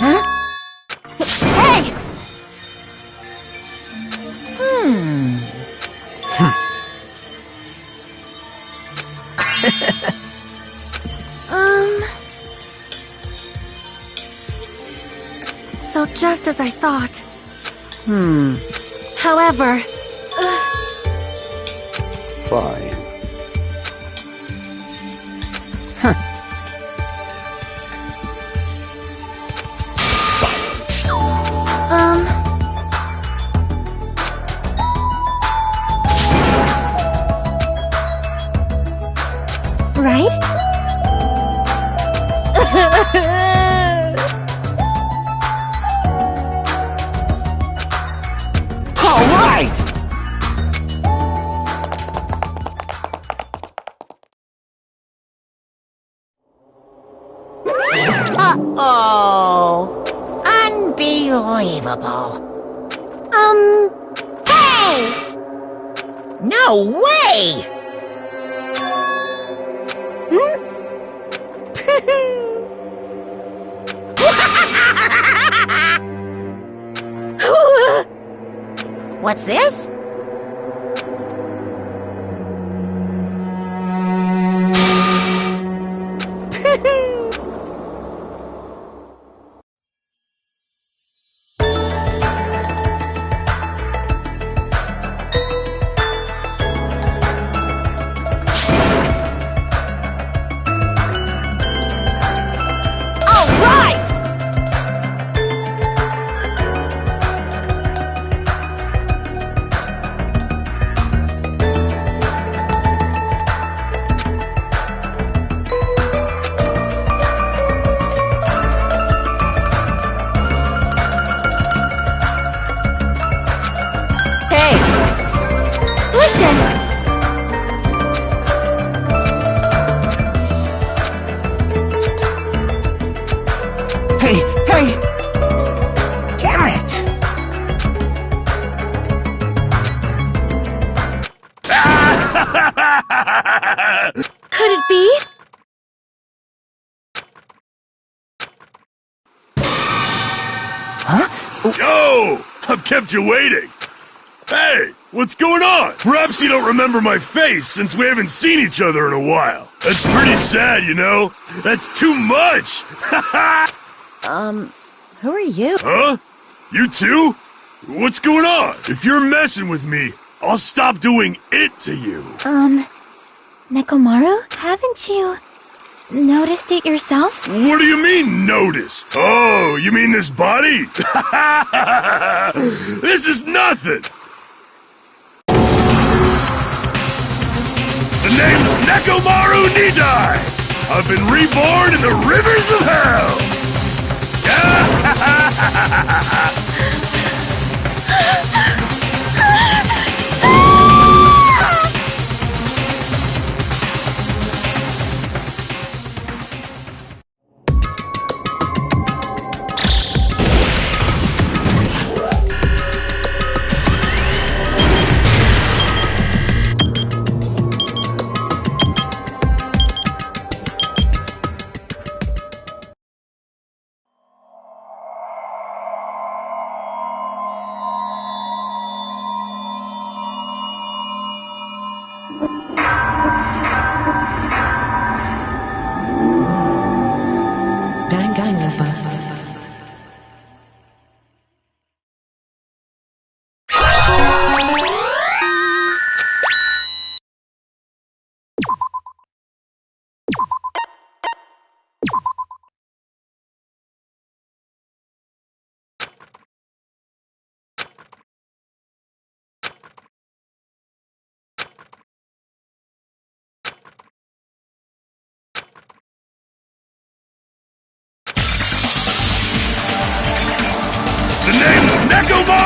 Huh? Hey! So just as I thought. However, Fine. right? All right! Uh-oh! Unbelievable. Hey! No way! What's this? Hey, hey! Damn it! Could it be? Yo! I've kept you waiting. Hey, what's going on? Perhaps you don't remember my face since we haven't seen each other in a while. That's pretty sad, you know? That's too much! Who are you? Huh? You too? What's going on? If you're messing with me, I'll stop doing it to you. Nekomaru, haven't you noticed it yourself? What do you mean, noticed? Oh, you mean this body? This is nothing! The name's Nekomaru Nidai! I've been reborn in the rivers of hell!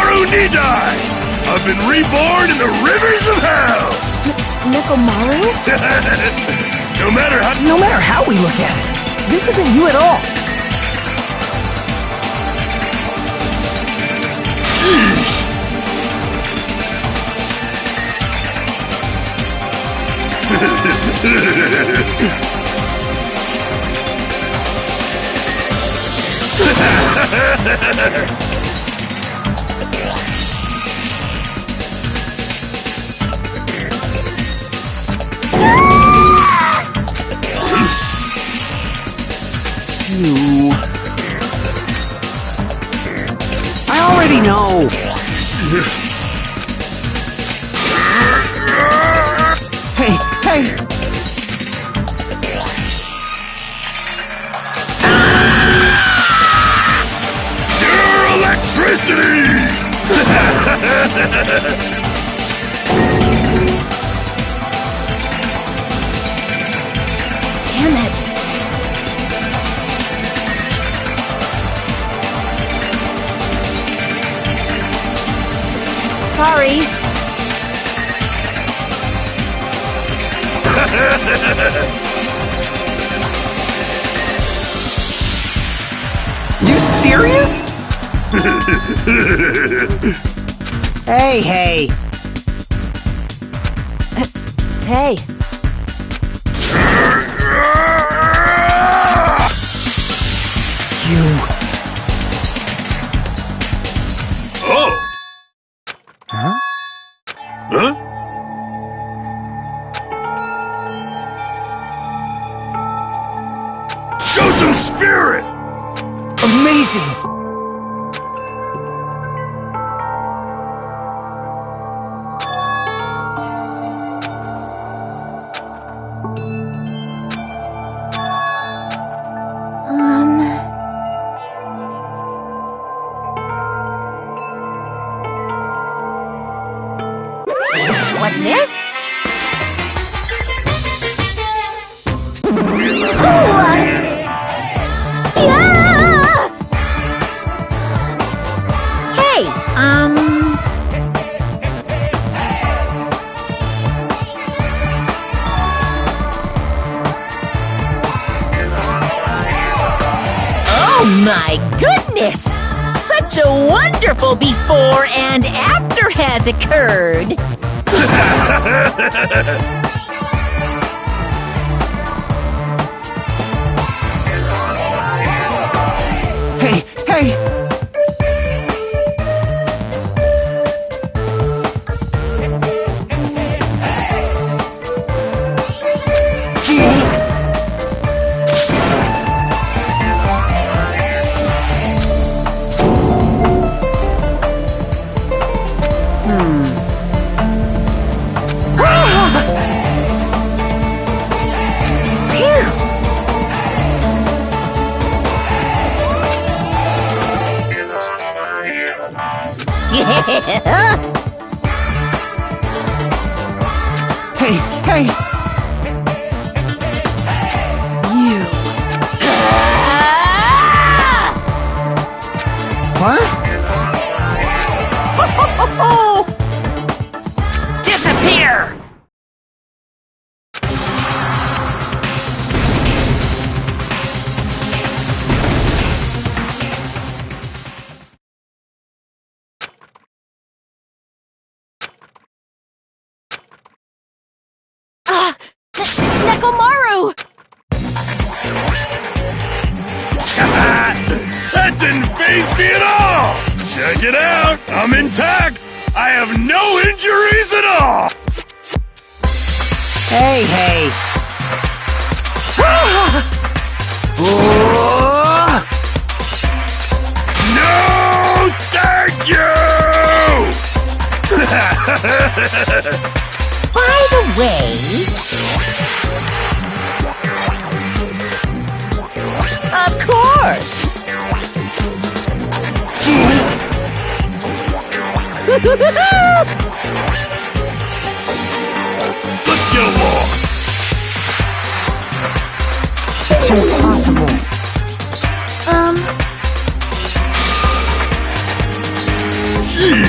Nekomaru Nidai! I've been reborn in the rivers of hell! Nekomaru? No matter how... No matter how we look at it, this isn't you at all. Yeesh! You... I already know! Hey, hey! Pure electricity! Damn it. Sorry. You serious? Hey, hey! Hey. You... Oh! Huh? Huh? Show some spirit! Amazing! What's this? Hey, Oh my goodness! Such a wonderful before and after has occurred! Hey, hey! Hey, hey! You. What? Disappear! Nekomaru! That didn't faze me at all! Check it out! I'm intact! I have no injuries at all! Hey, hey! No, thank you! By the way... Of course! Let's get along! It's impossible. Gee,